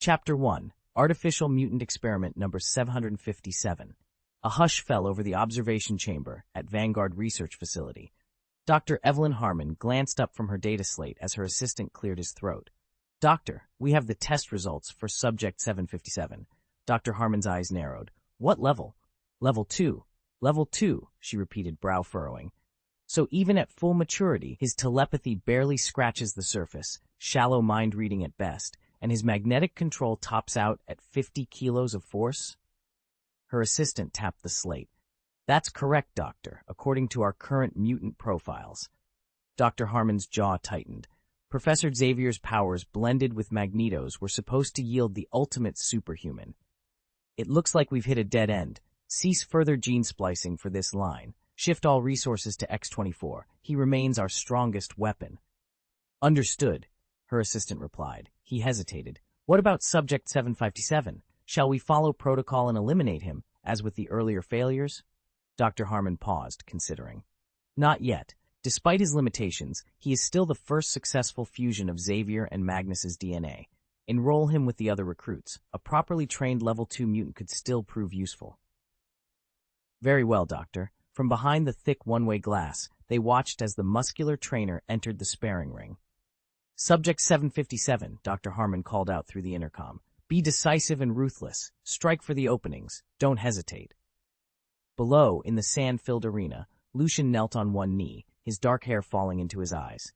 Chapter 1, Artificial Mutant Experiment number 757. A hush fell over the observation chamber at Vanguard Research Facility. Dr. Evelyn Harmon glanced up from her data slate as her assistant cleared his throat. "Doctor, we have the test results for Subject 757. Dr. Harmon's eyes narrowed. "What level?" "Level 2. Level 2, she repeated, brow furrowing. So even at full maturity, his telepathy barely scratches the surface, shallow mind reading at best, and his magnetic control tops out at 50 kilos of force?" Her assistant tapped the slate. "That's correct, Doctor, according to our current mutant profiles." Dr. Harmon's jaw tightened. Professor Xavier's powers blended with Magneto's were supposed to yield the ultimate superhuman. "It looks like we've hit a dead end. Cease further gene splicing for this line. Shift all resources to X-24. He remains our strongest weapon." "Understood," her assistant replied. He hesitated. "What about Subject 757? Shall we follow protocol and eliminate him, as with the earlier failures?" Dr. Harmon paused, considering. "Not yet. Despite his limitations, he is still the first successful fusion of Xavier and Magnus's DNA. Enroll him with the other recruits. A properly trained Level 2 mutant could still prove useful." "Very well, Doctor." From behind the thick one-way glass, they watched as the muscular trainer entered the sparring ring. "Subject 757, Dr. Harmon called out through the intercom. "Be decisive and ruthless. Strike for the openings. Don't hesitate." Below, in the sand-filled arena, Lucian knelt on one knee, his dark hair falling into his eyes.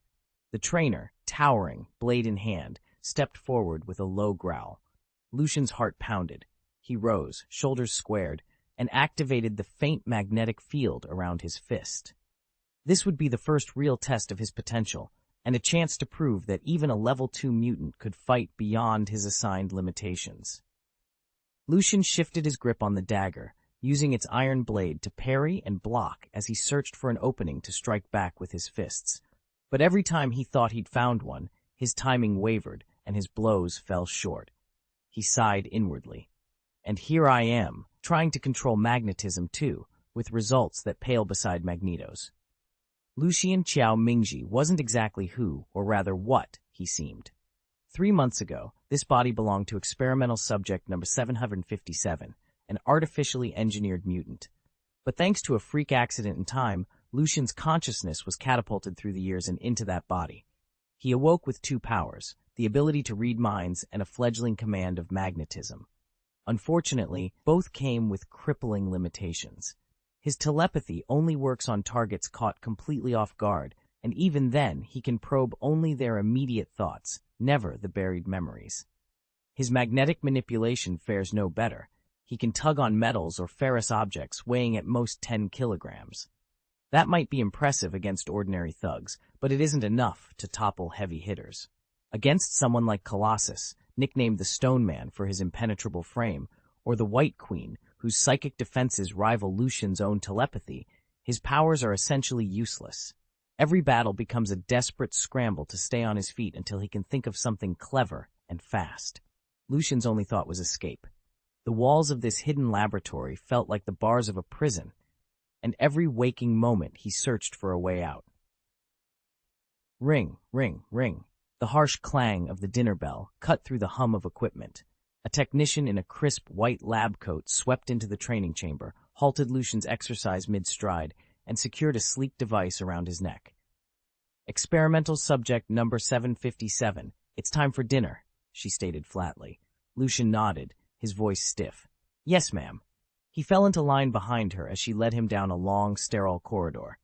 The trainer, towering, blade in hand, stepped forward with a low growl. Lucian's heart pounded. He rose, shoulders squared, and activated the faint magnetic field around his fist. This would be the first real test of his potential, and a chance to prove that even a Level 2 mutant could fight beyond his assigned limitations. Lucian shifted his grip on the dagger, using its iron blade to parry and block as he searched for an opening to strike back with his fists. But every time he thought he'd found one, his timing wavered and his blows fell short. He sighed inwardly. And here I am, trying to control magnetism too, with results that pale beside Magneto's. Lucian Qiao Mingji wasn't exactly who, or rather what, he seemed. 3 months ago, this body belonged to experimental subject number 757, an artificially engineered mutant. But thanks to a freak accident in time, Lucian's consciousness was catapulted through the years and into that body. He awoke with 2 powers, the ability to read minds and a fledgling command of magnetism. Unfortunately, both came with crippling limitations. His telepathy only works on targets caught completely off guard, and even then he can probe only their immediate thoughts, never the buried memories. His magnetic manipulation fares no better. He can tug on metals or ferrous objects weighing at most 10 kilograms. That might be impressive against ordinary thugs, but it isn't enough to topple heavy hitters. Against someone like Colossus, nicknamed the Stone Man for his impenetrable frame, or the White Queen, whose psychic defenses rival Lucian's own telepathy, his powers are essentially useless. Every battle becomes a desperate scramble to stay on his feet until he can think of something clever and fast. Lucian's only thought was escape. The walls of this hidden laboratory felt like the bars of a prison, and every waking moment he searched for a way out. Ring, ring, ring. The harsh clang of the dinner bell cut through the hum of equipment. A technician in a crisp white lab coat swept into the training chamber, halted Lucian's exercise mid-stride, and secured a sleek device around his neck. "Experimental subject number 757. It's time for dinner," she stated flatly. Lucian nodded, his voice stiff. "Yes, ma'am." He fell into line behind her as she led him down a long, sterile corridor.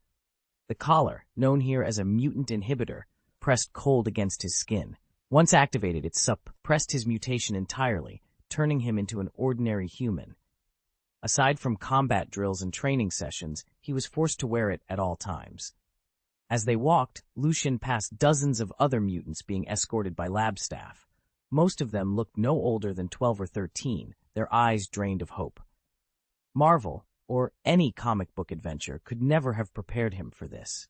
The collar, known here as a mutant inhibitor, pressed cold against his skin. Once activated, it suppressed his mutation entirely, turning him into an ordinary human. Aside from combat drills and training sessions, he was forced to wear it at all times. As they walked, Lucian passed dozens of other mutants being escorted by lab staff. Most of them looked no older than 12 or 13, their eyes drained of hope. Marvel, or any comic book adventure, could never have prepared him for this.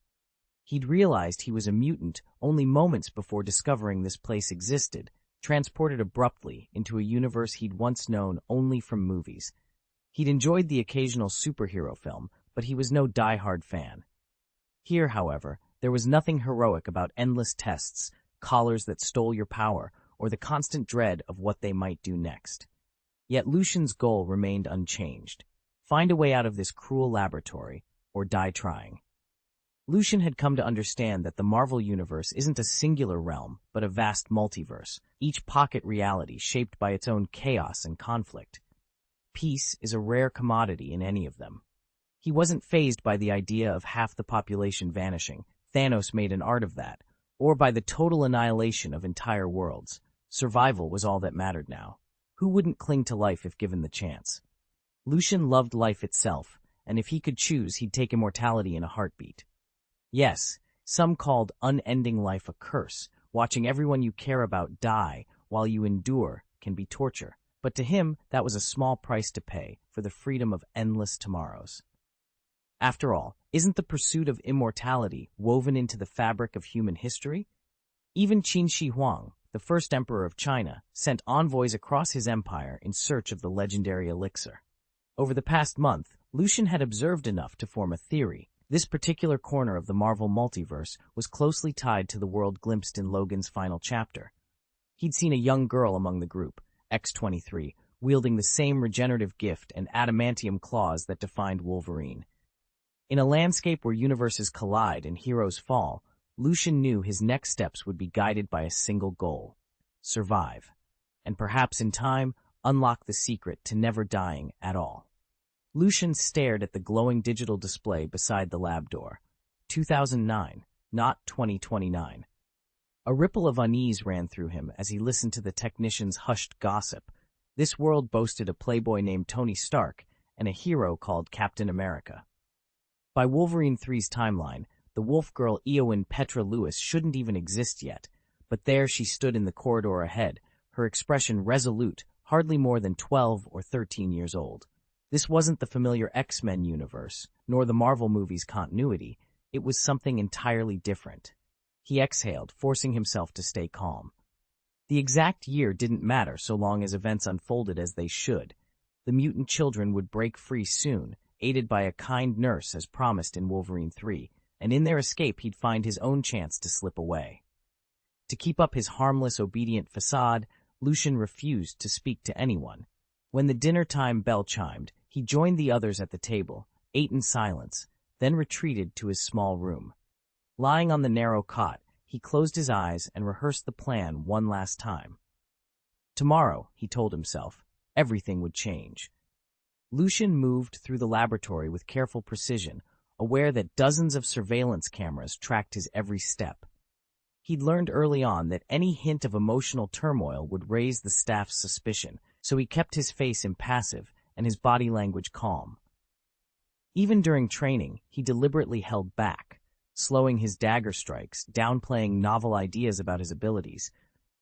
He'd realized he was a mutant only moments before discovering this place existed, transported abruptly into a universe he'd once known only from movies. He'd enjoyed the occasional superhero film, but he was no die-hard fan. Here, however, there was nothing heroic about endless tests, collars that stole your power, or the constant dread of what they might do next. Yet Lucian's goal remained unchanged. Find a way out of this cruel laboratory, or die trying. Lucian had come to understand that the Marvel Universe isn't a singular realm, but a vast multiverse, each pocket reality shaped by its own chaos and conflict. Peace is a rare commodity in any of them. He wasn't fazed by the idea of half the population vanishing. Thanos made an art of that, or by the total annihilation of entire worlds. Survival was all that mattered now. Who wouldn't cling to life if given the chance? Lucian loved life itself, and if he could choose, he'd take immortality in a heartbeat. Yes, some called unending life a curse. Watching everyone you care about die while you endure can be torture. But to him, that was a small price to pay for the freedom of endless tomorrows. After all, isn't the pursuit of immortality woven into the fabric of human history? Even Qin Shi Huang, the first emperor of China, sent envoys across his empire in search of the legendary elixir. Over the past month, Lucian had observed enough to form a theory. This particular corner of the Marvel multiverse was closely tied to the world glimpsed in Logan's final chapter. He'd seen a young girl among the group, X-23, wielding the same regenerative gift and adamantium claws that defined Wolverine. In a landscape where universes collide and heroes fall, Lucian knew his next steps would be guided by a single goal: survive, and perhaps in time, unlock the secret to never dying at all. Lucian stared at the glowing digital display beside the lab door. 2009, not 2029. A ripple of unease ran through him as he listened to the technician's hushed gossip. This world boasted a playboy named Tony Stark and a hero called Captain America. By Wolverine 3's timeline, the wolf girl Eowyn Petra Lewis shouldn't even exist yet, but there she stood in the corridor ahead, her expression resolute, hardly more than 12 or 13 years old. This wasn't the familiar X-Men universe, nor the Marvel movies' continuity. It was something entirely different. He exhaled, forcing himself to stay calm. The exact year didn't matter so long as events unfolded as they should. The mutant children would break free soon, aided by a kind nurse as promised in Wolverine 3, and in their escape he'd find his own chance to slip away. To keep up his harmless, obedient facade, Lucian refused to speak to anyone. When the dinner-time bell chimed, he joined the others at the table, ate in silence, then retreated to his small room. Lying on the narrow cot, he closed his eyes and rehearsed the plan one last time. Tomorrow, he told himself, everything would change. Lucian moved through the laboratory with careful precision, aware that dozens of surveillance cameras tracked his every step. He'd learned early on that any hint of emotional turmoil would raise the staff's suspicion, so he kept his face impassive and his body language calm. Even during training, he deliberately held back, slowing his dagger strikes, downplaying novel ideas about his abilities,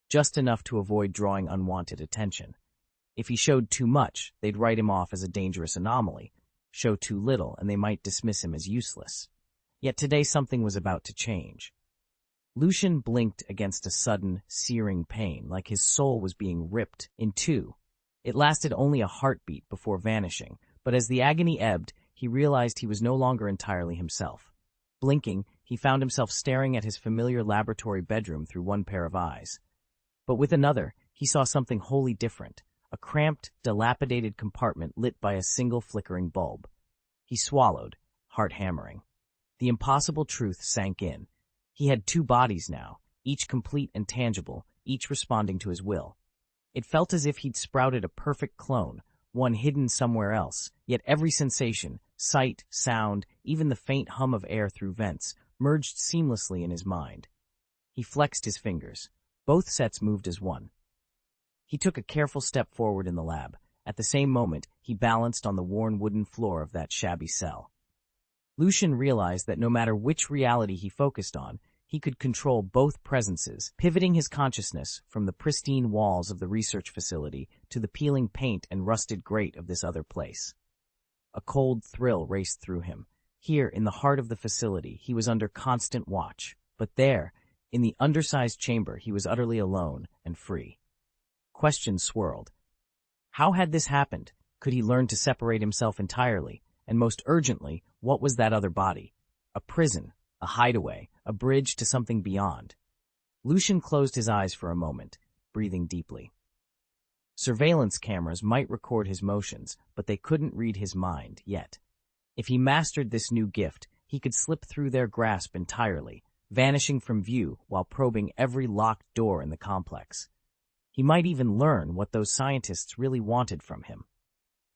just enough to avoid drawing unwanted attention. If he showed too much, they'd write him off as a dangerous anomaly. Show too little, and they might dismiss him as useless. Yet today something was about to change. Lucian blinked against a sudden, searing pain, like his soul was being ripped in two. It lasted only a heartbeat before vanishing, but as the agony ebbed, he realized he was no longer entirely himself. Blinking, he found himself staring at his familiar laboratory bedroom through one pair of eyes. But with another, he saw something wholly different, a cramped, dilapidated compartment lit by a single flickering bulb. He swallowed, heart hammering. The impossible truth sank in. He had two bodies now, each complete and tangible, each responding to his will. It felt as if he'd sprouted a perfect clone, one hidden somewhere else, yet every sensation, sight, sound, even the faint hum of air through vents, merged seamlessly in his mind. He flexed his fingers. Both sets moved as one. He took a careful step forward in the lab. At the same moment, he balanced on the worn wooden floor of that shabby cell. Lucian realized that no matter which reality he focused on, he could control both presences, pivoting his consciousness from the pristine walls of the research facility to the peeling paint and rusted grate of this other place. A cold thrill raced through him. Here, in the heart of the facility, he was under constant watch. But there, in the undersized chamber, he was utterly alone and free. Questions swirled. How had this happened? Could he learn to separate himself entirely? And most urgently, what was that other body? A prison, a hideaway, a bridge to something beyond. Lucian closed his eyes for a moment. breathing deeply. Surveillance cameras might record his motions, but they couldn't read his mind yet. If he mastered this new gift, he could slip through their grasp entirely, vanishing from view while probing every locked door in the complex. He might even learn what those scientists really wanted from him.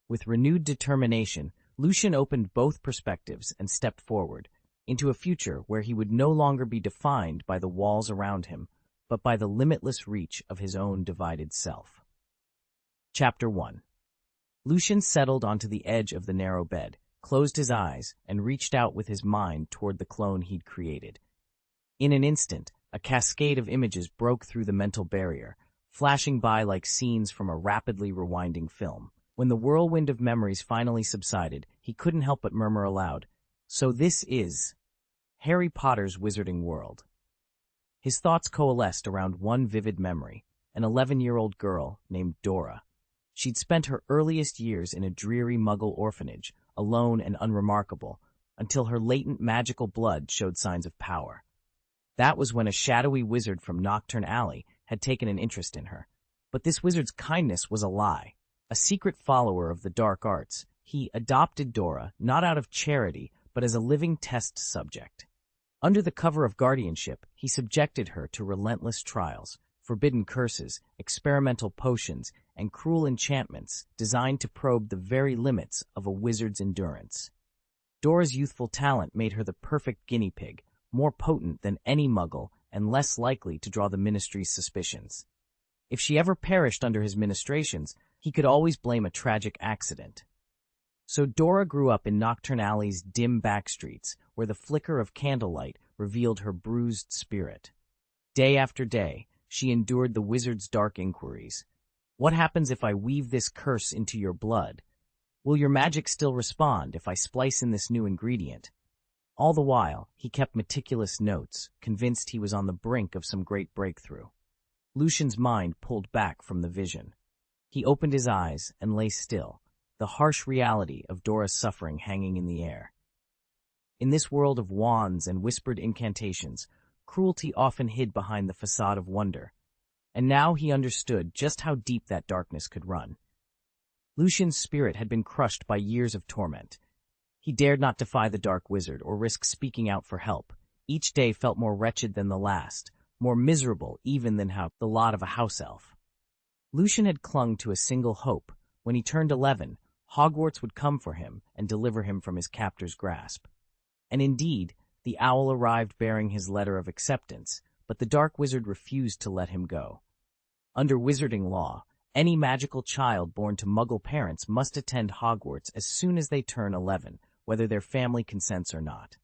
With renewed determination, Lucian opened both perspectives and stepped forward, into a future where he would no longer be defined by the walls around him, but by the limitless reach of his own divided self. Chapter 1. Lucian settled onto the edge of the narrow bed, closed his eyes, and reached out with his mind toward the clone he'd created. In an instant, a cascade of images broke through the mental barrier, flashing by like scenes from a rapidly rewinding film. When the whirlwind of memories finally subsided, he couldn't help but murmur aloud, "So this is Harry Potter's Wizarding World." His thoughts coalesced around one vivid memory, an 11-year-old girl named Dora. She'd spent her earliest years in a dreary Muggle orphanage, alone and unremarkable, until her latent magical blood showed signs of power. That was when a shadowy wizard from Nocturne Alley had taken an interest in her. But this wizard's kindness was a lie. A secret follower of the dark arts, he adopted Dora not out of charity, but as a living test subject. Under the cover of guardianship, he subjected her to relentless trials, forbidden curses, experimental potions, and cruel enchantments designed to probe the very limits of a wizard's endurance. Dora's youthful talent made her the perfect guinea pig, more potent than any Muggle and less likely to draw the Ministry's suspicions. If she ever perished under his ministrations, he could always blame a tragic accident. So Dora grew up in Nocturne Alley's dim back streets, where the flicker of candlelight revealed her bruised spirit. Day after day, she endured the wizard's dark inquiries. What happens if I weave this curse into your blood? Will your magic still respond if I splice in this new ingredient? All the while, he kept meticulous notes, convinced he was on the brink of some great breakthrough. Lucian's mind pulled back from the vision. He opened his eyes and lay still, the harsh reality of Dora's suffering hanging in the air. In this world of wands and whispered incantations, cruelty often hid behind the facade of wonder, and now he understood just how deep that darkness could run. Lucian's spirit had been crushed by years of torment. He dared not defy the dark wizard or risk speaking out for help. Each day felt more wretched than the last, more miserable even than the lot of a house elf. Lucian had clung to a single hope. When he turned 11, Hogwarts would come for him and deliver him from his captor's grasp. And indeed, the owl arrived bearing his letter of acceptance, but the dark wizard refused to let him go. Under wizarding law, any magical child born to Muggle parents must attend Hogwarts as soon as they turn 11, whether their family consents or not.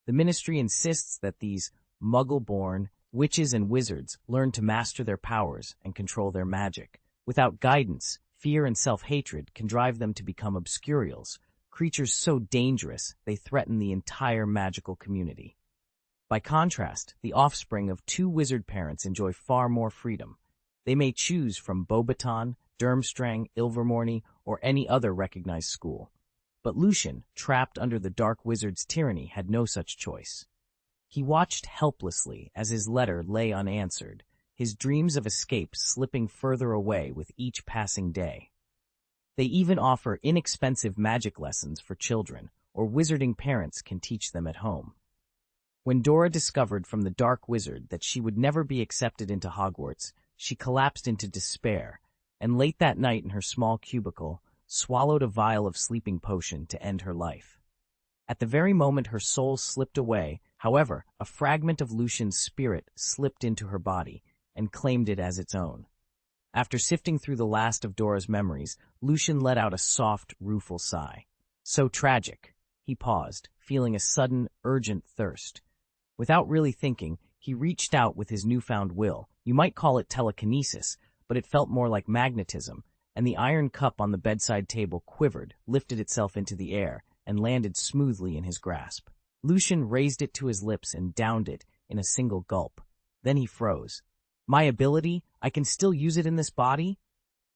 The Ministry insists that these Muggle-born witches and wizards learn to master their powers and control their magic. Without guidance, fear and self-hatred can drive them to become obscurials, creatures so dangerous they threaten the entire magical community. By contrast, the offspring of two wizard parents enjoy far more freedom. They may choose from Beauxbaton, Durmstrang, Ilvermorny, or any other recognized school. But Lucian, trapped under the dark wizard's tyranny, had no such choice. He watched helplessly as his letter lay unanswered, his dreams of escape slipping further away with each passing day. They even offer inexpensive magic lessons for children, or wizarding parents can teach them at home. When Dora discovered from the dark wizard that she would never be accepted into Hogwarts, she collapsed into despair, and late that night in her small cubicle, swallowed a vial of sleeping potion to end her life. At the very moment her soul slipped away, however, a fragment of Lucian's spirit slipped into her body and claimed it as its own. After sifting through the last of Dora's memories, Lucian let out a soft, rueful sigh. So tragic. He paused, feeling a sudden, urgent thirst. Without really thinking, he reached out with his newfound will. You might call it telekinesis, but it felt more like magnetism, and the iron cup on the bedside table quivered, lifted itself into the air, and landed smoothly in his grasp. Lucian raised it to his lips and downed it in a single gulp. Then he froze. My ability? I can still use it in this body?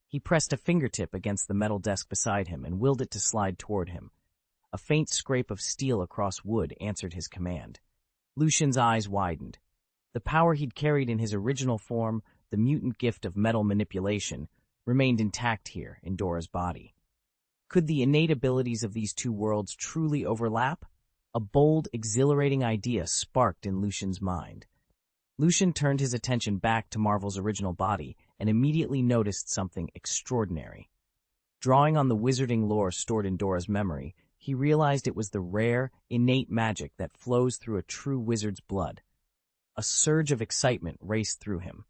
He pressed a fingertip against the metal desk beside him and willed it to slide toward him. A faint scrape of steel across wood answered his command. Lucian's eyes widened. The power he'd carried in his original form the mutant gift of metal manipulation, remained intact here in Dora's body. Could the innate abilities of these two worlds truly overlap? A bold, exhilarating idea sparked in Lucian's mind. Lucian turned his attention back to Marvel's original body and immediately noticed something extraordinary. Drawing on the wizarding lore stored in Dora's memory, he realized it was the rare, innate magic that flows through a true wizard's blood. A surge of excitement raced through him.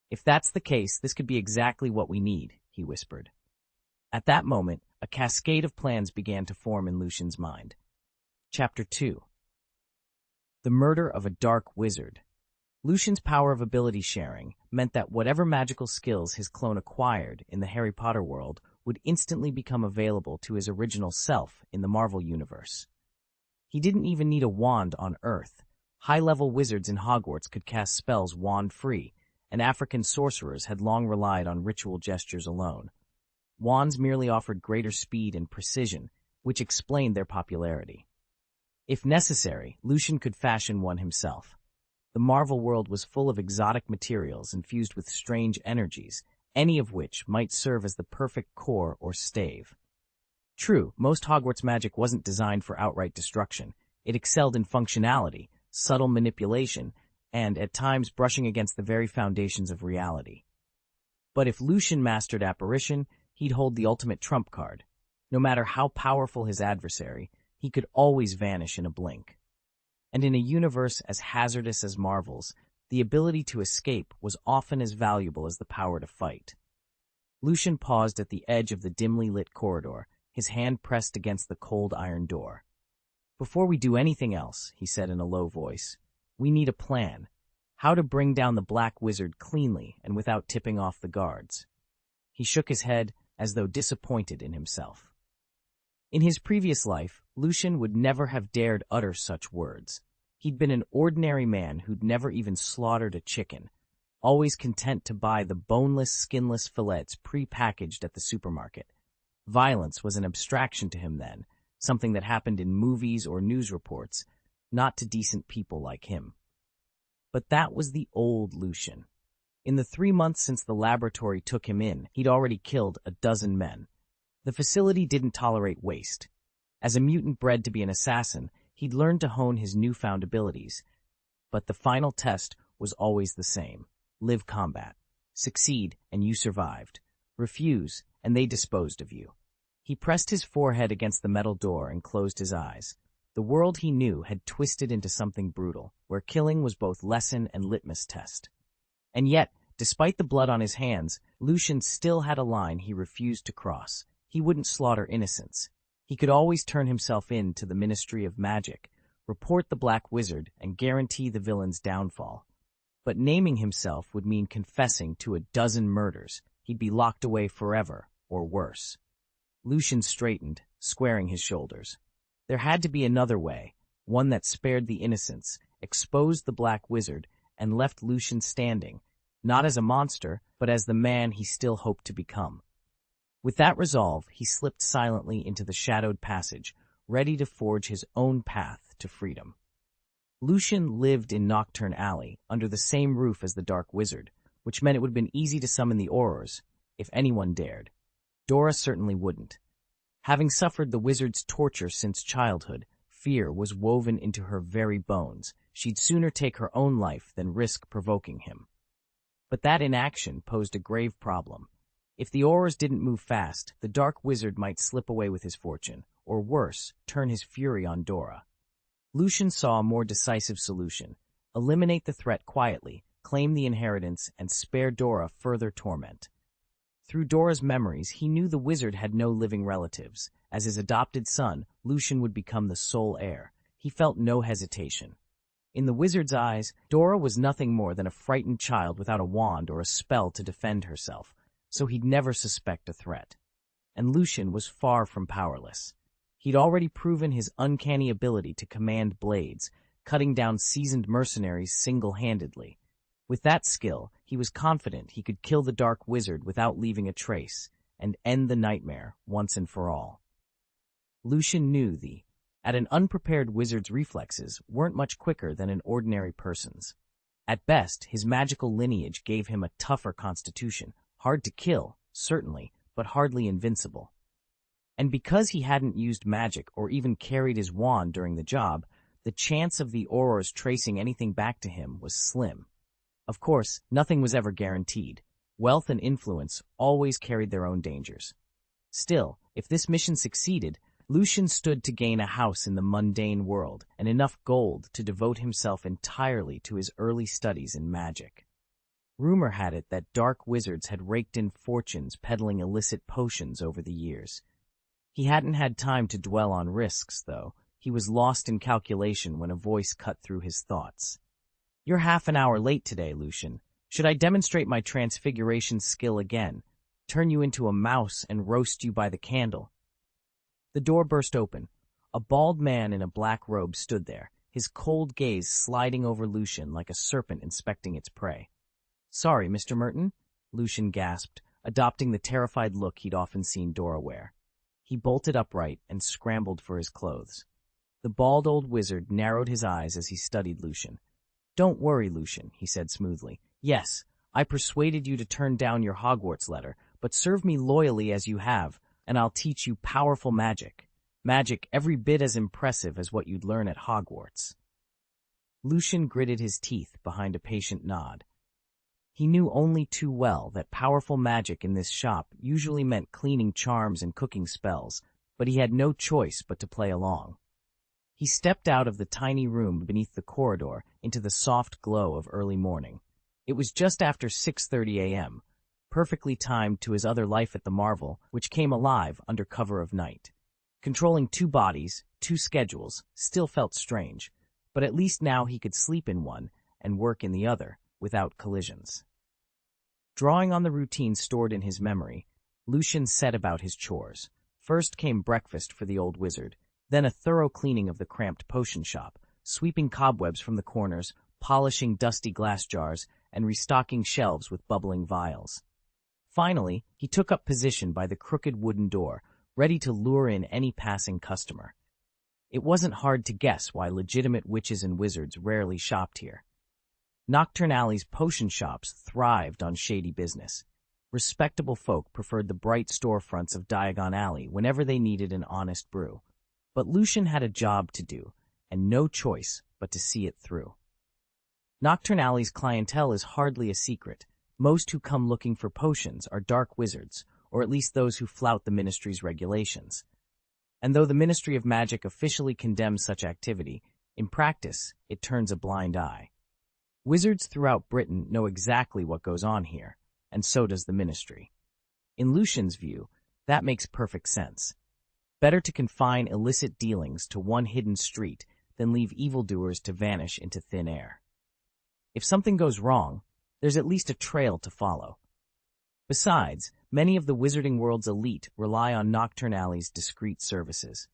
"If that's the case, this could be exactly what we need," he whispered. At that moment, a cascade of plans began to form in Lucian's mind. Chapter 2. The Murder of a Dark Wizard. Lucian's power of ability sharing meant that whatever magical skills his clone acquired in the Harry Potter world would instantly become available to his original self in the Marvel Universe. He didn't even need a wand on Earth. High-level wizards in Hogwarts could cast spells wand-free, and African sorcerers had long relied on ritual gestures alone. Wands merely offered greater speed and precision, which explained their popularity. If necessary, Lucian could fashion one himself. The Marvel world was full of exotic materials infused with strange energies, any of which might serve as the perfect core or stave. True, most Hogwarts magic wasn't designed for outright destruction. It excelled in functionality, subtle manipulation, and, at times, brushing against the very foundations of reality. But if Lucian mastered apparition, he'd hold the ultimate trump card. No matter how powerful his adversary, he could always vanish in a blink. And in a universe as hazardous as Marvel's, the ability to escape was often as valuable as the power to fight. Lucian paused at the edge of the dimly lit corridor, his hand pressed against the cold iron door. "Before we do anything else," he said in a low voice, "we need a plan. How to bring down the Black Wizard cleanly and without tipping off the guards." He shook his head as though disappointed in himself. In his previous life, Lucian would never have dared utter such words. He'd been an ordinary man who'd never even slaughtered a chicken, always content to buy the boneless, skinless fillets pre-packaged at the supermarket. Violence was an abstraction to him then, something that happened in movies or news reports, not to decent people like him. But that was the old Lucian. In the 3 months since the laboratory took him in, he'd already killed a dozen men. The facility didn't tolerate waste. As a mutant bred to be an assassin, he'd learned to hone his newfound abilities. But the final test was always the same. Live combat. Succeed, and you survived. Refuse, and they disposed of you. He pressed his forehead against the metal door and closed his eyes. The world he knew had twisted into something brutal, where killing was both lesson and litmus test. And yet, despite the blood on his hands, Lucian still had a line he refused to cross. He wouldn't slaughter innocents. He could always turn himself in to the Ministry of Magic, report the Black Wizard, and guarantee the villain's downfall. But naming himself would mean confessing to a dozen murders. He'd be locked away forever, or worse. Lucian straightened, squaring his shoulders. There had to be another way, one that spared the innocents, exposed the Black Wizard, and left Lucian standing, not as a monster, but as the man he still hoped to become. With that resolve, he slipped silently into the shadowed passage, ready to forge his own path to freedom. Lucian lived in Nocturne Alley, under the same roof as the Dark Wizard, which meant it would have been easy to summon the Aurors, if anyone dared. Dora certainly wouldn't. Having suffered the wizard's torture since childhood, fear was woven into her very bones. She'd sooner take her own life than risk provoking him. But that inaction posed a grave problem. If the Aurors didn't move fast, the Dark Wizard might slip away with his fortune, or worse, turn his fury on Dora. Lucian saw a more decisive solution. Eliminate the threat quietly, claim the inheritance, and spare Dora further torment. Through Dora's memories, he knew the wizard had no living relatives. As his adopted son, Lucian would become the sole heir. He felt no hesitation. In the wizard's eyes, Dora was nothing more than a frightened child without a wand or a spell to defend herself, so he'd never suspect a threat. And Lucian was far from powerless. He'd already proven his uncanny ability to command blades, cutting down seasoned mercenaries single-handedly. With that skill, he was confident he could kill the Dark Wizard without leaving a trace, and end the nightmare once and for all. Lucian knew an unprepared wizard's reflexes weren't much quicker than an ordinary person's. At best, his magical lineage gave him a tougher constitution, hard to kill, certainly, but hardly invincible. And because he hadn't used magic or even carried his wand during the job, the chance of the Aurors tracing anything back to him was slim. Of course, nothing was ever guaranteed. Wealth and influence always carried their own dangers. Still, if this mission succeeded, Lucian stood to gain a house in the mundane world and enough gold to devote himself entirely to his early studies in magic. Rumor had it that dark wizards had raked in fortunes peddling illicit potions over the years. He hadn't had time to dwell on risks, though. He was lost in calculation when a voice cut through his thoughts. "You're half an hour late today, Lucian. Should I demonstrate my transfiguration skill again? Turn you into a mouse and roast you by the candle?" The door burst open. A bald man in a black robe stood there, his cold gaze sliding over Lucian like a serpent inspecting its prey. "Sorry, Mr. Merton," Lucian gasped, adopting the terrified look he'd often seen Dora wear. He bolted upright and scrambled for his clothes. The bald old wizard narrowed his eyes as he studied Lucian. "Don't worry, Lucian," he said smoothly. "Yes, I persuaded you to turn down your Hogwarts letter, but serve me loyally as you have, and I'll teach you powerful magic. Magic every bit as impressive as what you'd learn at Hogwarts." Lucian gritted his teeth behind a patient nod. He knew only too well that powerful magic in this shop usually meant cleaning charms and cooking spells, but he had no choice but to play along. He stepped out of the tiny room beneath the corridor into the soft glow of early morning. It was just after 6:30 a.m., perfectly timed to his other life at the Marvel, which came alive under cover of night. Controlling 2 bodies, 2 schedules, still felt strange, but at least now he could sleep in one and work in the other, without collisions. Drawing on the routine stored in his memory, Lucian set about his chores. First came breakfast for the old wizard, then a thorough cleaning of the cramped potion shop, sweeping cobwebs from the corners, polishing dusty glass jars, and restocking shelves with bubbling vials. Finally, he took up position by the crooked wooden door, ready to lure in any passing customer. It wasn't hard to guess why legitimate witches and wizards rarely shopped here. Nocturne Alley's potion shops thrived on shady business. Respectable folk preferred the bright storefronts of Diagon Alley whenever they needed an honest brew. But Lucian had a job to do, and no choice but to see it through. Nocturne Alley's clientele is hardly a secret. Most who come looking for potions are dark wizards, or at least those who flout the Ministry's regulations. And though the Ministry of Magic officially condemns such activity, in practice, it turns a blind eye. Wizards throughout Britain know exactly what goes on here, and so does the Ministry. In Lucian's view, that makes perfect sense. Better to confine illicit dealings to one hidden street than leave evildoers to vanish into thin air. If something goes wrong, there's at least a trail to follow. Besides, many of the wizarding world's elite rely on Nocturne Alley's discreet services.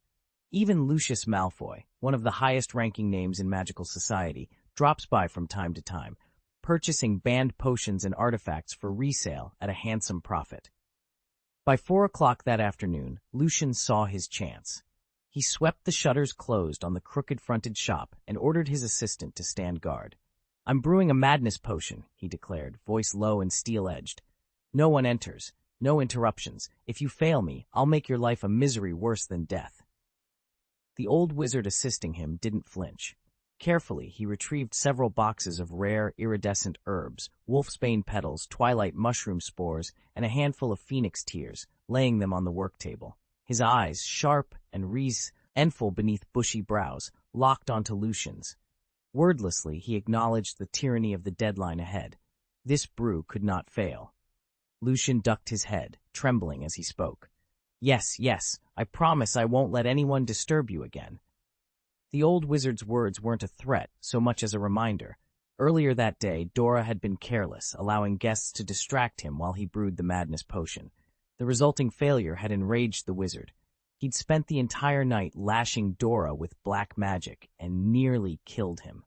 Even Lucius Malfoy, one of the highest-ranking names in magical society, drops by from time to time, purchasing banned potions and artifacts for resale at a handsome profit. By 4 o'clock that afternoon, Lucian saw his chance. He swept the shutters closed on the crooked-fronted shop and ordered his assistant to stand guard. "I'm brewing a madness potion," he declared, voice low and steel-edged. "No one enters. No interruptions. If you fail me, I'll make your life a misery worse than death." The old wizard assisting him didn't flinch. Carefully, he retrieved several boxes of rare, iridescent herbs, wolfsbane petals, twilight mushroom spores, and a handful of phoenix tears, laying them on the work table. His eyes, sharp and resentful beneath bushy brows, locked onto Lucian's. Wordlessly, he acknowledged the tyranny of the deadline ahead. This brew could not fail. Lucian ducked his head, trembling as he spoke. Yes, I promise I won't let anyone disturb you again." The old wizard's words weren't a threat so much as a reminder. Earlier that day, Dora had been careless, allowing guests to distract him while he brewed the madness potion. The resulting failure had enraged the wizard. He'd spent the entire night lashing Dora with black magic and nearly killed him.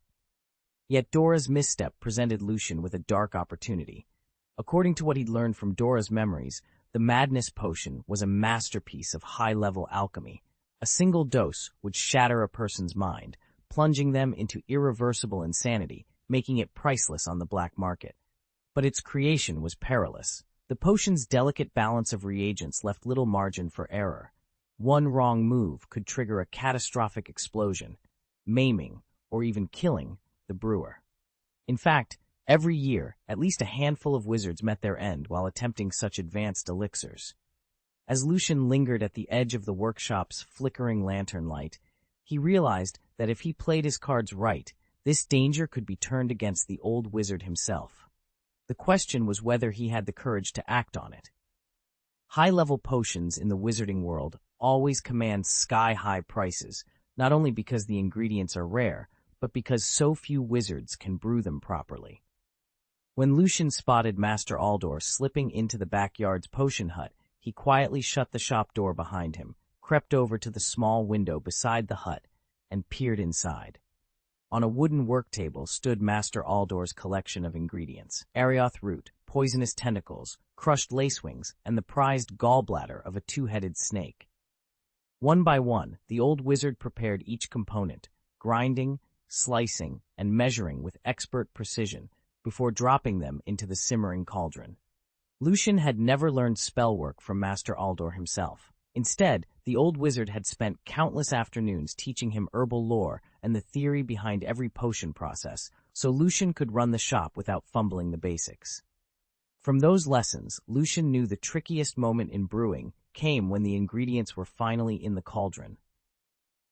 Yet Dora's misstep presented Lucian with a dark opportunity. According to what he'd learned from Dora's memories, the madness potion was a masterpiece of high-level alchemy. A single dose would shatter a person's mind, plunging them into irreversible insanity, making it priceless on the black market. But its creation was perilous. The potion's delicate balance of reagents left little margin for error. One wrong move could trigger a catastrophic explosion, maiming, or even killing the brewer. In fact, every year, at least a handful of wizards met their end while attempting such advanced elixirs. As Lucian lingered at the edge of the workshop's flickering lantern light, he realized that if he played his cards right, this danger could be turned against the old wizard himself. The question was whether he had the courage to act on it. High-level potions in the wizarding world always command sky-high prices, not only because the ingredients are rare, but because so few wizards can brew them properly. When Lucian spotted Master Aldor slipping into the backyard's potion hut, he quietly shut the shop door behind him, crept over to the small window beside the hut, and peered inside. On a wooden work table stood Master Aldor's collection of ingredients: Arioth root, poisonous tentacles, crushed lacewings, and the prized gallbladder of a two-headed snake. One by one, the old wizard prepared each component, grinding, slicing, and measuring with expert precision before dropping them into the simmering cauldron. Lucian had never learned spellwork from Master Aldor himself. Instead, the old wizard had spent countless afternoons teaching him herbal lore and the theory behind every potion process, so Lucian could run the shop without fumbling the basics. From those lessons, Lucian knew the trickiest moment in brewing came when the ingredients were finally in the cauldron.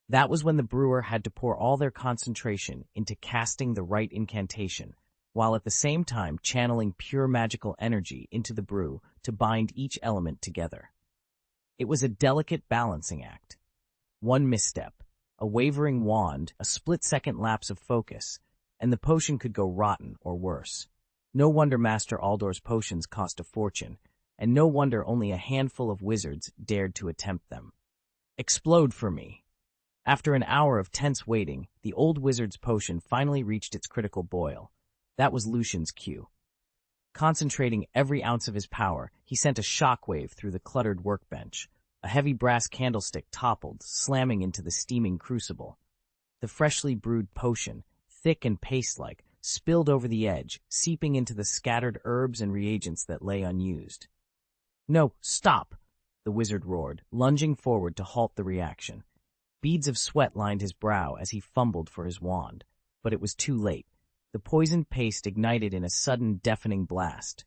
That was when the brewer had to pour all their concentration into casting the right incantation, while at the same time channeling pure magical energy into the brew to bind each element together. It was a delicate balancing act. One misstep, a wavering wand, a split-second lapse of focus, and the potion could go rotten or worse. No wonder Master Aldor's potions cost a fortune, and no wonder only a handful of wizards dared to attempt them. Explode for me. After an hour of tense waiting, the old wizard's potion finally reached its critical boil. That was Lucian's cue. Concentrating every ounce of his power, he sent a shockwave through the cluttered workbench. A heavy brass candlestick toppled, slamming into the steaming crucible. The freshly brewed potion, thick and paste-like, spilled over the edge, seeping into the scattered herbs and reagents that lay unused. "No, stop!" the wizard roared, lunging forward to halt the reaction. Beads of sweat lined his brow as he fumbled for his wand, but it was too late. The poisoned paste ignited in a sudden, deafening blast.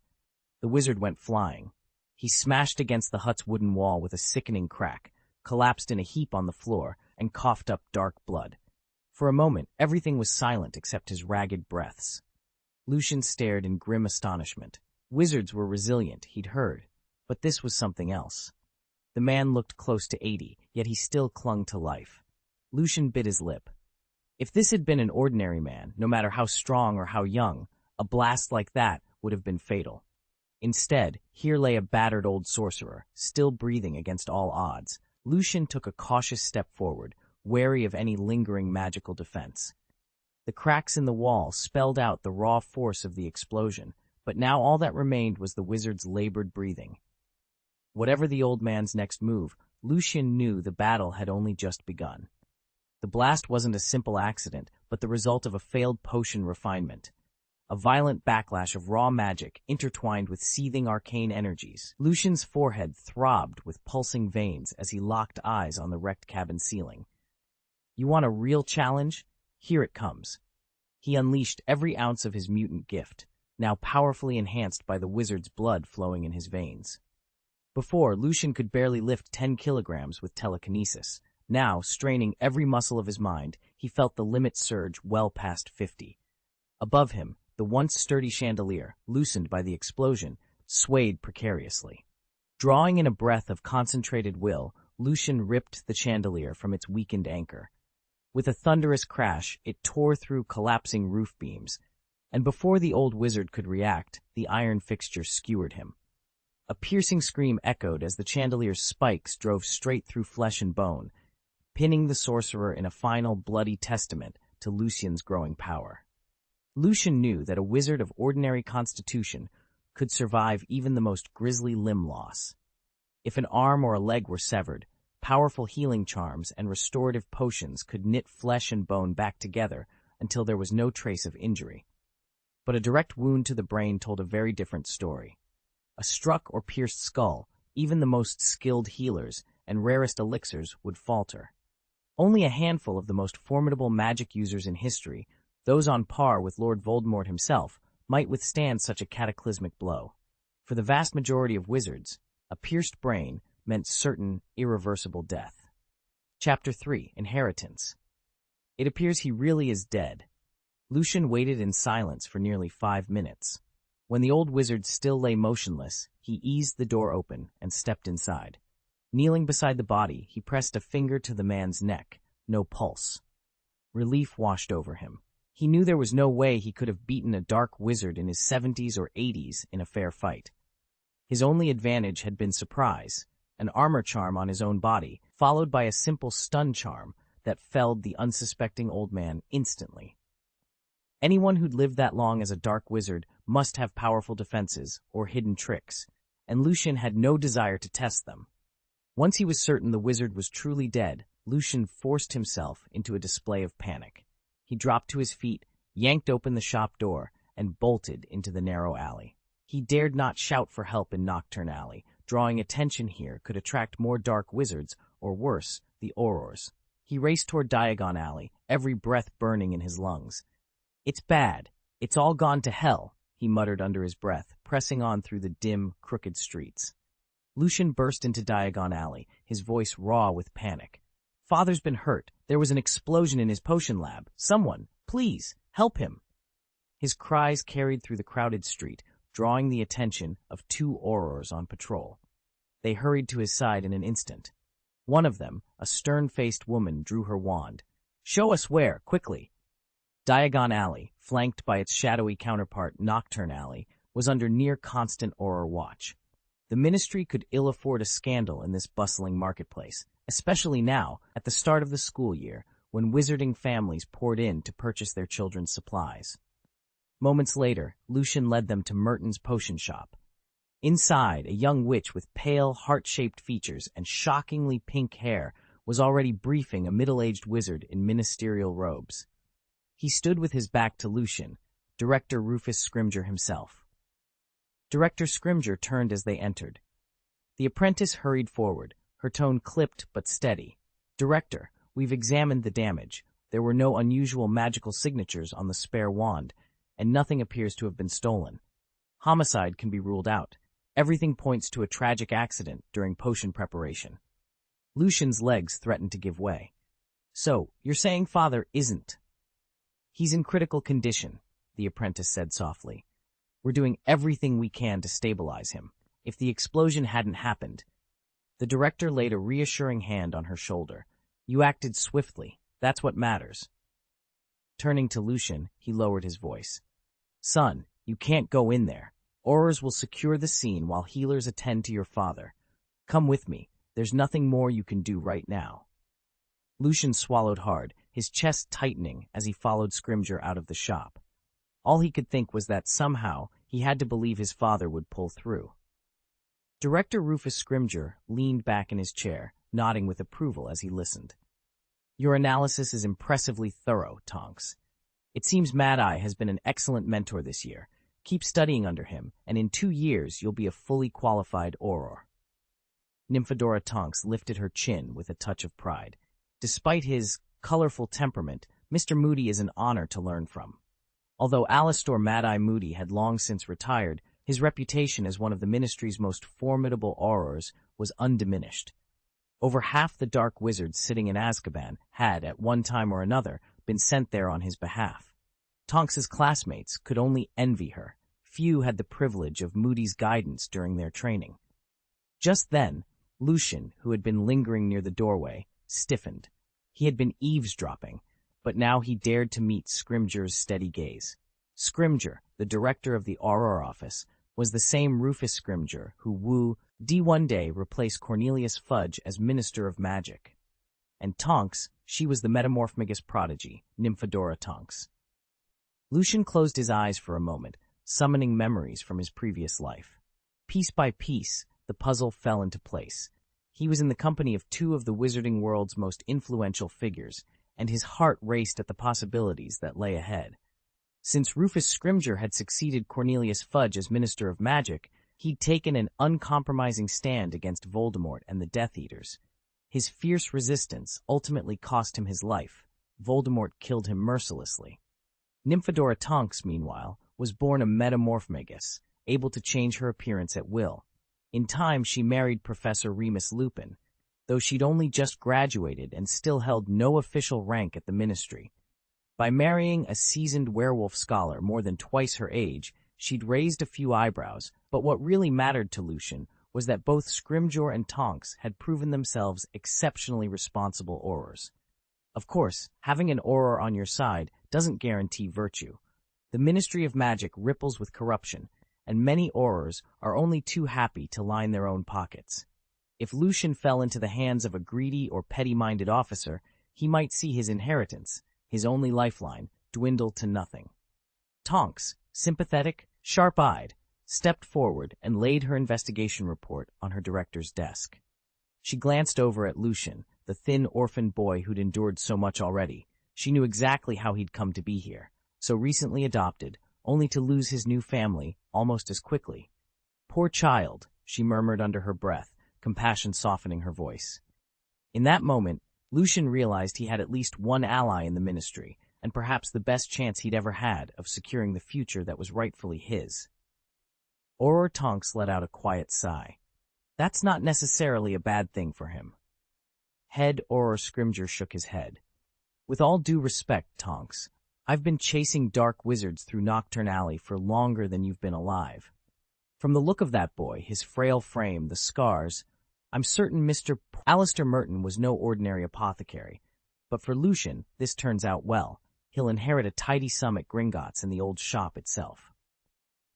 The wizard went flying. He smashed against the hut's wooden wall with a sickening crack, collapsed in a heap on the floor, and coughed up dark blood. For a moment, everything was silent except his ragged breaths. Lucian stared in grim astonishment. Wizards were resilient, he'd heard, but this was something else. The man looked close to 80, yet he still clung to life. Lucian bit his lip. If this had been an ordinary man, no matter how strong or how young, a blast like that would have been fatal. Instead, here lay a battered old sorcerer, still breathing against all odds. Lucian took a cautious step forward, wary of any lingering magical defense. The cracks in the wall spelled out the raw force of the explosion, but now all that remained was the wizard's labored breathing. Whatever the old man's next move, Lucian knew the battle had only just begun. The blast wasn't a simple accident, but the result of a failed potion refinement. A violent backlash of raw magic intertwined with seething arcane energies. Lucian's forehead throbbed with pulsing veins as he locked eyes on the wrecked cabin ceiling. You want a real challenge? Here it comes. He unleashed every ounce of his mutant gift, now powerfully enhanced by the wizard's blood flowing in his veins. Before, Lucian could barely lift 10 kilograms with telekinesis. Now, straining every muscle of his mind, he felt the limit surge well past 50. Above him, the once sturdy chandelier, loosened by the explosion, swayed precariously. Drawing in a breath of concentrated will, Lucian ripped the chandelier from its weakened anchor. With a thunderous crash, it tore through collapsing roof beams, and before the old wizard could react, the iron fixture skewered him. A piercing scream echoed as the chandelier's spikes drove straight through flesh and bone, pinning the sorcerer in a final bloody testament to Lucian's growing power. Lucian knew that a wizard of ordinary constitution could survive even the most grisly limb loss. If an arm or a leg were severed, powerful healing charms and restorative potions could knit flesh and bone back together until there was no trace of injury. But a direct wound to the brain told a very different story. A struck or pierced skull, even the most skilled healers and rarest elixirs would falter. Only a handful of the most formidable magic users in history, those on par with Lord Voldemort himself, might withstand such a cataclysmic blow. For the vast majority of wizards, a pierced brain meant certain, irreversible death. Chapter 3. Inheritance. It appears he really is dead. Lucian waited in silence for nearly 5 minutes. When the old wizard still lay motionless, he eased the door open and stepped inside. Kneeling beside the body, he pressed a finger to the man's neck. No pulse. Relief washed over him. He knew there was no way he could have beaten a dark wizard in his 70s or 80s in a fair fight. His only advantage had been surprise, an armor charm on his own body, followed by a simple stun charm that felled the unsuspecting old man instantly. Anyone who'd lived that long as a dark wizard must have powerful defenses or hidden tricks, and Lucian had no desire to test them. Once he was certain the wizard was truly dead, Lucian forced himself into a display of panic. He dropped to his feet, yanked open the shop door, and bolted into the narrow alley. He dared not shout for help in Nocturne Alley. Drawing attention here could attract more dark wizards, or worse, the Aurors. He raced toward Diagon Alley, every breath burning in his lungs. "It's bad. It's all gone to hell," he muttered under his breath, pressing on through the dim, crooked streets. Lucian burst into Diagon Alley, his voice raw with panic. "Father's been hurt. There was an explosion in his potion lab. Someone, please, help him." His cries carried through the crowded street, drawing the attention of 2 Aurors on patrol. They hurried to his side in an instant. One of them, a stern-faced woman, drew her wand. "Show us where, quickly." Diagon Alley, flanked by its shadowy counterpart Nocturne Alley, was under near-constant Auror watch. The Ministry could ill afford a scandal in this bustling marketplace, especially now, at the start of the school year, when wizarding families poured in to purchase their children's supplies. Moments later, Lucian led them to Merton's potion shop. Inside, a young witch with pale, heart-shaped features and shockingly pink hair was already briefing a middle-aged wizard in ministerial robes. He stood with his back to Lucian, Director Rufus Scrimger himself. Director Scrimger turned as they entered. The apprentice hurried forward, her tone clipped but steady. "Director, we've examined the damage. There were no unusual magical signatures on the spare wand, and nothing appears to have been stolen. Homicide can be ruled out. Everything points to a tragic accident during potion preparation." Lucian's legs threatened to give way. "So, you're saying Father isn't?" "He's in critical condition," the apprentice said softly. "We're doing everything we can to stabilize him. If the explosion hadn't happened..." The director laid a reassuring hand on her shoulder. "You acted swiftly. That's what matters." Turning to Lucian, he lowered his voice. "Son, you can't go in there. Aurors will secure the scene while healers attend to your father. Come with me. There's nothing more you can do right now." Lucian swallowed hard, his chest tightening as he followed Scrimger out of the shop. All he could think was that somehow he had to believe his father would pull through. Director Rufus Scrimger leaned back in his chair, nodding with approval as he listened. "Your analysis is impressively thorough, Tonks. It seems Mad Eye has been an excellent mentor this year. Keep studying under him, and in 2 years you'll be a fully qualified Auror." Nymphadora Tonks lifted her chin with a touch of pride. Despite his colorful temperament, Mr. Moody is an honor to learn from. Although Alastor Mad-Eye Moody had long since retired, his reputation as one of the Ministry's most formidable Aurors was undiminished. Over half the dark wizards sitting in Azkaban had, at one time or another, been sent there on his behalf. Tonks's classmates could only envy her. Few had the privilege of Moody's guidance during their training. Just then, Lucian, who had been lingering near the doorway, stiffened. He had been eavesdropping, but now he dared to meet Scrimger's steady gaze. Scrimger, the director of the Auror office, was the same Rufus Scrimger who one day replaced Cornelius Fudge as Minister of Magic. And Tonks, she was the metamorphmagus prodigy, Nymphadora Tonks. Lucian closed his eyes for a moment, summoning memories from his previous life. Piece by piece, the puzzle fell into place. He was in the company of 2 of the wizarding world's most influential figures, and his heart raced at the possibilities that lay ahead. Since Rufus Scrimgeour had succeeded Cornelius Fudge as Minister of Magic, he'd taken an uncompromising stand against Voldemort and the Death Eaters. His fierce resistance ultimately cost him his life. Voldemort killed him mercilessly. Nymphadora Tonks, meanwhile, was born a metamorphmagus, able to change her appearance at will. In time, she married Professor Remus Lupin, though she'd only just graduated and still held no official rank at the Ministry. By marrying a seasoned werewolf scholar more than twice her age, she'd raised a few eyebrows, but what really mattered to Lucian was that both Scrimgeour and Tonks had proven themselves exceptionally responsible Aurors. Of course, having an Auror on your side doesn't guarantee virtue. The Ministry of Magic ripples with corruption, and many Aurors are only too happy to line their own pockets. If Lucian fell into the hands of a greedy or petty-minded officer, he might see his inheritance, his only lifeline, dwindle to nothing. Tonks, sympathetic, sharp-eyed, stepped forward and laid her investigation report on her director's desk. She glanced over at Lucian, the thin orphan boy who'd endured so much already. She knew exactly how he'd come to be here, so recently adopted, only to lose his new family almost as quickly. "Poor child," she murmured under her breath, compassion softening her voice. In that moment, Lucian realized he had at least one ally in the Ministry, and perhaps the best chance he'd ever had of securing the future that was rightfully his. Auror Tonks let out a quiet sigh. That's not necessarily a bad thing for him. Head Auror Scrimgeour shook his head. "With all due respect, Tonks, I've been chasing dark wizards through Nocturne Alley for longer than you've been alive. From the look of that boy, his frail frame, the scars, I'm certain Mr. Alistair Merton was no ordinary apothecary. But for Lucian, this turns out well. He'll inherit a tidy sum at Gringotts and the old shop itself."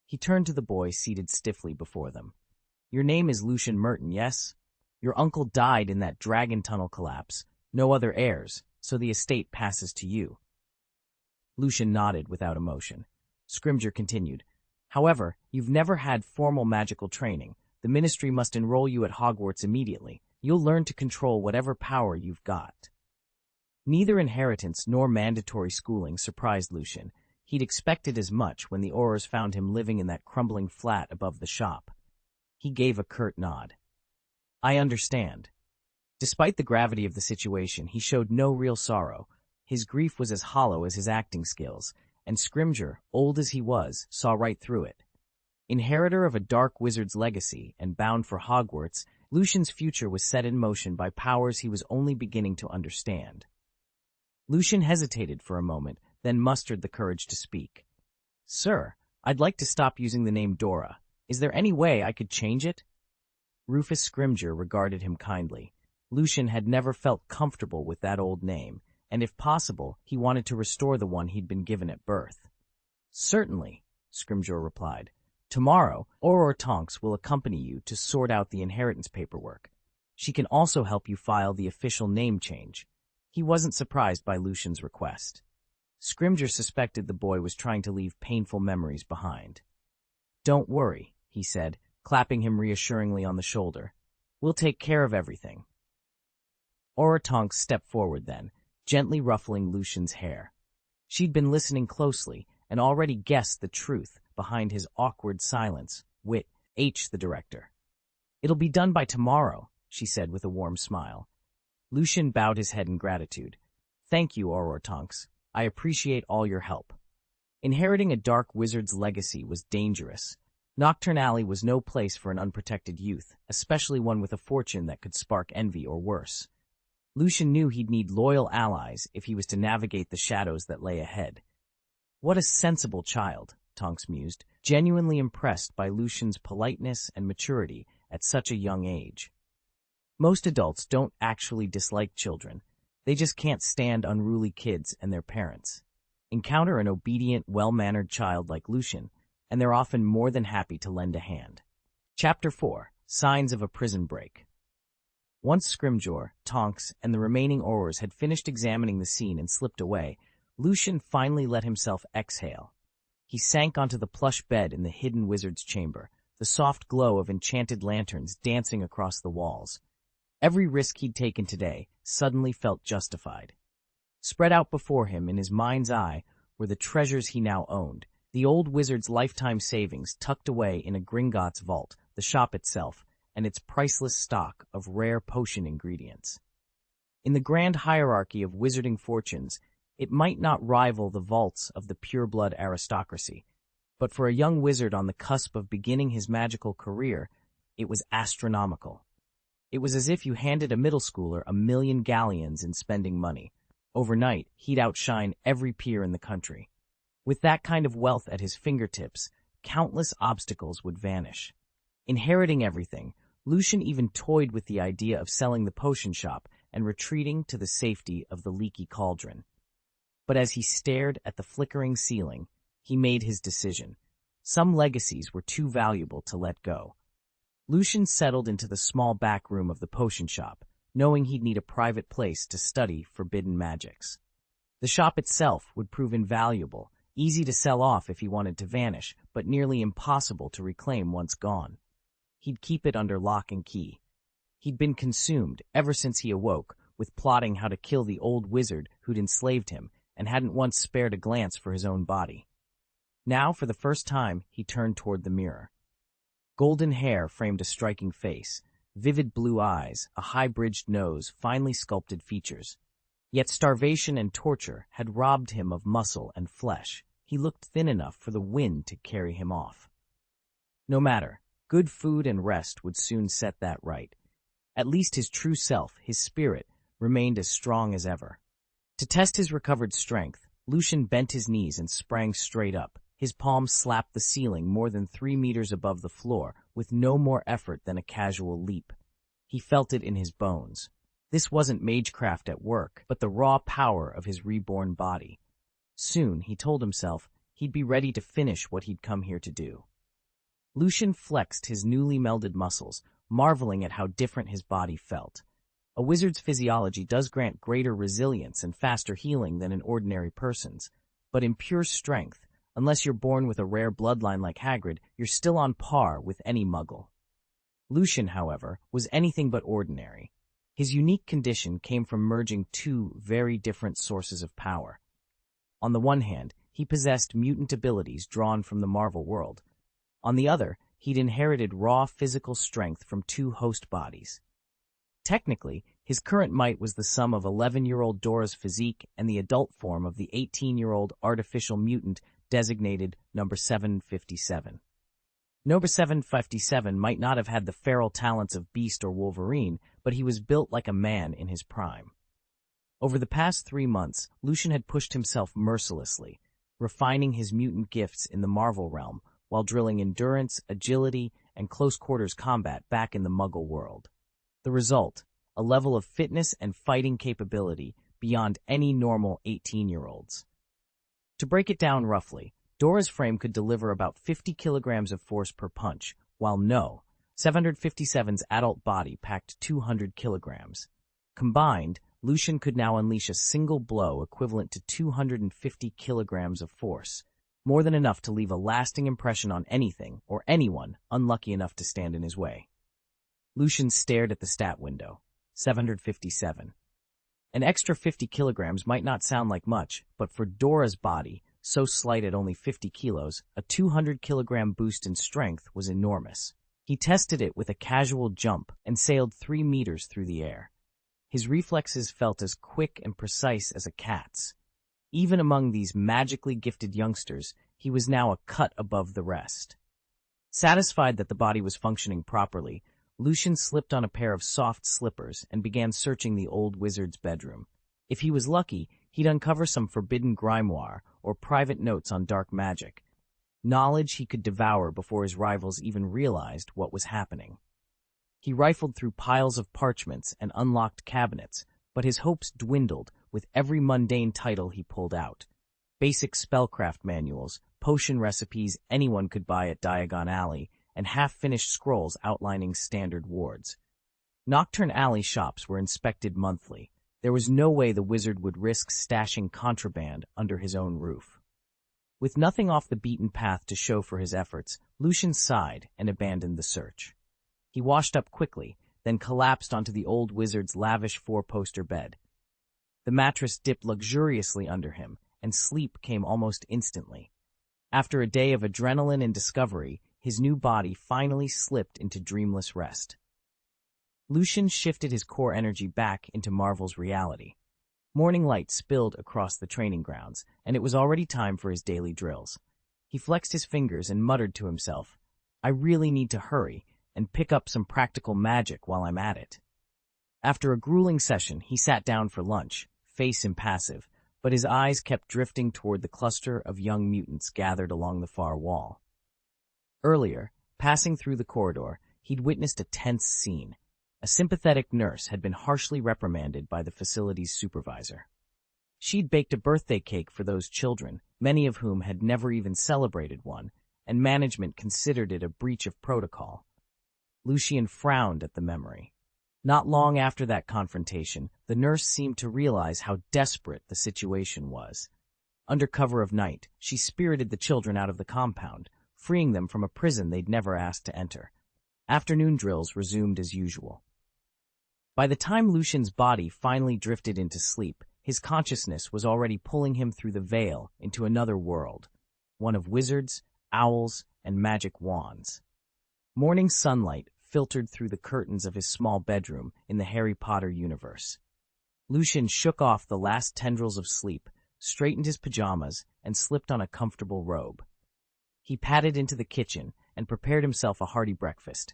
He turned to the boy seated stiffly before them. "Your name is Lucian Merton, yes? Your uncle died in that dragon tunnel collapse. No other heirs, so the estate passes to you." Lucian nodded without emotion. Scrimgeour continued, "However, you've never had formal magical training. The Ministry must enroll you at Hogwarts immediately. You'll learn to control whatever power you've got." Neither inheritance nor mandatory schooling surprised Lucian. He'd expected as much when the Aurors found him living in that crumbling flat above the shop. He gave a curt nod. "I understand." Despite the gravity of the situation, he showed no real sorrow. His grief was as hollow as his acting skills, and Scrimgeour, old as he was, saw right through it. Inheritor of a dark wizard's legacy and bound for Hogwarts, Lucian's future was set in motion by powers he was only beginning to understand. Lucian hesitated for a moment, then mustered the courage to speak. "Sir, I'd like to stop using the name Dora. Is there any way I could change it?" Rufus Scrimgeour regarded him kindly. Lucian had never felt comfortable with that old name, and if possible, he wanted to restore the one he'd been given at birth. "Certainly," Scrimgeour replied. "Tomorrow, Auror Tonks will accompany you to sort out the inheritance paperwork. She can also help you file the official name change." He wasn't surprised by Lucian's request. Scrimgeour suspected the boy was trying to leave painful memories behind. "Don't worry," he said, clapping him reassuringly on the shoulder. "We'll take care of everything." Auror Tonks stepped forward then, gently ruffling Lucian's hair. She'd been listening closely and already guessed the truth behind his awkward silence. The director. "It'll be done by tomorrow," she said with a warm smile. Lucian bowed his head in gratitude. "Thank you, Auror Tonks. I appreciate all your help." Inheriting a dark wizard's legacy was dangerous. Nocturne Alley was no place for an unprotected youth, especially one with a fortune that could spark envy or worse. Lucian knew he'd need loyal allies if he was to navigate the shadows that lay ahead. "What a sensible child," Tonks mused, genuinely impressed by Lucian's politeness and maturity at such a young age. Most adults don't actually dislike children. They just can't stand unruly kids and their parents. Encounter an obedient, well-mannered child like Lucian, and they're often more than happy to lend a hand. Chapter 4. Signs of a Prison Break. Once Scrimgeour, Tonks, and the remaining Aurors had finished examining the scene and slipped away, Lucian finally let himself exhale. He sank onto the plush bed in the hidden wizard's chamber, the soft glow of enchanted lanterns dancing across the walls. Every risk he'd taken today suddenly felt justified. Spread out before him in his mind's eye were the treasures he now owned. The old wizard's lifetime savings tucked away in a Gringotts vault, the shop itself, and its priceless stock of rare potion ingredients. In the grand hierarchy of wizarding fortunes, it might not rival the vaults of the pure-blood aristocracy, but for a young wizard on the cusp of beginning his magical career, it was astronomical. It was as if you handed a middle schooler 1,000,000 galleons in spending money. Overnight, he'd outshine every peer in the country. With that kind of wealth at his fingertips, countless obstacles would vanish. Inheriting everything, Lucian even toyed with the idea of selling the potion shop and retreating to the safety of the leaky cauldron. But as he stared at the flickering ceiling, he made his decision. Some legacies were too valuable to let go. Lucian settled into the small back room of the potion shop, knowing he'd need a private place to study forbidden magics. The shop itself would prove invaluable, easy to sell off if he wanted to vanish, but nearly impossible to reclaim once gone. He'd keep it under lock and key. He'd been consumed, ever since he awoke, with plotting how to kill the old wizard who'd enslaved him and hadn't once spared a glance for his own body. Now, for the first time, he turned toward the mirror. Golden hair framed a striking face, vivid blue eyes, a high-bridged nose, finely sculpted features. Yet starvation and torture had robbed him of muscle and flesh. He looked thin enough for the wind to carry him off. No matter, good food and rest would soon set that right. At least his true self, his spirit, remained as strong as ever. To test his recovered strength, Lucian bent his knees and sprang straight up. His palms slapped the ceiling more than 3 meters above the floor, with no more effort than a casual leap. He felt it in his bones. This wasn't magecraft at work, but the raw power of his reborn body. Soon, he told himself, he'd be ready to finish what he'd come here to do. Lucian flexed his newly melded muscles, marveling at how different his body felt. A wizard's physiology does grant greater resilience and faster healing than an ordinary person's, but in pure strength, unless you're born with a rare bloodline like Hagrid, you're still on par with any muggle. Lucian, however, was anything but ordinary. His unique condition came from merging two very different sources of power. On the one hand, he possessed mutant abilities drawn from the Marvel world. On the other, he'd inherited raw physical strength from 2 host bodies. Technically, his current might was the sum of 11-year-old Dora's physique and the adult form of the 18-year-old artificial mutant designated number 757. Number 757 might not have had the feral talents of Beast or Wolverine, but he was built like a man in his prime. Over the past 3 months, Lucian had pushed himself mercilessly, refining his mutant gifts in the Marvel realm while drilling endurance, agility, and close-quarters combat back in the Muggle world. The result, a level of fitness and fighting capability beyond any normal 18-year-olds. To break it down roughly, Dora's frame could deliver about 50 kilograms of force per punch, while 757's adult body packed 200 kilograms. Combined, Lucian could now unleash a single blow equivalent to 250 kilograms of force, more than enough to leave a lasting impression on anything or anyone unlucky enough to stand in his way. Lucian stared at the stat window. 757. An extra 50 kilograms might not sound like much, but for Dora's body, so slight at only 50 kilos, a 200-kilogram boost in strength was enormous. He tested it with a casual jump and sailed 3 meters through the air. His reflexes felt as quick and precise as a cat's. Even among these magically gifted youngsters, he was now a cut above the rest. Satisfied that the body was functioning properly, Lucian slipped on a pair of soft slippers and began searching the old wizard's bedroom. If he was lucky, he'd uncover some forbidden grimoire or private notes on dark magic, knowledge he could devour before his rivals even realized what was happening. He rifled through piles of parchments and unlocked cabinets, but his hopes dwindled with every mundane title he pulled out. Basic spellcraft manuals, potion recipes anyone could buy at Diagon Alley, and half-finished scrolls outlining standard wards. Nocturne Alley shops were inspected monthly. There was no way the wizard would risk stashing contraband under his own roof. With nothing off the beaten path to show for his efforts, Lucian sighed and abandoned the search. He washed up quickly, then collapsed onto the old wizard's lavish 4-poster bed. The mattress dipped luxuriously under him, and sleep came almost instantly. After a day of adrenaline and discovery, his new body finally slipped into dreamless rest. Lucian shifted his core energy back into Marvel's reality. Morning light spilled across the training grounds, and it was already time for his daily drills. He flexed his fingers and muttered to himself, "I really need to hurry and pick up some practical magic while I'm at it." After a grueling session, he sat down for lunch, face impassive, but his eyes kept drifting toward the cluster of young mutants gathered along the far wall. Earlier, passing through the corridor, he'd witnessed a tense scene. A sympathetic nurse had been harshly reprimanded by the facility's supervisor. She'd baked a birthday cake for those children, many of whom had never even celebrated one, and management considered it a breach of protocol. Lucian frowned at the memory. Not long after that confrontation, the nurse seemed to realize how desperate the situation was. Under cover of night, she spirited the children out of the compound, freeing them from a prison they'd never asked to enter. Afternoon drills resumed as usual. By the time Lucian's body finally drifted into sleep, his consciousness was already pulling him through the veil into another world, one of wizards, owls, and magic wands. Morning sunlight filtered through the curtains of his small bedroom in the Harry Potter universe. Lucian shook off the last tendrils of sleep, straightened his pajamas, and slipped on a comfortable robe. He padded into the kitchen and prepared himself a hearty breakfast.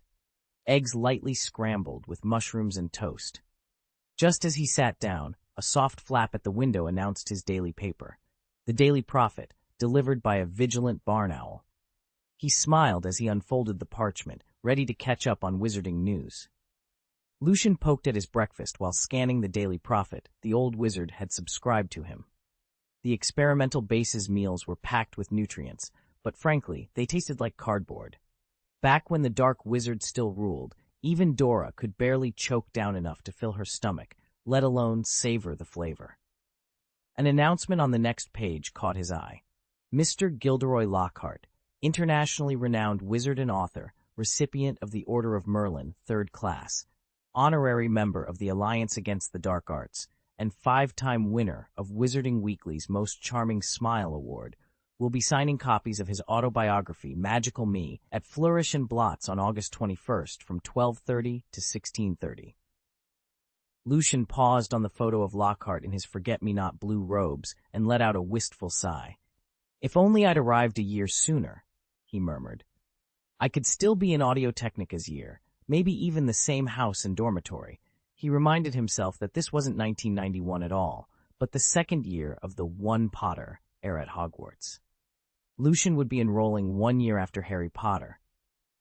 Eggs lightly scrambled with mushrooms and toast. Just as he sat down, a soft flap at the window announced his daily paper, the Daily Prophet, delivered by a vigilant barn owl. He smiled as he unfolded the parchment, ready to catch up on wizarding news. Lucian poked at his breakfast while scanning the Daily Prophet. The old wizard had subscribed to him. The experimental base's meals were packed with nutrients, but frankly, they tasted like cardboard. Back when the dark wizard still ruled, even Dora could barely choke down enough to fill her stomach, let alone savor the flavor. An announcement on the next page caught his eye. Mr. Gilderoy Lockhart, internationally renowned wizard and author, recipient of the Order of Merlin, 3rd class, honorary member of the Alliance Against the Dark Arts, and 5-time winner of Wizarding Weekly's Most Charming Smile Award, will be signing copies of his autobiography, Magical Me, at Flourish and Blots on August 21st from 12:30 to 16:30. Lucian paused on the photo of Lockhart in his forget-me-not blue robes and let out a wistful sigh. "If only I'd arrived a year sooner," he murmured. "I could still be in Audio-Technica's year, maybe even the same house and dormitory." He reminded himself that this wasn't 1991 at all, but the second year of the One Potter era at Hogwarts. Lucian would be enrolling 1 year after Harry Potter.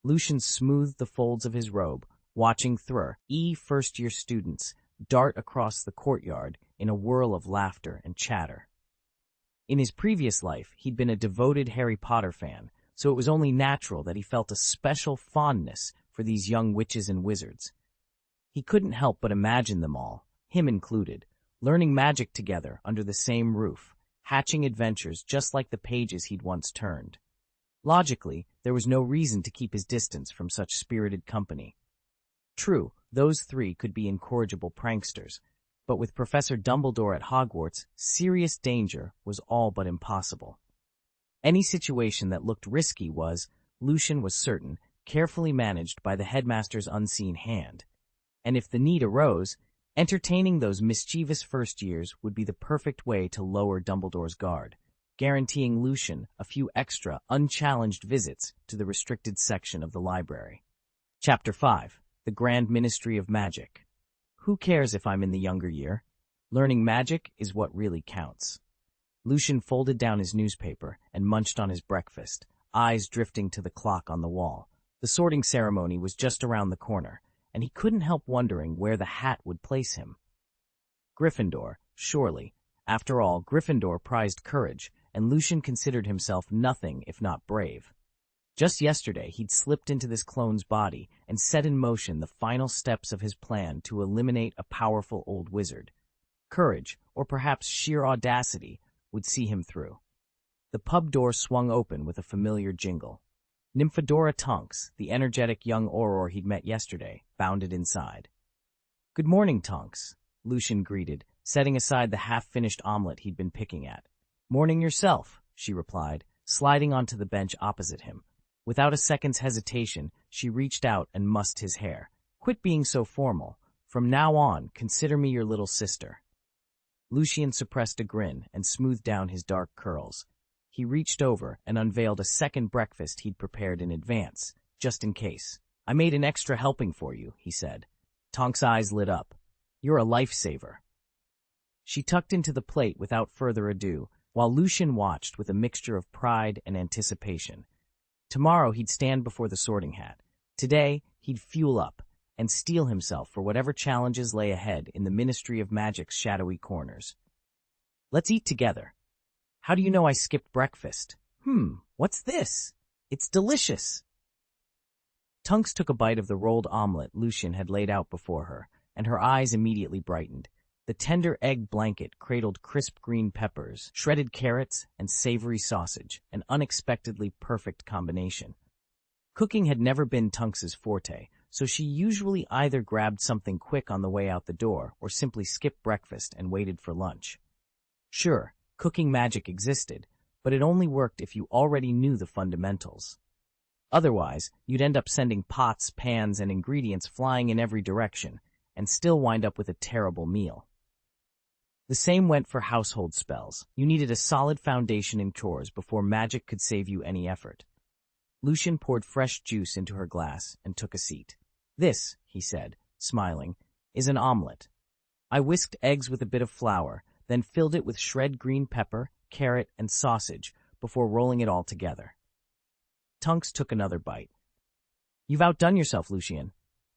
Lucian smoothed the folds of his robe, watching first-year students dart across the courtyard in a whirl of laughter and chatter. In his previous life, he'd been a devoted Harry Potter fan, so it was only natural that he felt a special fondness for these young witches and wizards. He couldn't help but imagine them all, him included, learning magic together under the same roof, hatching adventures just like the pages he'd once turned. Logically, there was no reason to keep his distance from such spirited company. True, those three could be incorrigible pranksters, but with Professor Dumbledore at Hogwarts, serious danger was all but impossible. Any situation that looked risky was, Lucian was certain, carefully managed by the headmaster's unseen hand. And if the need arose, entertaining those mischievous first years would be the perfect way to lower Dumbledore's guard, guaranteeing Lucian a few extra, unchallenged visits to the restricted section of the library. Chapter 5. The Grand Ministry of Magic. Who cares if I'm in the younger year? Learning magic is what really counts. Lucian folded down his newspaper and munched on his breakfast, eyes drifting to the clock on the wall. The sorting ceremony was just around the corner, and he couldn't help wondering where the hat would place him. Gryffindor, surely. After all, Gryffindor prized courage, and Lucian considered himself nothing if not brave. Just yesterday, he'd slipped into this clone's body and set in motion the final steps of his plan to eliminate a powerful old wizard. Courage, or perhaps sheer audacity, would see him through. The pub door swung open with a familiar jingle. Nymphadora Tonks, the energetic young auror he'd met yesterday, bounded inside. "Good morning, Tonks," Lucian greeted, setting aside the half-finished omelet he'd been picking at. Morning yourself, she replied, sliding onto the bench opposite him. Without a second's hesitation, she reached out and mussed his hair. Quit being so formal. From now on, consider me your little sister. Lucian suppressed a grin and smoothed down his dark curls. He reached over and unveiled a second breakfast he'd prepared in advance, just in case. I made an extra helping for you, he said. Tonk's eyes lit up. You're a lifesaver. She tucked into the plate without further ado, while Lucian watched with a mixture of pride and anticipation. Tomorrow he'd stand before the Sorting Hat. Today, he'd fuel up and steel himself for whatever challenges lay ahead in the Ministry of Magic's shadowy corners. Let's eat together. How do you know I skipped breakfast? What's this? It's delicious. Tonks took a bite of the rolled omelet Lucian had laid out before her, and her eyes immediately brightened. The tender egg blanket cradled crisp green peppers, shredded carrots, and savory sausage, an unexpectedly perfect combination. Cooking had never been Tonks's forte, so she usually either grabbed something quick on the way out the door or simply skipped breakfast and waited for lunch. Sure, cooking magic existed, but it only worked if you already knew the fundamentals. Otherwise, you'd end up sending pots, pans, and ingredients flying in every direction, and still wind up with a terrible meal. The same went for household spells. You needed a solid foundation in chores before magic could save you any effort. Lucian poured fresh juice into her glass and took a seat. This, he said, smiling, is an omelet. I whisked eggs with a bit of flour, then filled it with shred green pepper, carrot, and sausage before rolling it all together. Tonks took another bite. You've outdone yourself, Lucian.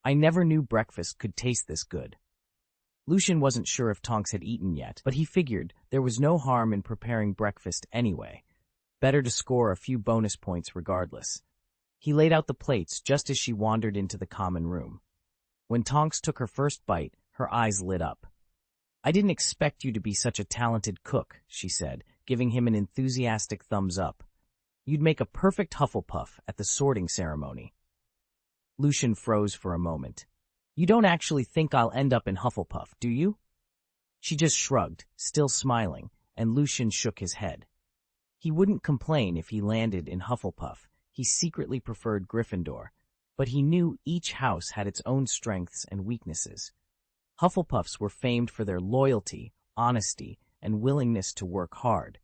I never knew breakfast could taste this good. Lucian wasn't sure if Tonks had eaten yet, but he figured there was no harm in preparing breakfast anyway. Better to score a few bonus points regardless. He laid out the plates just as she wandered into the common room. When Tonks took her first bite, her eyes lit up. I didn't expect you to be such a talented cook, she said, giving him an enthusiastic thumbs up. You'd make a perfect Hufflepuff at the sorting ceremony. Lucian froze for a moment. You don't actually think I'll end up in Hufflepuff, do you? She just shrugged, still smiling, and Lucian shook his head. He wouldn't complain if he landed in Hufflepuff. He secretly preferred Gryffindor, but he knew each house had its own strengths and weaknesses. Hufflepuffs were famed for their loyalty, honesty, and willingness to work hard.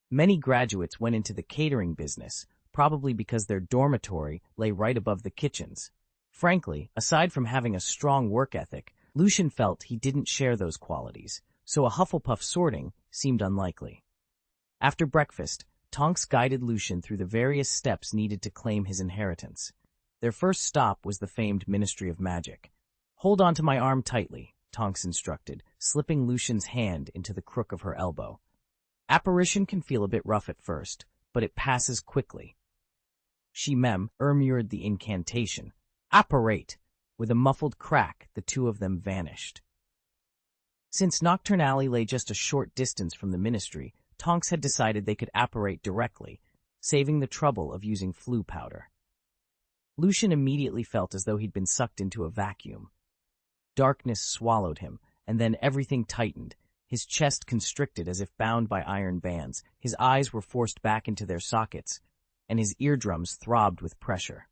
Many graduates went into the catering business, probably because their dormitory lay right above the kitchens. Frankly, aside from having a strong work ethic, Lucian felt he didn't share those qualities, so a Hufflepuff sorting seemed unlikely. After breakfast, Tonks guided Lucian through the various steps needed to claim his inheritance. Their first stop was the famed Ministry of Magic. Hold on to my arm tightly, Tonks instructed, slipping Lucian's hand into the crook of her elbow. Apparition can feel a bit rough at first, but it passes quickly. She murmured the incantation. Apparate! With a muffled crack, the two of them vanished. Since Nocturne Alley lay just a short distance from the ministry, Tonks had decided they could apparate directly, saving the trouble of using flue powder. Lucian immediately felt as though he'd been sucked into a vacuum. Darkness swallowed him, and then everything tightened. His chest constricted as if bound by iron bands, his eyes were forced back into their sockets, and his eardrums throbbed with pressure.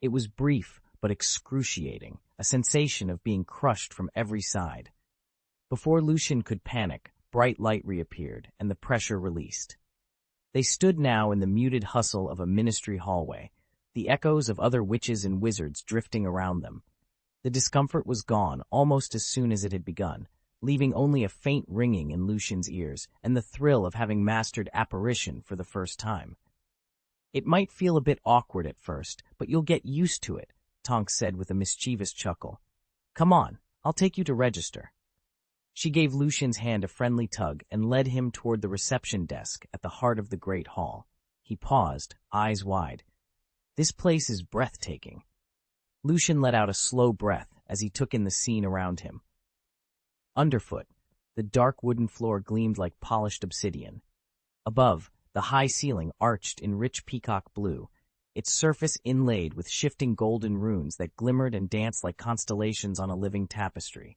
It was brief, but excruciating, a sensation of being crushed from every side. Before Lucian could panic, bright light reappeared, and the pressure released. They stood now in the muted hustle of a ministry hallway, the echoes of other witches and wizards drifting around them. The discomfort was gone almost as soon as it had begun, leaving only a faint ringing in Lucian's ears and the thrill of having mastered apparition for the first time. It might feel a bit awkward at first, but you'll get used to it, Tonks said with a mischievous chuckle. Come on, I'll take you to register. She gave Lucian's hand a friendly tug and led him toward the reception desk at the heart of the great hall. He paused, eyes wide. This place is breathtaking. Lucian let out a slow breath as he took in the scene around him. Underfoot, the dark wooden floor gleamed like polished obsidian. Above, the high ceiling arched in rich peacock blue, its surface inlaid with shifting golden runes that glimmered and danced like constellations on a living tapestry.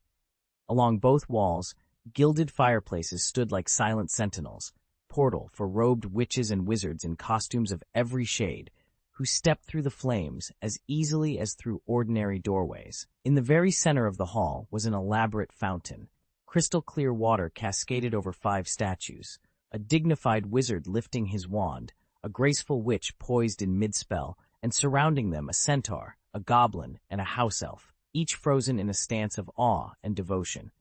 Along both walls, gilded fireplaces stood like silent sentinels, portal for robed witches and wizards in costumes of every shade, who stepped through the flames as easily as through ordinary doorways. In the very center of the hall was an elaborate fountain. Crystal-clear water cascaded over 5 statues, a dignified wizard lifting his wand, a graceful witch poised in mid-spell, and surrounding them a centaur, a goblin, and a house elf, each frozen in a stance of awe and devotion.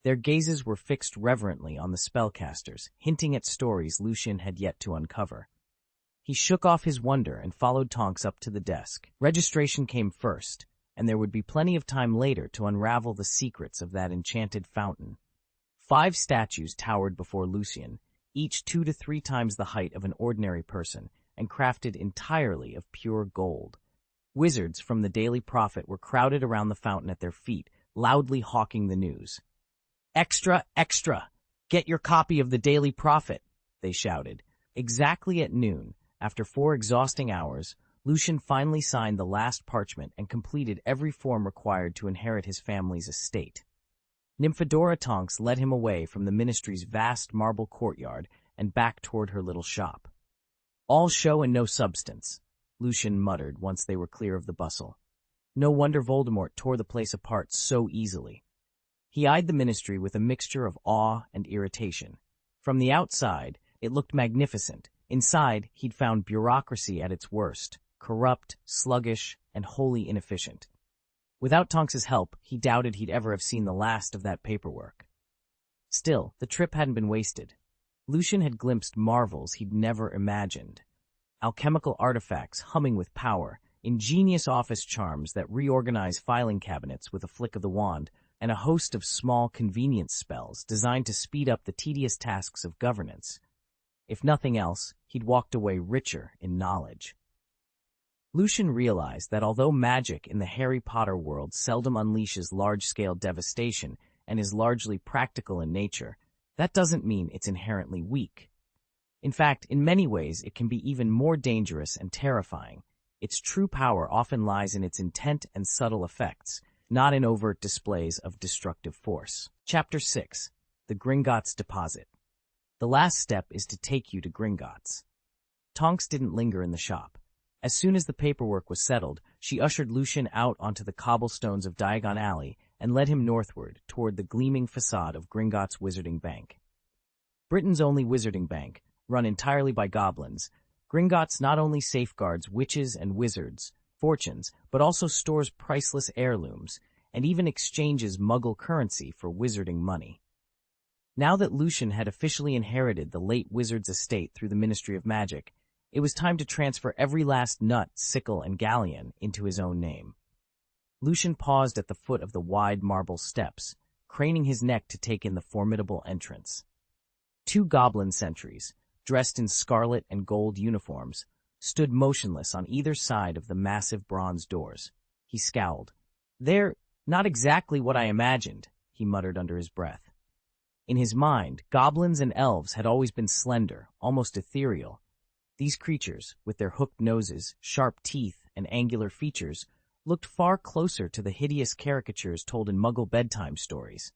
Their gazes were fixed reverently on the spellcasters, hinting at stories Lucian had yet to uncover. He shook off his wonder and followed Tonks up to the desk. Registration came first, and there would be plenty of time later to unravel the secrets of that enchanted fountain. 5 statues towered before Lucian, each 2 to 3 times the height of an ordinary person, and crafted entirely of pure gold. Wizards from the Daily Prophet were crowded around the fountain at their feet, loudly hawking the news. "Extra, extra! Get your copy of the Daily Prophet!" they shouted. Exactly at noon, after 4 exhausting hours, Lucian finally signed the last parchment and completed every form required to inherit his family's estate. Nymphadora Tonks led him away from the ministry's vast marble courtyard and back toward her little shop. "All show and no substance," Lucian muttered once they were clear of the bustle. No wonder Voldemort tore the place apart so easily. He eyed the ministry with a mixture of awe and irritation. From the outside, it looked magnificent. Inside, he'd found bureaucracy at its worst, corrupt, sluggish, and wholly inefficient. Without Tonks's help, he doubted he'd ever have seen the last of that paperwork. Still, the trip hadn't been wasted. Lucian had glimpsed marvels he'd never imagined. Alchemical artifacts humming with power, ingenious office charms that reorganize filing cabinets with a flick of the wand, and a host of small convenience spells designed to speed up the tedious tasks of governance. If nothing else, he'd walked away richer in knowledge. Lucian realized that although magic in the Harry Potter world seldom unleashes large-scale devastation and is largely practical in nature, that doesn't mean it's inherently weak. In fact, in many ways, it can be even more dangerous and terrifying. Its true power often lies in its intent and subtle effects, not in overt displays of destructive force. Chapter 6. The Gringotts Deposit. The last step is to take you to Gringotts. Tonks didn't linger in the shop. As soon as the paperwork was settled, she ushered Lucian out onto the cobblestones of Diagon Alley and led him northward toward the gleaming facade of Gringotts Wizarding Bank. Britain's only wizarding bank, run entirely by goblins, Gringotts not only safeguards witches and wizards' fortunes, but also stores priceless heirlooms and even exchanges Muggle currency for wizarding money. Now that Lucian had officially inherited the late wizard's estate through the Ministry of Magic, it was time to transfer every last nut, sickle, and galleon into his own name. Lucian paused at the foot of the wide marble steps, craning his neck to take in the formidable entrance. 2 goblin sentries, dressed in scarlet and gold uniforms, stood motionless on either side of the massive bronze doors. He scowled. "They're not exactly what I imagined," he muttered under his breath. In his mind, goblins and elves had always been slender, almost ethereal. These creatures, with their hooked noses, sharp teeth, and angular features, looked far closer to the hideous caricatures told in Muggle bedtime stories.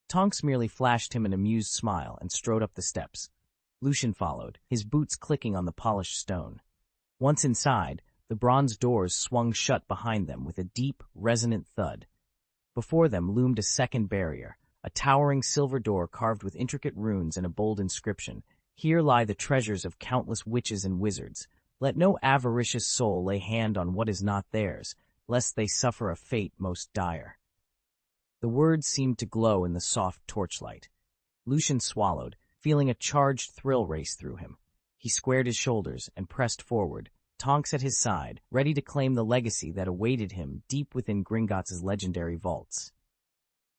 Tonks merely flashed him an amused smile and strode up the steps. Lucian followed, his boots clicking on the polished stone. Once inside, the bronze doors swung shut behind them with a deep, resonant thud. Before them loomed a second barrier, a towering silver door carved with intricate runes and a bold inscription. "Here lie the treasures of countless witches and wizards. Let no avaricious soul lay hand on what is not theirs, lest they suffer a fate most dire." The words seemed to glow in the soft torchlight. Lucian swallowed, feeling a charged thrill race through him. He squared his shoulders and pressed forward, Tonks at his side, ready to claim the legacy that awaited him deep within Gringotts' legendary vaults.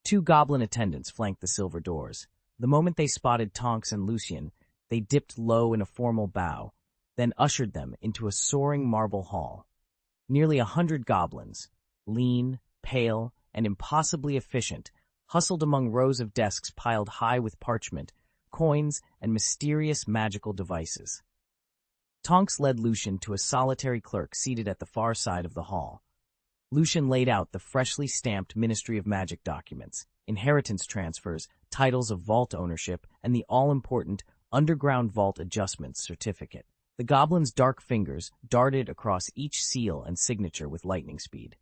2 goblin attendants flanked the silver doors. The moment they spotted Tonks and Lucian, they dipped low in a formal bow, then ushered them into a soaring marble hall. Nearly 100 goblins, lean, pale, and impossibly efficient, hustled among rows of desks piled high with parchment, coins, and mysterious magical devices. Tonks led Lucian to a solitary clerk seated at the far side of the hall. Lucian laid out the freshly stamped Ministry of Magic documents, inheritance transfers, titles of vault ownership, and the all-important Underground Vault Adjustment Certificate. The goblin's dark fingers darted across each seal and signature with lightning speed.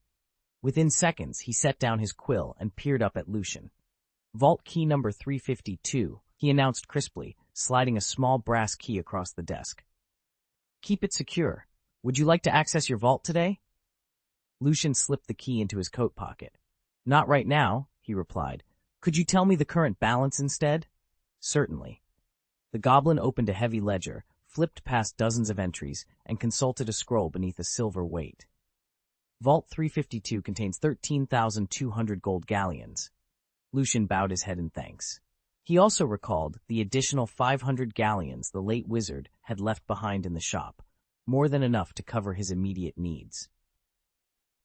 Within seconds, he set down his quill and peered up at Lucian. Vault key number 352, he announced crisply, sliding a small brass key across the desk. Keep it secure. Would you like to access your vault today? Lucian slipped the key into his coat pocket. Not right now, he replied. Could you tell me the current balance instead? Certainly. The goblin opened a heavy ledger, flipped past dozens of entries, and consulted a scroll beneath a silver weight. Vault 352 contains 13,200 gold galleons. Lucian bowed his head in thanks. He also recalled the additional 500 galleons the late wizard had left behind in the shop, more than enough to cover his immediate needs.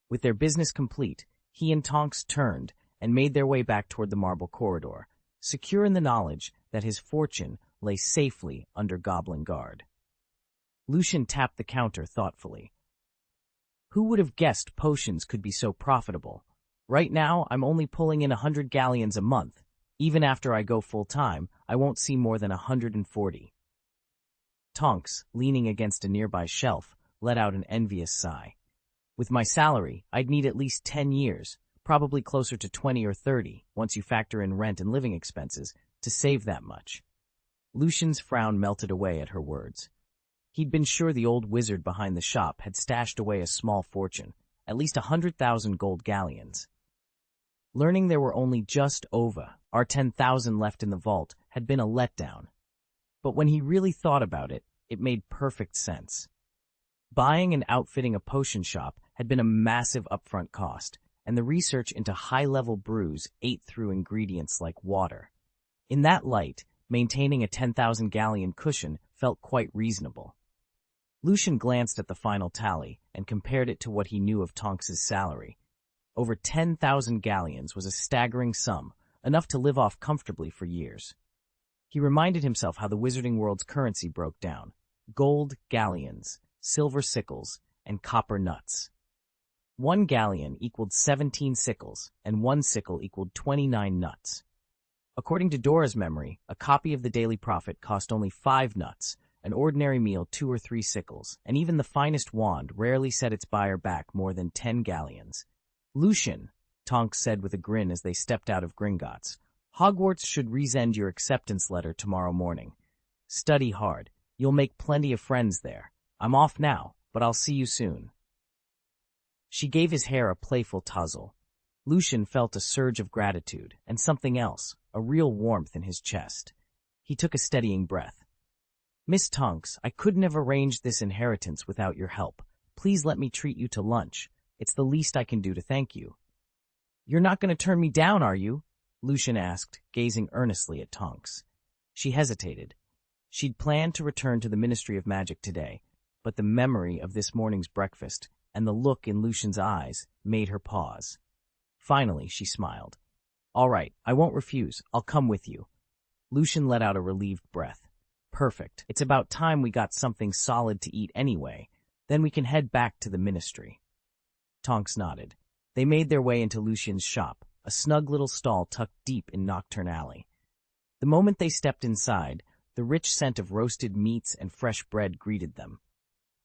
With their business complete, he and Tonks turned and made their way back toward the marble corridor, secure in the knowledge that his fortune lay safely under goblin guard. Lucian tapped the counter thoughtfully. Who would have guessed potions could be so profitable? Right now, I'm only pulling in 100 galleons a month. Even after I go full-time, I won't see more than 140. Tonks, leaning against a nearby shelf, let out an envious sigh. With my salary, I'd need at least 10 years, probably closer to 20 or 30, once you factor in rent and living expenses, to save that much. Lucian's frown melted away at her words. He'd been sure the old wizard behind the shop had stashed away a small fortune, at least 100,000 gold galleons. Learning there were only just over 10,000 left in the vault had been a letdown. But when he really thought about it, it made perfect sense. Buying and outfitting a potion shop had been a massive upfront cost, and the research into high-level brews ate through ingredients like water. In that light, maintaining a 10,000 galleon cushion felt quite reasonable. Lucian glanced at the final tally and compared it to what he knew of Tonks's salary. Over 10,000 galleons was a staggering sum, enough to live off comfortably for years. He reminded himself how the wizarding world's currency broke down. Gold galleons, silver sickles, and copper nuts. 1 galleon equaled 17 sickles, and 1 sickle equaled 29 nuts. According to Dora's memory, a copy of the Daily Prophet cost only 5 nuts, an ordinary meal 2 or 3 sickles, and even the finest wand rarely set its buyer back more than 10 galleons. Lucian, Tonks said with a grin as they stepped out of Gringotts, Hogwarts should resend your acceptance letter tomorrow morning. Study hard. You'll make plenty of friends there. I'm off now, but I'll see you soon. She gave his hair a playful tussle. Lucian felt a surge of gratitude and something else, a real warmth in his chest. He took a steadying breath. Miss Tonks, I couldn't have arranged this inheritance without your help. Please let me treat you to lunch. It's the least I can do to thank you. You're not going to turn me down, are you? Lucian asked, gazing earnestly at Tonks. She hesitated. She'd planned to return to the Ministry of Magic today, but the memory of this morning's breakfast and the look in Lucian's eyes made her pause. Finally, she smiled. All right, I won't refuse. I'll come with you. Lucian let out a relieved breath. Perfect. It's about time we got something solid to eat anyway. Then we can head back to the ministry. Tonks nodded. They made their way into Lucian's shop, a snug little stall tucked deep in Nocturne Alley. The moment they stepped inside, the rich scent of roasted meats and fresh bread greeted them.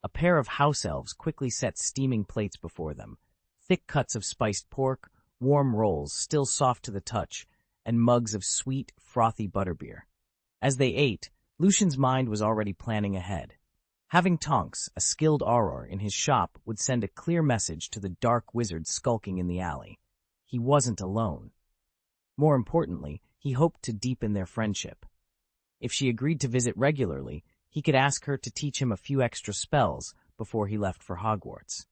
A pair of house elves quickly set steaming plates before them, thick cuts of spiced pork, warm rolls still soft to the touch, and mugs of sweet, frothy butterbeer. As they ate, Lucian's mind was already planning ahead. Having Tonks, a skilled auror, in his shop would send a clear message to the dark wizard skulking in the alley. He wasn't alone. More importantly, he hoped to deepen their friendship. If she agreed to visit regularly, he could ask her to teach him a few extra spells before he left for Hogwarts.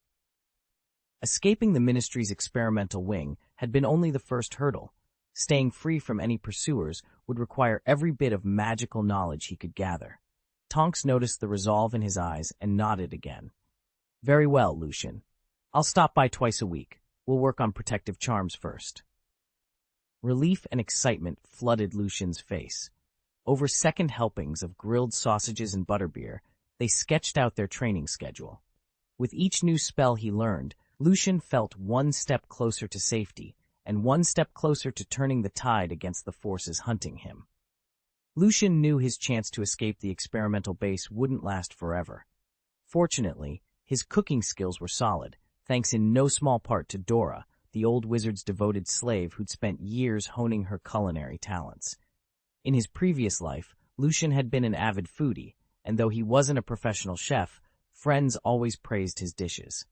Escaping the ministry's experimental wing had been only the first hurdle. Staying free from any pursuers would require every bit of magical knowledge he could gather. Tonks noticed the resolve in his eyes and nodded again. Very well, Lucian. I'll stop by twice a week. We'll work on protective charms first. Relief and excitement flooded Lucian's face. Over second helpings of grilled sausages and butterbeer, they sketched out their training schedule. With each new spell he learned, Lucian felt one step closer to safety and one step closer to turning the tide against the forces hunting him. Lucian knew his chance to escape the experimental base wouldn't last forever. Fortunately, his cooking skills were solid, thanks in no small part to Dora, the old wizard's devoted slave who'd spent years honing her culinary talents. In his previous life, Lucian had been an avid foodie, and though he wasn't a professional chef, friends always praised his dishes.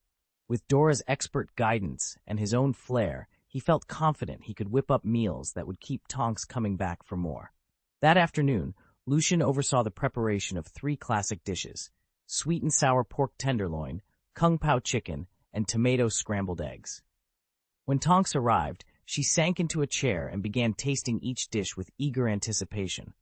With Dora's expert guidance and his own flair, he felt confident he could whip up meals that would keep Tonks coming back for more. That afternoon, Lucian oversaw the preparation of 3 classic dishes: sweet and sour pork tenderloin, kung pao chicken, and tomato scrambled eggs. When Tonks arrived, she sank into a chair and began tasting each dish with eager anticipation.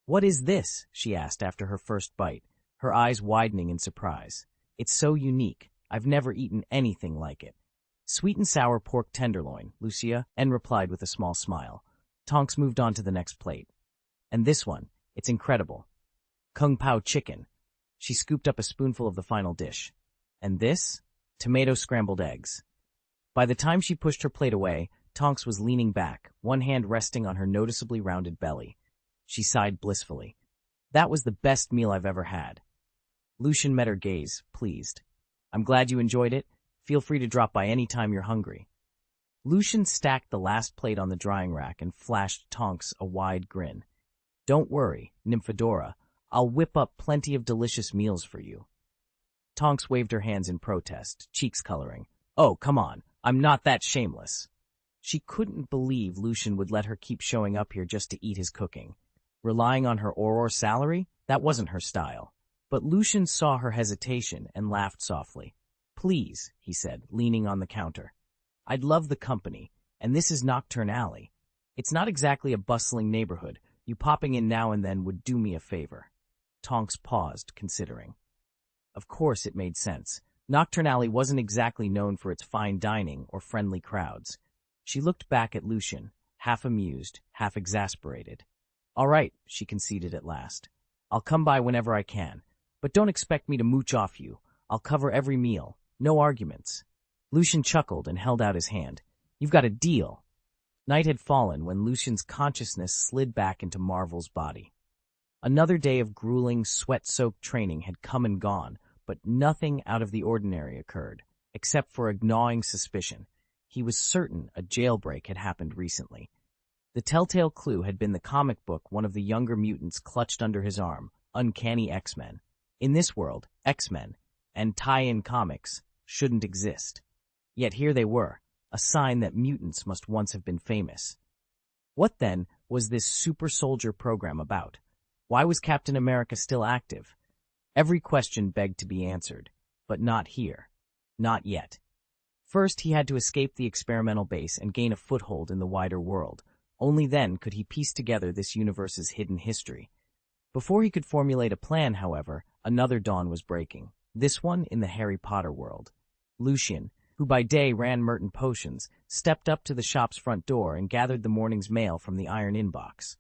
"What is this?" she asked after her first bite, her eyes widening in surprise. "It's so unique. I've never eaten anything like it." "Sweet and sour pork tenderloin, Lucia," N replied with a small smile. Tonks moved on to the next plate. "And this one, it's incredible. Kung pao chicken." She scooped up a spoonful of the final dish. "And this? Tomato scrambled eggs." By the time she pushed her plate away, Tonks was leaning back, one hand resting on her noticeably rounded belly. She sighed blissfully. "That was the best meal I've ever had." Lucian met her gaze, pleased. "I'm glad you enjoyed it. Feel free to drop by any time you're hungry." Lucian stacked the last plate on the drying rack and flashed Tonks a wide grin. "Don't worry, Nymphadora. I'll whip up plenty of delicious meals for you." Tonks waved her hands in protest, cheeks coloring. "Oh, come on. I'm not that shameless." She couldn't believe Lucian would let her keep showing up here just to eat his cooking. Relying on her Auror salary? That wasn't her style. But Lucian saw her hesitation and laughed softly. "Please," he said, leaning on the counter. "I'd love the company, and this is Nocturne Alley. It's not exactly a bustling neighborhood. You popping in now and then would do me a favor." Tonks paused, considering. Of course it made sense. Nocturne Alley wasn't exactly known for its fine dining or friendly crowds. She looked back at Lucian, half amused, half exasperated. "All right," she conceded at last. "I'll come by whenever I can. But don't expect me to mooch off you. I'll cover every meal. No arguments." Lucian chuckled and held out his hand. "You've got a deal." Night had fallen when Lucian's consciousness slid back into Marvel's body. Another day of grueling, sweat-soaked training had come and gone, but nothing out of the ordinary occurred, except for a gnawing suspicion. He was certain a jailbreak had happened recently. The telltale clue had been the comic book one of the younger mutants clutched under his arm, Uncanny X-Men. In this world, X-Men, and tie-in comics, shouldn't exist. Yet here they were, a sign that mutants must once have been famous. What, then, was this super soldier program about? Why was Captain America still active? Every question begged to be answered, but not here. Not yet. First, he had to escape the experimental base and gain a foothold in the wider world. Only then could he piece together this universe's hidden history. Before he could formulate a plan, however, another dawn was breaking, this one in the Harry Potter world. Lucian, who by day ran Merton Potions, stepped up to the shop's front door and gathered the morning's mail from the iron inbox.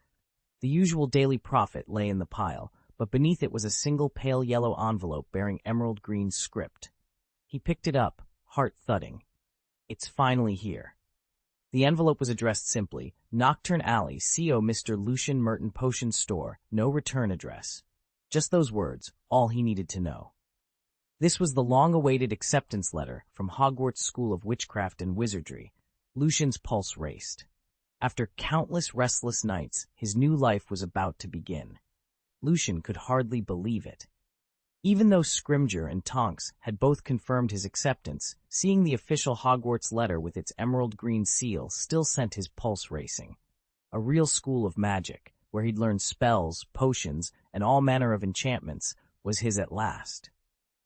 The usual Daily Prophet lay in the pile, but beneath it was a single pale yellow envelope bearing emerald green script. He picked it up, heart thudding. It's finally here. The envelope was addressed simply, Nocturne Alley, C.O. Mr. Lucian Merton Potion Store, no return address. Just those words, all he needed to know. This was the long-awaited acceptance letter from Hogwarts School of Witchcraft and Wizardry. Lucian's pulse raced. After countless restless nights, his new life was about to begin. Lucian could hardly believe it. Even though Scrimgeour and Tonks had both confirmed his acceptance, seeing the official Hogwarts letter with its emerald green seal still sent his pulse racing. A real school of magic, where he'd learn spells, potions, and all manner of enchantments, was his at last.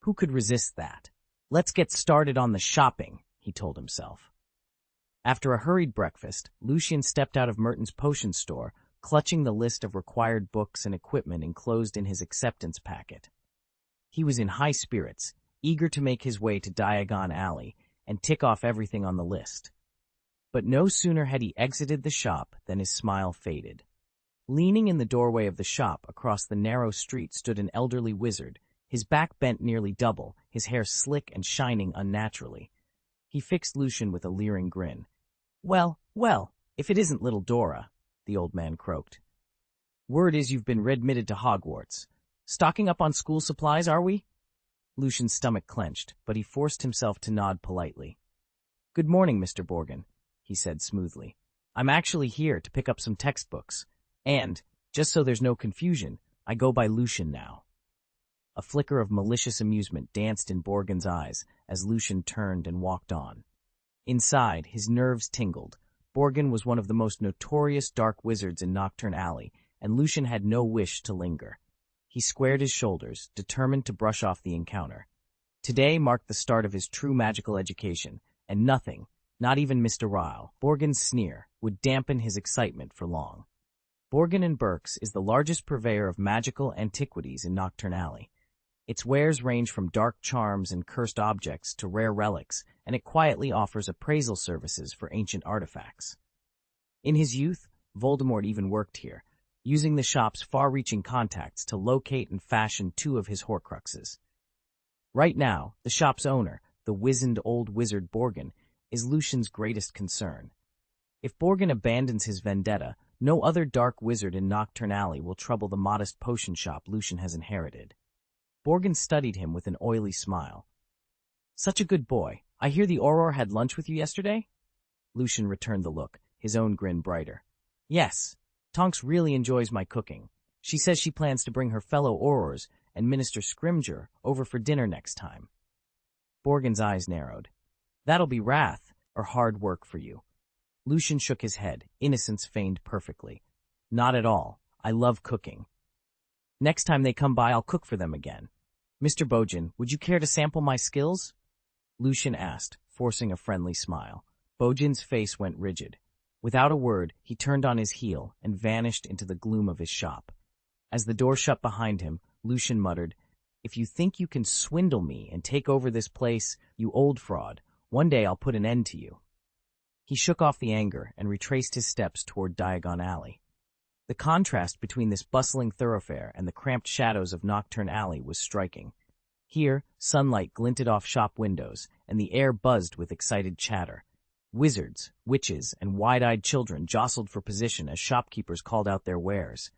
Who could resist that? "Let's get started on the shopping," he told himself. After a hurried breakfast, Lucian stepped out of Merton's potion store, clutching the list of required books and equipment enclosed in his acceptance packet. He was in high spirits, eager to make his way to Diagon Alley and tick off everything on the list. But no sooner had he exited the shop than his smile faded. Leaning in the doorway of the shop across the narrow street stood an elderly wizard, his back bent nearly double, his hair slick and shining unnaturally. He fixed Lucian with a leering grin. Well, if it isn't little Dora," the old man croaked. Word is you've been readmitted to Hogwarts. Stocking up on school supplies, are we? Lucian's stomach clenched, but he forced himself to nod politely. Good morning, Mr. Borgin, he said smoothly. I'm actually here to pick up some textbooks. And, just so there's no confusion, I go by Lucian now. A flicker of malicious amusement danced in Borgin's eyes as Lucian turned and walked on. Inside, his nerves tingled. Borgin was one of the most notorious dark wizards in Nocturne Alley, and Lucian had no wish to linger. He squared his shoulders, determined to brush off the encounter. Today marked the start of his true magical education, and nothing, not even Mr. Ryle, Borgin's sneer, would dampen his excitement for long. Borgin & Burke's is the largest purveyor of magical antiquities in Nocturne Alley. Its wares range from dark charms and cursed objects to rare relics, and it quietly offers appraisal services for ancient artifacts. In his youth, Voldemort even worked here, using the shop's far-reaching contacts to locate and fashion two of his Horcruxes. Right now, the shop's owner, the wizened old wizard Borgin, is Lucian's greatest concern. If Borgin abandons his vendetta, no other dark wizard in Nocturne Alley will trouble the modest potion shop Lucian has inherited. Borgin studied him with an oily smile. Such a good boy. I hear the Auror had lunch with you yesterday? Lucian returned the look, his own grin brighter. Yes, Tonks really enjoys my cooking. She says she plans to bring her fellow Aurors and Minister Scrimgeour over for dinner next time. Borgin's eyes narrowed. That'll be wrath or hard work for you. Lucian shook his head, innocence feigned perfectly. Not at all. I love cooking. Next time they come by, I'll cook for them again. Mr. Bogin, would you care to sample my skills? Lucian asked, forcing a friendly smile. Bogin's face went rigid. Without a word, he turned on his heel and vanished into the gloom of his shop. As the door shut behind him, Lucian muttered, If you think you can swindle me and take over this place, you old fraud, one day I'll put an end to you. He shook off the anger and retraced his steps toward Diagon Alley. The contrast between this bustling thoroughfare and the cramped shadows of Nocturne Alley was striking. Here, sunlight glinted off shop windows, and the air buzzed with excited chatter. Wizards, witches, and wide-eyed children jostled for position as shopkeepers called out their wares.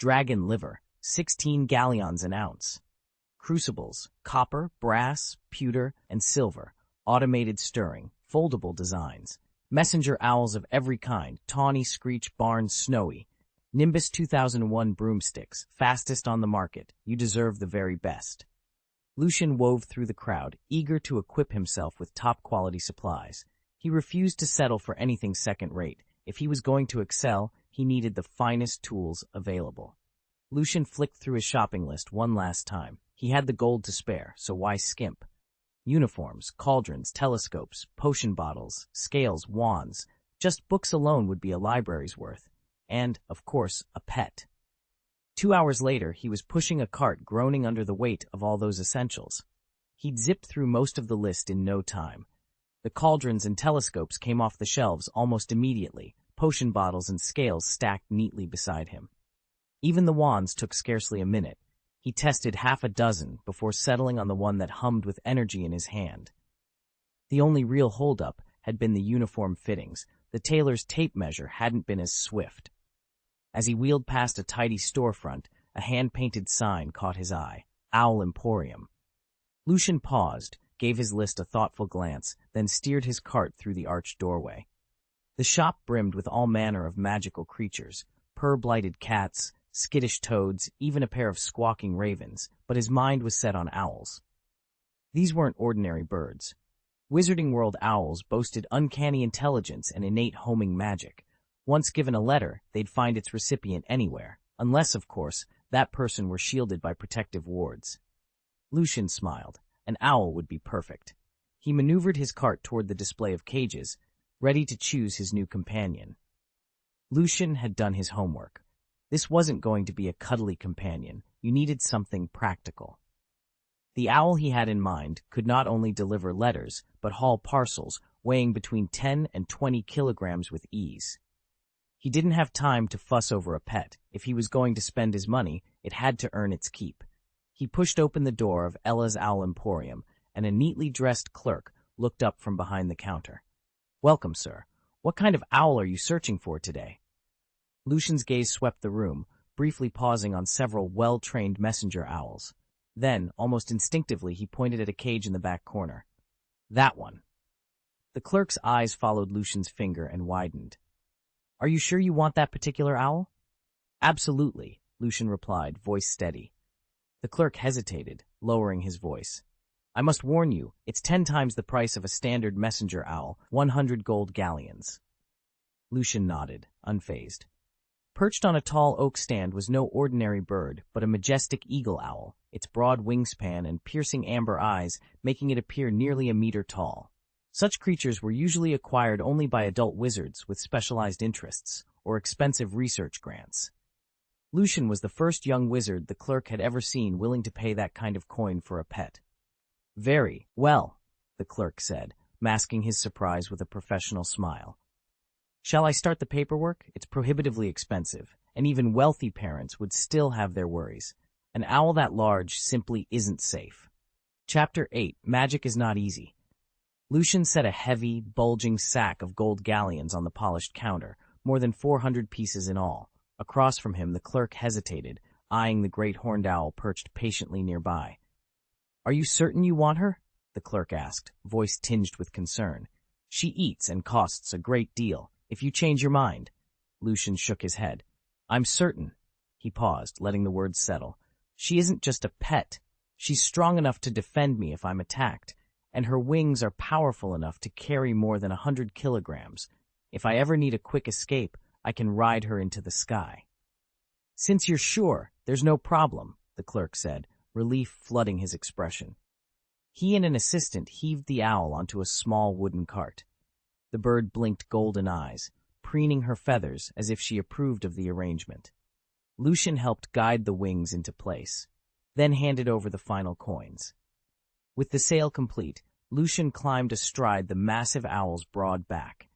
Dragon liver, 16 galleons an ounce. Crucibles, copper, brass, pewter, and silver, automated stirring, foldable designs. Messenger owls of every kind, tawny, screech, barns, snowy. Nimbus 2001 broomsticks, fastest on the market. You deserve the very best. Lucian wove through the crowd, eager to equip himself with top-quality supplies. He refused to settle for anything second-rate. If he was going to excel, he needed the finest tools available. Lucian flicked through his shopping list one last time. He had the gold to spare, so why skimp? Uniforms, cauldrons, telescopes, potion bottles, scales, wands. Just books alone would be a library's worth. And, of course, a pet. 2 hours later, he was pushing a cart groaning under the weight of all those essentials. He'd zipped through most of the list in no time. The cauldrons and telescopes came off the shelves almost immediately, potion bottles and scales stacked neatly beside him. Even the wands took scarcely a minute. He tested half a dozen before settling on the one that hummed with energy in his hand. The only real holdup had been the uniform fittings. The tailor's tape measure hadn't been as swift. As he wheeled past a tidy storefront, a hand-painted sign caught his eye. Owl Emporium. Lucian paused, gave his list a thoughtful glance, then steered his cart through the arched doorway. The shop brimmed with all manner of magical creatures, purr-blighted cats, skittish toads, even a pair of squawking ravens, but his mind was set on owls. These weren't ordinary birds. Wizarding World owls boasted uncanny intelligence and innate homing magic. Once given a letter, they'd find its recipient anywhere, unless, of course, that person were shielded by protective wards. Lucian smiled. An owl would be perfect. He maneuvered his cart toward the display of cages, ready to choose his new companion. Lucian had done his homework. This wasn't going to be a cuddly companion. You needed something practical. The owl he had in mind could not only deliver letters, but haul parcels weighing between 10 and 20 kilograms with ease. He didn't have time to fuss over a pet. If he was going to spend his money, it had to earn its keep. He pushed open the door of Ella's Owl Emporium, and a neatly dressed clerk looked up from behind the counter. "Welcome, sir. What kind of owl are you searching for today?" Lucian's gaze swept the room, briefly pausing on several well-trained messenger owls. Then, almost instinctively, he pointed at a cage in the back corner. That one. The clerk's eyes followed Lucian's finger and widened. Are you sure you want that particular owl? Absolutely, Lucian replied, voice steady. The clerk hesitated, lowering his voice. I must warn you, it's 10 times the price of a standard messenger owl, 100 gold galleons. Lucian nodded, unfazed. Perched on a tall oak stand was no ordinary bird, but a majestic eagle owl, its broad wingspan and piercing amber eyes making it appear nearly a meter tall. Such creatures were usually acquired only by adult wizards with specialized interests or expensive research grants. Lucian was the first young wizard the clerk had ever seen willing to pay that kind of coin for a pet. Very well, the clerk said, masking his surprise with a professional smile. Shall I start the paperwork? It's prohibitively expensive, and even wealthy parents would still have their worries. An owl that large simply isn't safe. Chapter 8, Magic is Not Easy. Lucian set a heavy, bulging sack of gold galleons on the polished counter, more than 400 pieces in all. Across from him, the clerk hesitated, eyeing the great horned owl perched patiently nearby. Are you certain you want her? The clerk asked, voice tinged with concern. She eats and costs a great deal. If you change your mind. Lucian shook his head. I'm certain. He paused, letting the words settle. She isn't just a pet. She's strong enough to defend me if I'm attacked, and her wings are powerful enough to carry more than 100 kilograms. If I ever need a quick escape, I can ride her into the sky. Since you're sure, there's no problem, the clerk said, relief flooding his expression. He and an assistant heaved the owl onto a small wooden cart. The bird blinked golden eyes, preening her feathers as if she approved of the arrangement. Lucian helped guide the wings into place, then handed over the final coins. With the sale complete, Lucian climbed astride the massive owl's broad back.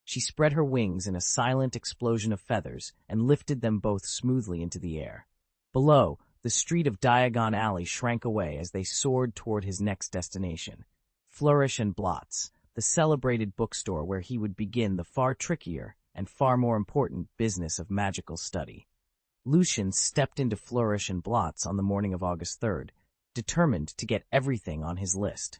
She spread her wings in a silent explosion of feathers and lifted them both smoothly into the air. Below, the street of Diagon Alley shrank away as they soared toward his next destination, Flourish and Blots, the celebrated bookstore where he would begin the far trickier and far more important business of magical study. Lucian stepped into Flourish and Blots on the morning of August 3rd, determined to get everything on his list.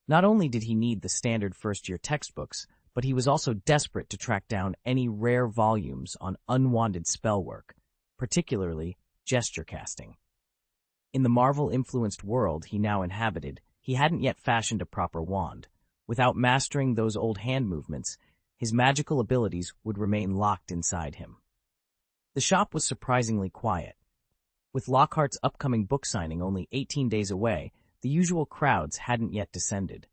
Not only did he need the standard first-year textbooks, but he was also desperate to track down any rare volumes on unwanted spell work, particularly gesture casting. In the Marvel-influenced world he now inhabited, he hadn't yet fashioned a proper wand. Without mastering those old hand movements, his magical abilities would remain locked inside him. The shop was surprisingly quiet. With Lockhart's upcoming book signing only 18 days away, the usual crowds hadn't yet descended.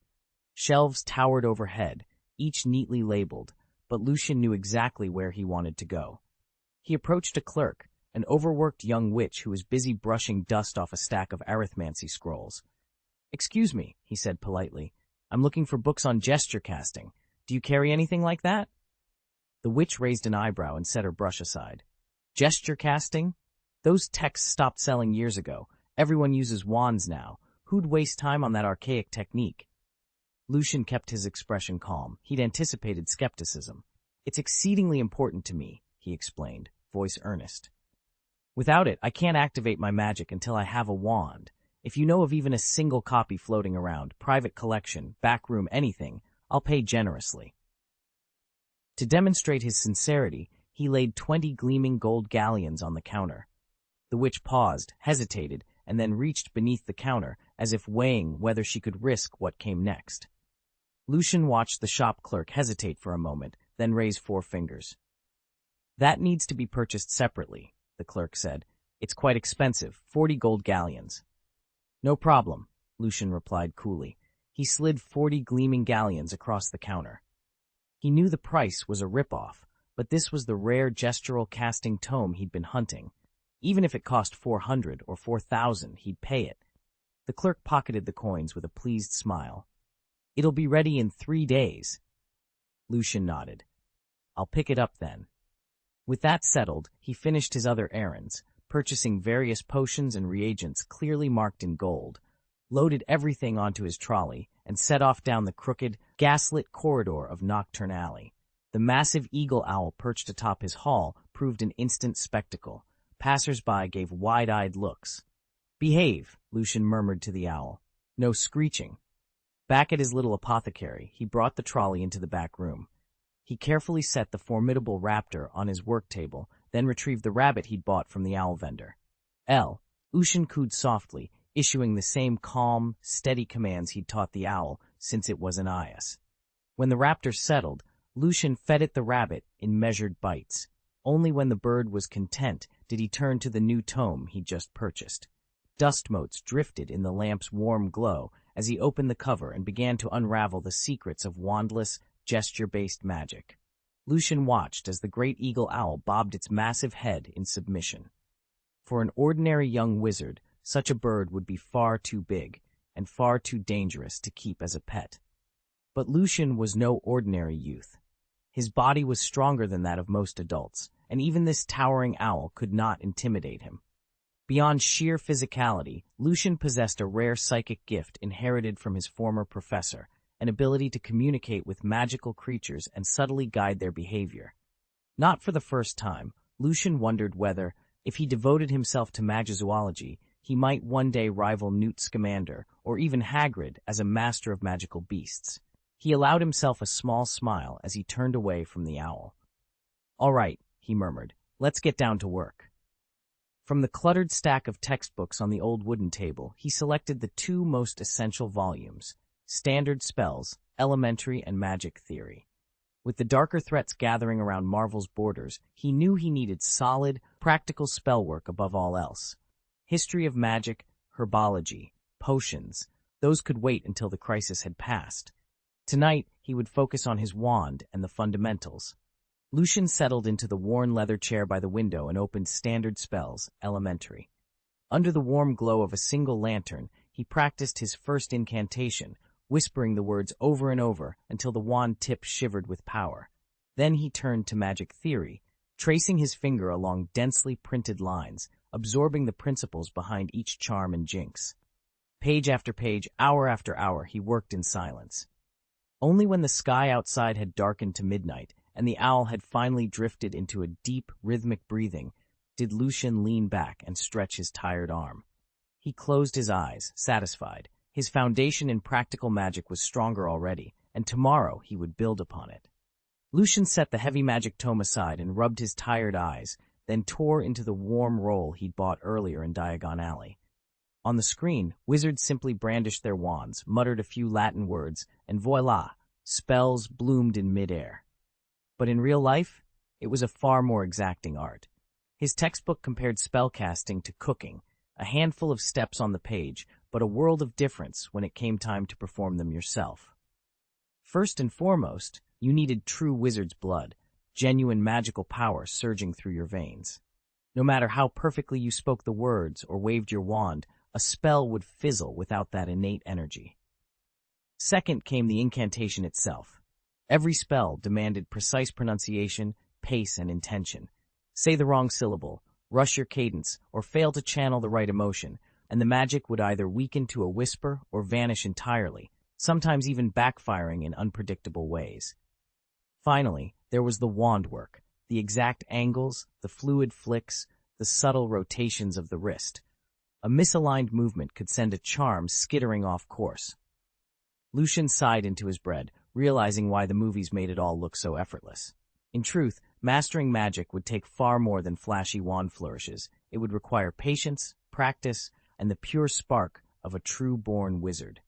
Shelves towered overhead, each neatly labeled, but Lucian knew exactly where he wanted to go. He approached a clerk, an overworked young witch who was busy brushing dust off a stack of arithmancy scrolls. "Excuse me," he said politely. "I'm looking for books on gesture casting. Do you carry anything like that?" The witch raised an eyebrow and set her brush aside. Gesture casting? Those texts stopped selling years ago. Everyone uses wands now. Who'd waste time on that archaic technique? Lucian kept his expression calm. He'd anticipated skepticism. "It's exceedingly important to me," he explained, voice earnest. "Without it, I can't activate my magic until I have a wand. If you know of even a single copy floating around, private collection, back room, anything, I'll pay generously." To demonstrate his sincerity, he laid 20 gleaming gold galleons on the counter. The witch paused, hesitated, and then reached beneath the counter, as if weighing whether she could risk what came next. Lucian watched the shop clerk hesitate for a moment, then raise 4 fingers. "That needs to be purchased separately," the clerk said. "It's quite expensive, 40 gold galleons." "No problem," Lucian replied coolly. He slid 40 gleaming galleons across the counter. He knew the price was a rip-off, but this was the rare gestural casting tome he'd been hunting. Even if it cost 400 or 4,000, he'd pay it. The clerk pocketed the coins with a pleased smile. "It'll be ready in 3 days." Lucian nodded. "I'll pick it up then." With that settled, he finished his other errands, purchasing various potions and reagents clearly marked in gold, loaded everything onto his trolley, and set off down the crooked, gaslit corridor of Nocturne Alley. The massive eagle owl perched atop his hall proved an instant spectacle, Passers-by gave wide-eyed looks. "Behave," Lucian murmured to the owl. "No screeching." Back at his little apothecary, he brought the trolley into the back room. He carefully set the formidable raptor on his work table, then retrieved the rabbit he'd bought from the owl vendor. Lucian cooed softly, issuing the same calm, steady commands he'd taught the owl since it was an Ias. When the raptor settled, Lucian fed it the rabbit in measured bites. Only when the bird was content did he turn to the new tome he'd just purchased. Dust motes drifted in the lamp's warm glow as he opened the cover and began to unravel the secrets of wandless, gesture-based magic. Lucian watched as the great eagle owl bobbed its massive head in submission. For an ordinary young wizard, such a bird would be far too big and far too dangerous to keep as a pet. But Lucian was no ordinary youth. His body was stronger than that of most adults, and even this towering owl could not intimidate him. Beyond sheer physicality, Lucian possessed a rare psychic gift inherited from his former professor, an ability to communicate with magical creatures and subtly guide their behavior. Not for the first time, Lucian wondered whether, if he devoted himself to magizoology, he might one day rival Newt Scamander or even Hagrid as a master of magical beasts. He allowed himself a small smile as he turned away from the owl. "All right," he murmured, "let's get down to work." From the cluttered stack of textbooks on the old wooden table, he selected the two most essential volumes, Standard Spells, Elementary and Magic Theory. With the darker threats gathering around Marvel's borders, he knew he needed solid, practical spellwork above all else. History of magic, herbology, potions, those could wait until the crisis had passed. Tonight, he would focus on his wand and the fundamentals. Lucian settled into the worn leather chair by the window and opened Standard Spells, Elementary. Under the warm glow of a single lantern, he practiced his first incantation, whispering the words over and over until the wand tip shivered with power. Then he turned to Magic Theory, tracing his finger along densely printed lines, absorbing the principles behind each charm and jinx. Page after page, hour after hour, he worked in silence. Only when the sky outside had darkened to midnight and the owl had finally drifted into a deep, rhythmic breathing did Lucian lean back and stretch his tired arm. He closed his eyes, satisfied. His foundation in practical magic was stronger already, and tomorrow he would build upon it. Lucian set the heavy magic tome aside and rubbed his tired eyes, then tore into the warm roll he'd bought earlier in Diagon Alley. On the screen, wizards simply brandished their wands, muttered a few Latin words, and voila, spells bloomed in midair. But in real life, it was a far more exacting art. His textbook compared spellcasting to cooking, a handful of steps on the page, but a world of difference when it came time to perform them yourself. First and foremost, you needed true wizard's blood, genuine magical power surging through your veins. No matter how perfectly you spoke the words or waved your wand, a spell would fizzle without that innate energy. Second came the incantation itself. Every spell demanded precise pronunciation, pace, and intention. Say the wrong syllable, rush your cadence, or fail to channel the right emotion, and the magic would either weaken to a whisper or vanish entirely, sometimes even backfiring in unpredictable ways. Finally, there was the wand work, the exact angles, the fluid flicks, the subtle rotations of the wrist. A misaligned movement could send a charm skittering off course. Lucian sighed into his bread, realizing why the movies made it all look so effortless. In truth, mastering magic would take far more than flashy wand flourishes. It would require patience, practice, and the pure spark of a true-born wizard.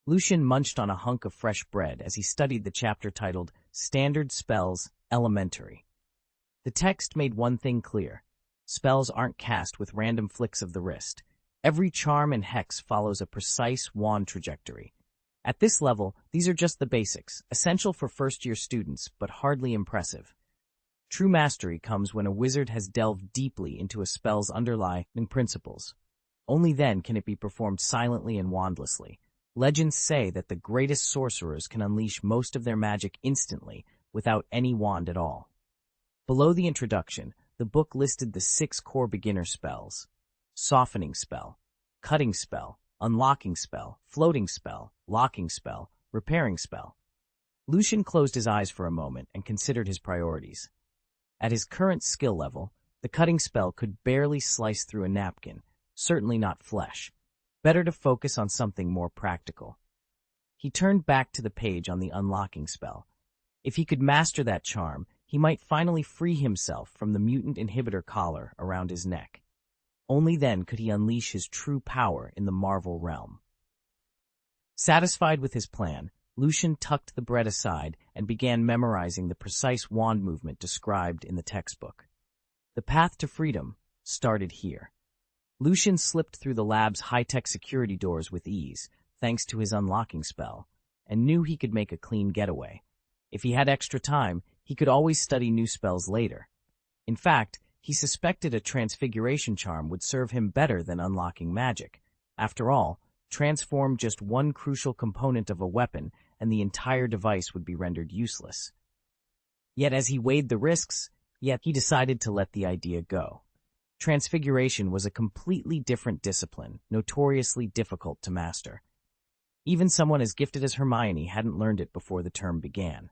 Lucian munched on a hunk of fresh bread as he studied the chapter titled Standard Spells, Elementary. The text made one thing clear. Spells aren't cast with random flicks of the wrist. Every charm and hex follows a precise wand trajectory. At this level, these are just the basics, essential for first-year students, but hardly impressive. True mastery comes when a wizard has delved deeply into a spell's underlying principles. Only then can it be performed silently and wandlessly. Legends say that the greatest sorcerers can unleash most of their magic instantly, without any wand at all. Below the introduction, the book listed the 6 core beginner spells: Softening Spell, Cutting Spell, Unlocking Spell, Floating Spell, Locking Spell, Repairing Spell. Lucian closed his eyes for a moment and considered his priorities. At his current skill level, The cutting spell could barely slice through a napkin, certainly not flesh. Better to focus on something more practical. He turned back to the page on the unlocking spell. If he could master that charm, he might finally free himself from the mutant inhibitor collar around his neck. Only then could he unleash his true power in the Marvel realm. Satisfied with his plan, Lucian tucked the bread aside and began memorizing the precise wand movement described in the textbook. The path to freedom started here. Lucian slipped through the lab's high-tech security doors with ease, thanks to his unlocking spell, and knew he could make a clean getaway. If he had extra time, he could always study new spells later. In fact, he suspected a transfiguration charm would serve him better than unlocking magic. After all, transform just one crucial component of a weapon and the entire device would be rendered useless. Yet as he weighed the risks, he decided to let the idea go. Transfiguration was a completely different discipline, notoriously difficult to master. Even someone as gifted as Hermione hadn't learned it before the term began.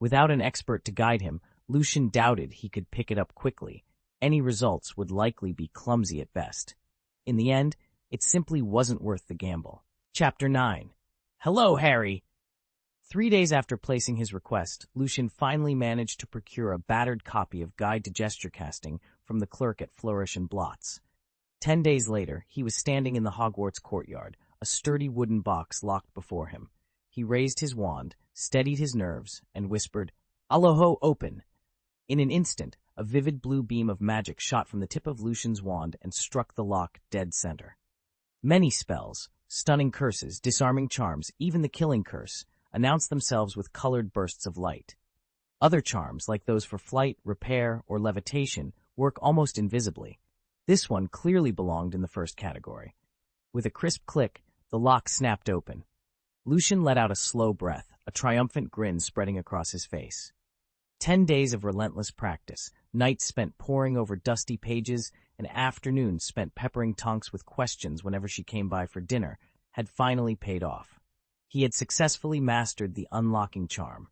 Without an expert to guide him, Lucian doubted he could pick it up quickly. Any results would likely be clumsy at best. In the end, it simply wasn't worth the gamble. Chapter 9. Hello, Harry! 3 days after placing his request, Lucian finally managed to procure a battered copy of Guide to Gesture Casting from the clerk at Flourish and Blots. 10 days later, he was standing in the Hogwarts courtyard, a sturdy wooden box locked before him. He raised his wand, steadied his nerves, and whispered, "Aloho, open!" In an instant, a vivid blue beam of magic shot from the tip of Lucian's wand and struck the lock dead center. Many spells, stunning curses, disarming charms, even the killing curse, announced themselves with colored bursts of light. Other charms, like those for flight, repair, or levitation, work almost invisibly. This one clearly belonged in the first category. With a crisp click, the lock snapped open. Lucian let out a slow breath, a triumphant grin spreading across his face. 10 days of relentless practice, nights spent poring over dusty pages, and afternoons spent peppering Tonks with questions whenever she came by for dinner, had finally paid off. He had successfully mastered the unlocking charm.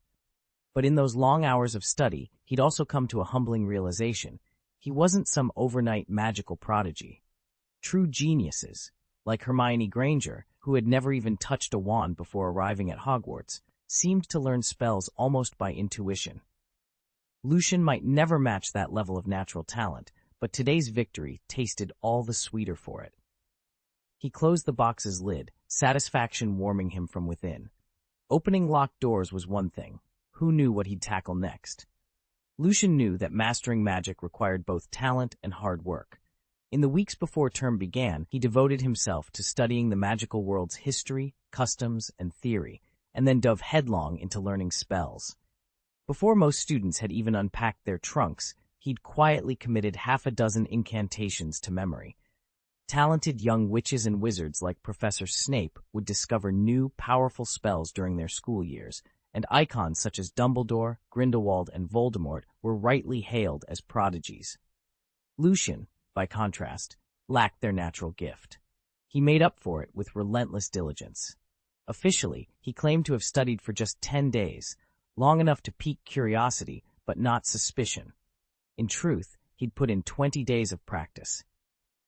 But in those long hours of study, he'd also come to a humbling realization. He wasn't some overnight magical prodigy. True geniuses, like Hermione Granger, who had never even touched a wand before arriving at Hogwarts, seemed to learn spells almost by intuition. Lucian might never match that level of natural talent, but today's victory tasted all the sweeter for it. He closed the box's lid, satisfaction warming him from within. Opening locked doors was one thing. Who knew what he'd tackle next? Lucian knew that mastering magic required both talent and hard work. In the weeks before term began, he devoted himself to studying the magical world's history, customs, and theory, and then dove headlong into learning spells. Before most students had even unpacked their trunks, he'd quietly committed half a dozen incantations to memory. Talented young witches and wizards like Professor Snape would discover new, powerful spells during their school years, and icons such as Dumbledore, Grindelwald, and Voldemort were rightly hailed as prodigies. Lucian, by contrast, lacked their natural gift. He made up for it with relentless diligence. Officially, he claimed to have studied for just 10 days, long enough to pique curiosity, but not suspicion. In truth, he'd put in 20 days of practice.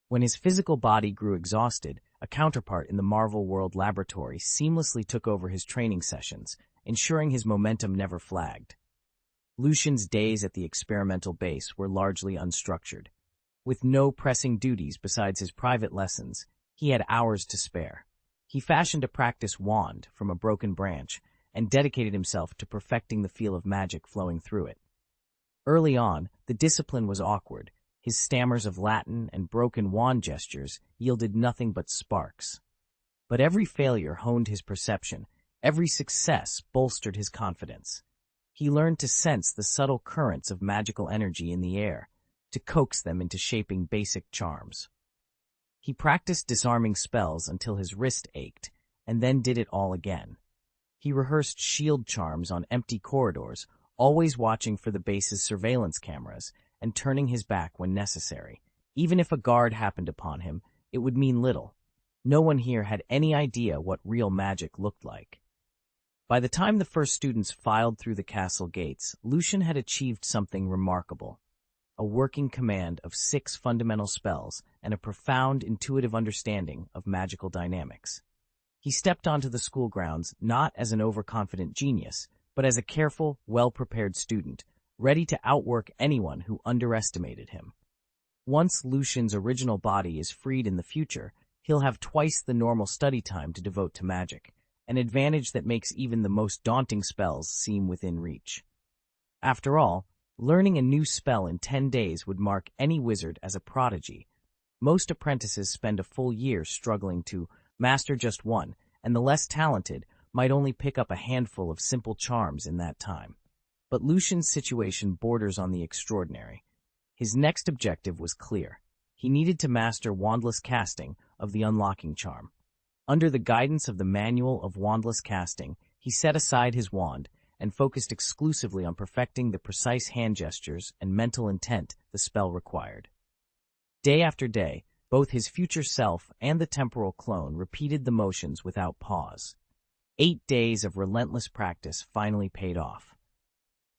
When his physical body grew exhausted, a counterpart in the Marvel World laboratory seamlessly took over his training sessions, ensuring his momentum never flagged. Lucian's days at the experimental base were largely unstructured. With no pressing duties besides his private lessons, he had hours to spare. He fashioned a practice wand from a broken branch and dedicated himself to perfecting the feel of magic flowing through it. Early on, the discipline was awkward. His stammers of Latin and broken wand gestures yielded nothing but sparks. But every failure honed his perception, every success bolstered his confidence. He learned to sense the subtle currents of magical energy in the air, to coax them into shaping basic charms. He practiced disarming spells until his wrist ached, and then did it all again. He rehearsed shield charms on empty corridors, always watching for the base's surveillance cameras, and turning his back when necessary. Even if a guard happened upon him, it would mean little. No one here had any idea what real magic looked like. By the time the first students filed through the castle gates, Lucian had achieved something remarkable. a working command of 6 fundamental spells, and a profound intuitive understanding of magical dynamics. He stepped onto the school grounds not as an overconfident genius, but as a careful, well-prepared student, ready to outwork anyone who underestimated him. Once Lucian's original body is freed in the future, he'll have twice the normal study time to devote to magic, an advantage that makes even the most daunting spells seem within reach. After all, learning a new spell in 10 days would mark any wizard as a prodigy. Most apprentices spend a full year struggling to master just one, and the less talented might only pick up a handful of simple charms in that time. But Lucian's situation borders on the extraordinary. His next objective was clear. He needed to master wandless casting of the unlocking charm. Under the guidance of the Manual of Wandless Casting, he set aside his wand and focused exclusively on perfecting the precise hand gestures and mental intent the spell required. Day after day, both his future self and the temporal clone repeated the motions without pause. 8 days of relentless practice finally paid off.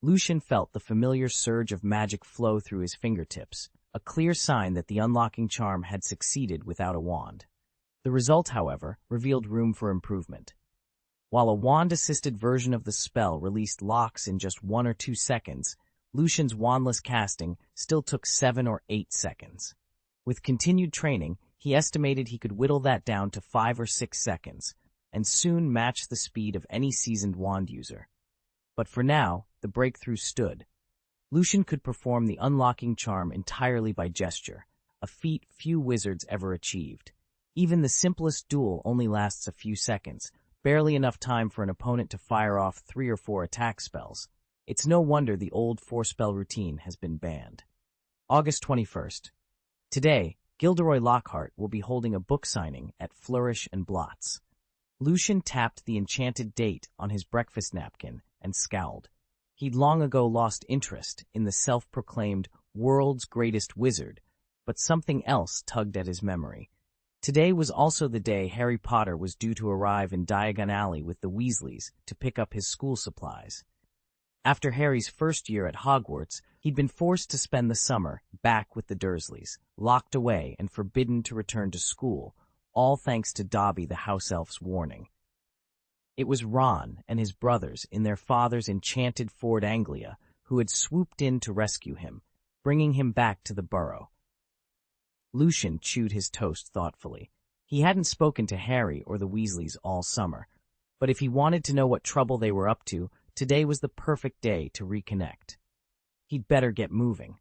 Lucian felt the familiar surge of magic flow through his fingertips, a clear sign that the unlocking charm had succeeded without a wand. The result, however, revealed room for improvement. While a wand-assisted version of the spell released locks in just 1 or 2 seconds, Lucian's wandless casting still took 7 or 8 seconds. With continued training, he estimated he could whittle that down to 5 or 6 seconds, and soon match the speed of any seasoned wand user. But for now, the breakthrough stood. Lucian could perform the unlocking charm entirely by gesture, a feat few wizards ever achieved. Even the simplest duel only lasts a few seconds, barely enough time for an opponent to fire off 3 or 4 attack spells. It's no wonder the old 4-spell routine has been banned. August 21st. Today, Gilderoy Lockhart will be holding a book signing at Flourish and Blots. Lucian tapped the enchanted date on his breakfast napkin and scowled. He'd long ago lost interest in the self-proclaimed world's greatest wizard, but something else tugged at his memory. Today was also the day Harry Potter was due to arrive in Diagon Alley with the Weasleys to pick up his school supplies. After Harry's first year at Hogwarts, he'd been forced to spend the summer back with the Dursleys, locked away and forbidden to return to school, all thanks to Dobby the house elf's warning. It was Ron and his brothers in their father's enchanted Ford Anglia who had swooped in to rescue him, bringing him back to the burrow. Lucian chewed his toast thoughtfully. He hadn't spoken to Harry or the Weasleys all summer, but if he wanted to know what trouble they were up to, today was the perfect day to reconnect. He'd better get moving.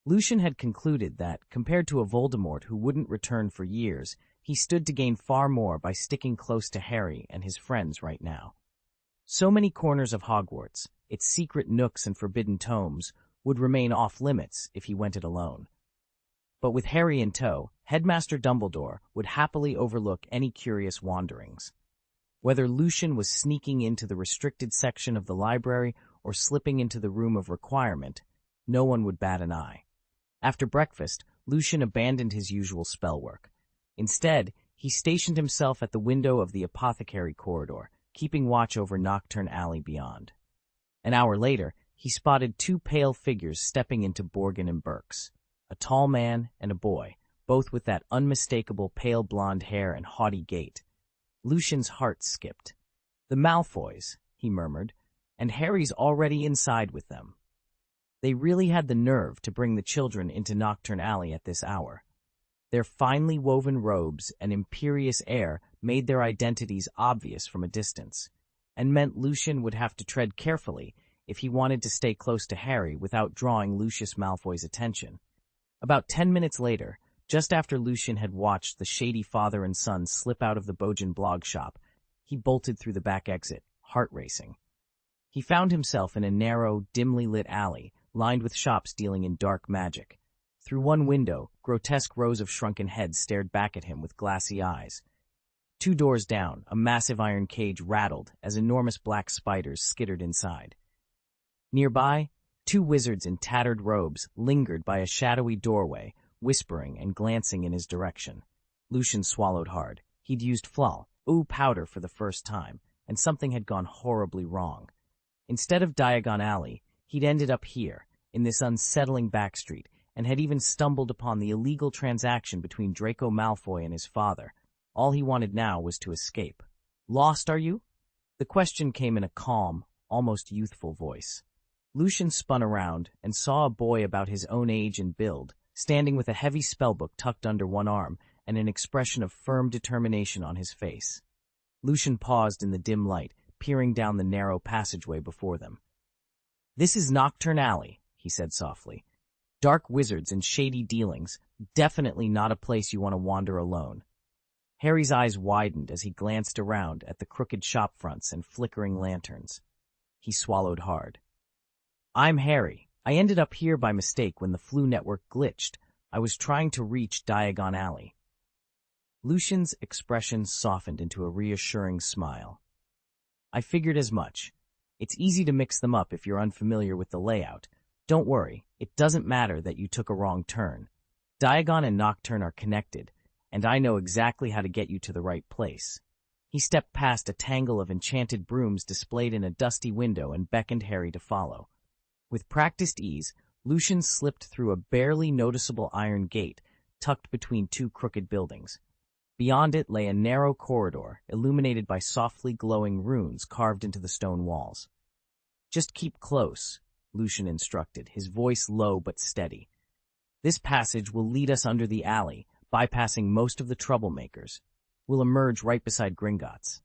Lucian had concluded that, compared to a Voldemort who wouldn't return for years, he stood to gain far more by sticking close to Harry and his friends right now. So many corners of Hogwarts, its secret nooks and forbidden tomes, would remain off-limits if he went it alone. But with Harry in tow, Headmaster Dumbledore would happily overlook any curious wanderings. Whether Lucian was sneaking into the restricted section of the library or slipping into the room of requirement, no one would bat an eye. After breakfast, Lucian abandoned his usual spell work. Instead, he stationed himself at the window of the apothecary corridor, keeping watch over Nocturne Alley beyond. An hour later, he spotted 2 pale figures stepping into Borgin and Burke's. A tall man and a boy, both with that unmistakable pale blonde hair and haughty gait. Lucian's heart skipped. "The Malfoys," he murmured, "and Harry's already inside with them." They really had the nerve to bring the children into Nocturne Alley at this hour. Their finely woven robes and imperious air made their identities obvious from a distance, and meant Lucian would have to tread carefully if he wanted to stay close to Harry without drawing Lucius Malfoy's attention. About 10 minutes later, just after Lucian had watched the shady father and son slip out of the Bojan blog shop, he bolted through the back exit, heart racing. He found himself in a narrow, dimly lit alley, lined with shops dealing in dark magic. Through one window, grotesque rows of shrunken heads stared back at him with glassy eyes. 2 doors down, a massive iron cage rattled as enormous black spiders skittered inside. Nearby, 2 wizards in tattered robes lingered by a shadowy doorway, whispering and glancing in his direction. Lucian swallowed hard. He'd used powder for the first time, and something had gone horribly wrong. Instead of Diagon Alley, he'd ended up here, in this unsettling backstreet and had even stumbled upon the illegal transaction between Draco Malfoy and his father. All he wanted now was to escape. "Lost, are you?" The question came in a calm, almost youthful voice. Lucian spun around and saw a boy about his own age and build, standing with a heavy spellbook tucked under one arm and an expression of firm determination on his face. Lucian paused in the dim light, peering down the narrow passageway before them. "This is Nocturne Alley," he said softly. "Dark wizards and shady dealings, definitely not a place you want to wander alone." Harry's eyes widened as he glanced around at the crooked shop fronts and flickering lanterns. He swallowed hard. "I'm Harry. I ended up here by mistake when the flu network glitched. I was trying to reach Diagon Alley." Lucian's expression softened into a reassuring smile. "I figured as much. It's easy to mix them up if you're unfamiliar with the layout. Don't worry, it doesn't matter that you took a wrong turn. Diagon and Nocturne are connected, and I know exactly how to get you to the right place." He stepped past a tangle of enchanted brooms displayed in a dusty window and beckoned Harry to follow. With practiced ease, Lucian slipped through a barely noticeable iron gate tucked between two crooked buildings. Beyond it lay a narrow corridor illuminated by softly glowing runes carved into the stone walls. "Just keep close," Lucian instructed, his voice low but steady. "This passage will lead us under the alley, bypassing most of the troublemakers. We'll emerge right beside Gringotts."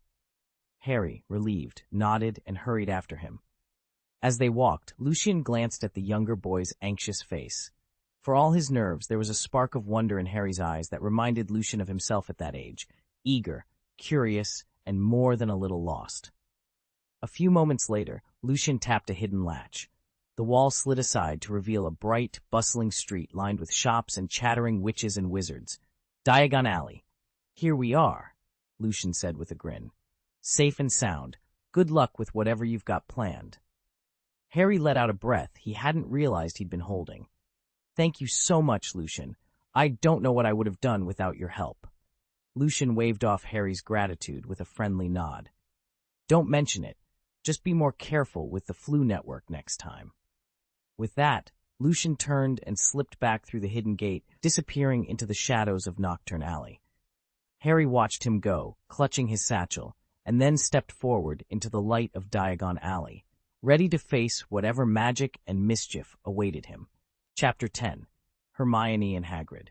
Harry, relieved, nodded and hurried after him. As they walked, Lucian glanced at the younger boy's anxious face. For all his nerves, there was a spark of wonder in Harry's eyes that reminded Lucian of himself at that age, eager, curious, and more than a little lost. A few moments later, Lucian tapped a hidden latch. The wall slid aside to reveal a bright, bustling street lined with shops and chattering witches and wizards. "Diagon Alley. Here we are," Lucian said with a grin. "Safe and sound. Good luck with whatever you've got planned." Harry let out a breath he hadn't realized he'd been holding. "Thank you so much, Lucian. I don't know what I would have done without your help." Lucian waved off Harry's gratitude with a friendly nod. "Don't mention it. Just be more careful with the flu network next time." With that, Lucian turned and slipped back through the hidden gate, disappearing into the shadows of Nocturne Alley. Harry watched him go, clutching his satchel, and then stepped forward into the light of Diagon Alley, ready to face whatever magic and mischief awaited him. Chapter 10. Hermione and Hagrid.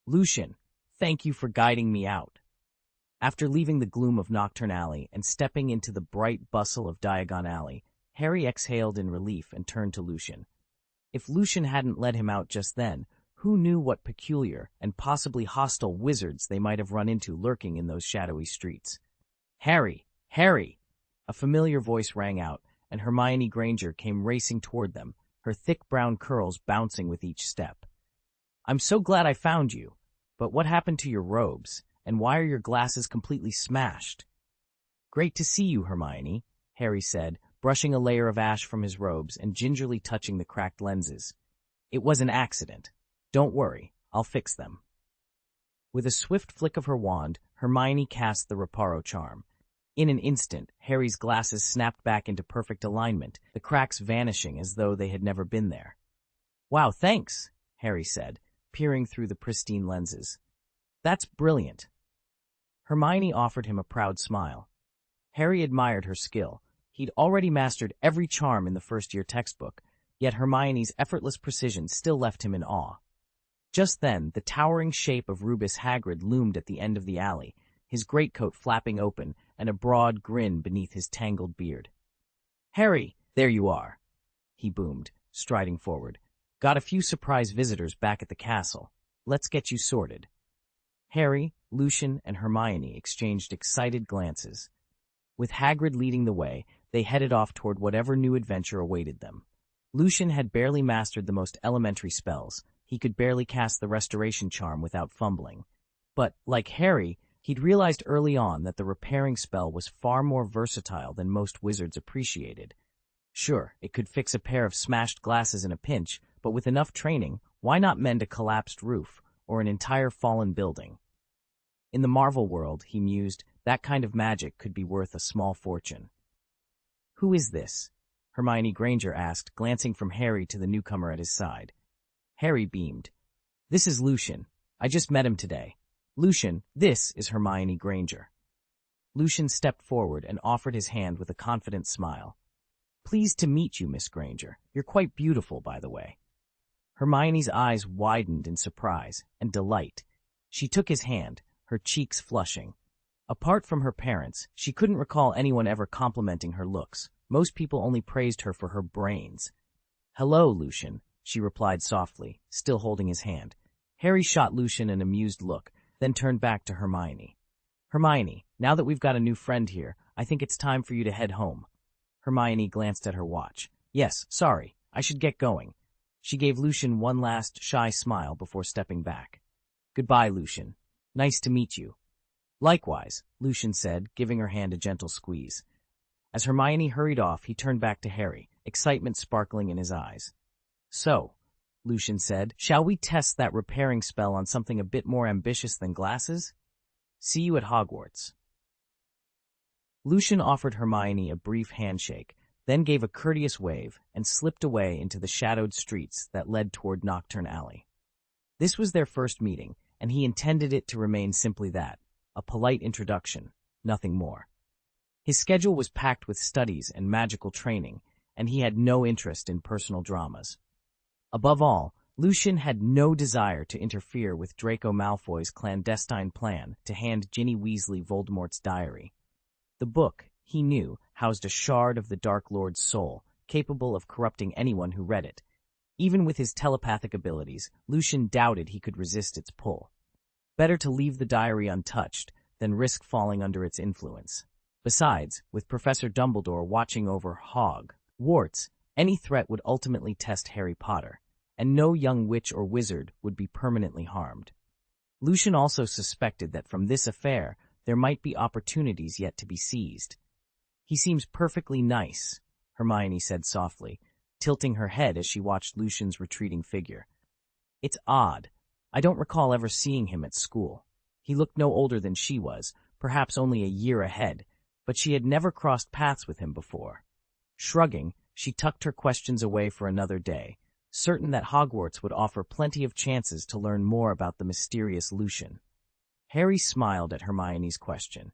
"Lucian, thank you for guiding me out." After leaving the gloom of Nocturne Alley and stepping into the bright bustle of Diagon Alley, Harry exhaled in relief and turned to Lucian. If Lucian hadn't led him out just then, who knew what peculiar and possibly hostile wizards they might have run into lurking in those shadowy streets. "Harry! Harry!" A familiar voice rang out, and Hermione Granger came racing toward them, her thick brown curls bouncing with each step. "I'm so glad I found you. But what happened to your robes, and why are your glasses completely smashed?" "Great to see you, Hermione," Harry said, brushing a layer of ash from his robes and gingerly touching the cracked lenses. "It was an accident. Don't worry, I'll fix them." With a swift flick of her wand, Hermione cast the Reparo charm. In an instant, Harry's glasses snapped back into perfect alignment, the cracks vanishing as though they had never been there. "Wow, thanks," Harry said, peering through the pristine lenses. "That's brilliant." Hermione offered him a proud smile. Harry admired her skill. He'd already mastered every charm in the first-year textbook, yet Hermione's effortless precision still left him in awe. Just then, the towering shape of Rubus Hagrid loomed at the end of the alley, his greatcoat flapping open and a broad grin beneath his tangled beard. "Harry, there you are," he boomed, striding forward. "Got a few surprise visitors back at the castle. Let's get you sorted." Harry, Lucian, and Hermione exchanged excited glances. With Hagrid leading the way, they headed off toward whatever new adventure awaited them. Lucian had barely mastered the most elementary spells. He could barely cast the restoration charm without fumbling. But, like Harry, he'd realized early on that the repairing spell was far more versatile than most wizards appreciated. Sure, it could fix a pair of smashed glasses in a pinch, but with enough training, why not mend a collapsed roof or an entire fallen building? In the Marvel world, he mused, that kind of magic could be worth a small fortune. "Who is this?" Hermione Granger asked, glancing from Harry to the newcomer at his side. Harry beamed. This is Lucian. I just met him today. Lucian, this is Hermione Granger. Lucian stepped forward and offered his hand with a confident smile. Pleased to meet you, Miss Granger. You're quite beautiful, by the way. Hermione's eyes widened in surprise and delight. She took his hand, her cheeks flushing. Apart from her parents, she couldn't recall anyone ever complimenting her looks. Most people only praised her for her brains. Hello, Lucian, she replied softly, still holding his hand. Harry shot Lucian an amused look, then turned back to Hermione. Hermione, now that we've got a new friend here, I think it's time for you to head home. Hermione glanced at her watch. Yes, sorry, I should get going. She gave Lucian one last shy smile before stepping back. Goodbye, Lucian. Nice to meet you. Likewise, Lucian said, giving her hand a gentle squeeze. As Hermione hurried off, he turned back to Harry, excitement sparkling in his eyes. So, Lucian said, shall we test that repairing spell on something a bit more ambitious than glasses? See you at Hogwarts. Lucian offered Hermione a brief handshake, then gave a courteous wave and slipped away into the shadowed streets that led toward Nocturne Alley. This was their first meeting, and he intended it to remain simply that, a polite introduction, nothing more. His schedule was packed with studies and magical training, and he had no interest in personal dramas. Above all, Lucian had no desire to interfere with Draco Malfoy's clandestine plan to hand Ginny Weasley Voldemort's diary. The book, he knew, housed a shard of the Dark Lord's soul, capable of corrupting anyone who read it. Even with his telepathic abilities, Lucian doubted he could resist its pull. Better to leave the diary untouched than risk falling under its influence. Besides, with Professor Dumbledore watching over Hogwarts, any threat would ultimately test Harry Potter, and no young witch or wizard would be permanently harmed. Lucian also suspected that from this affair there might be opportunities yet to be seized. He seems perfectly nice, Hermione said softly, tilting her head as she watched Lucian's retreating figure. It's odd. I don't recall ever seeing him at school. He looked no older than she was, perhaps only a year ahead, but she had never crossed paths with him before. Shrugging, she tucked her questions away for another day, certain that Hogwarts would offer plenty of chances to learn more about the mysterious Lucian. Harry smiled at Hermione's question.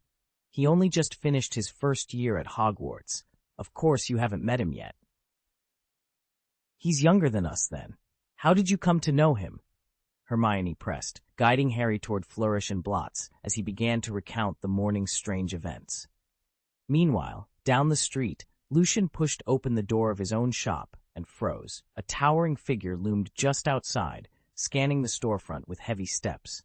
He only just finished his first year at Hogwarts. Of course you haven't met him yet. He's younger than us, then. How did you come to know him? Hermione pressed, guiding Harry toward Flourish and Blots as he began to recount the morning's strange events. Meanwhile, down the street, Lucian pushed open the door of his own shop and froze. A towering figure loomed just outside, scanning the storefront with heavy steps.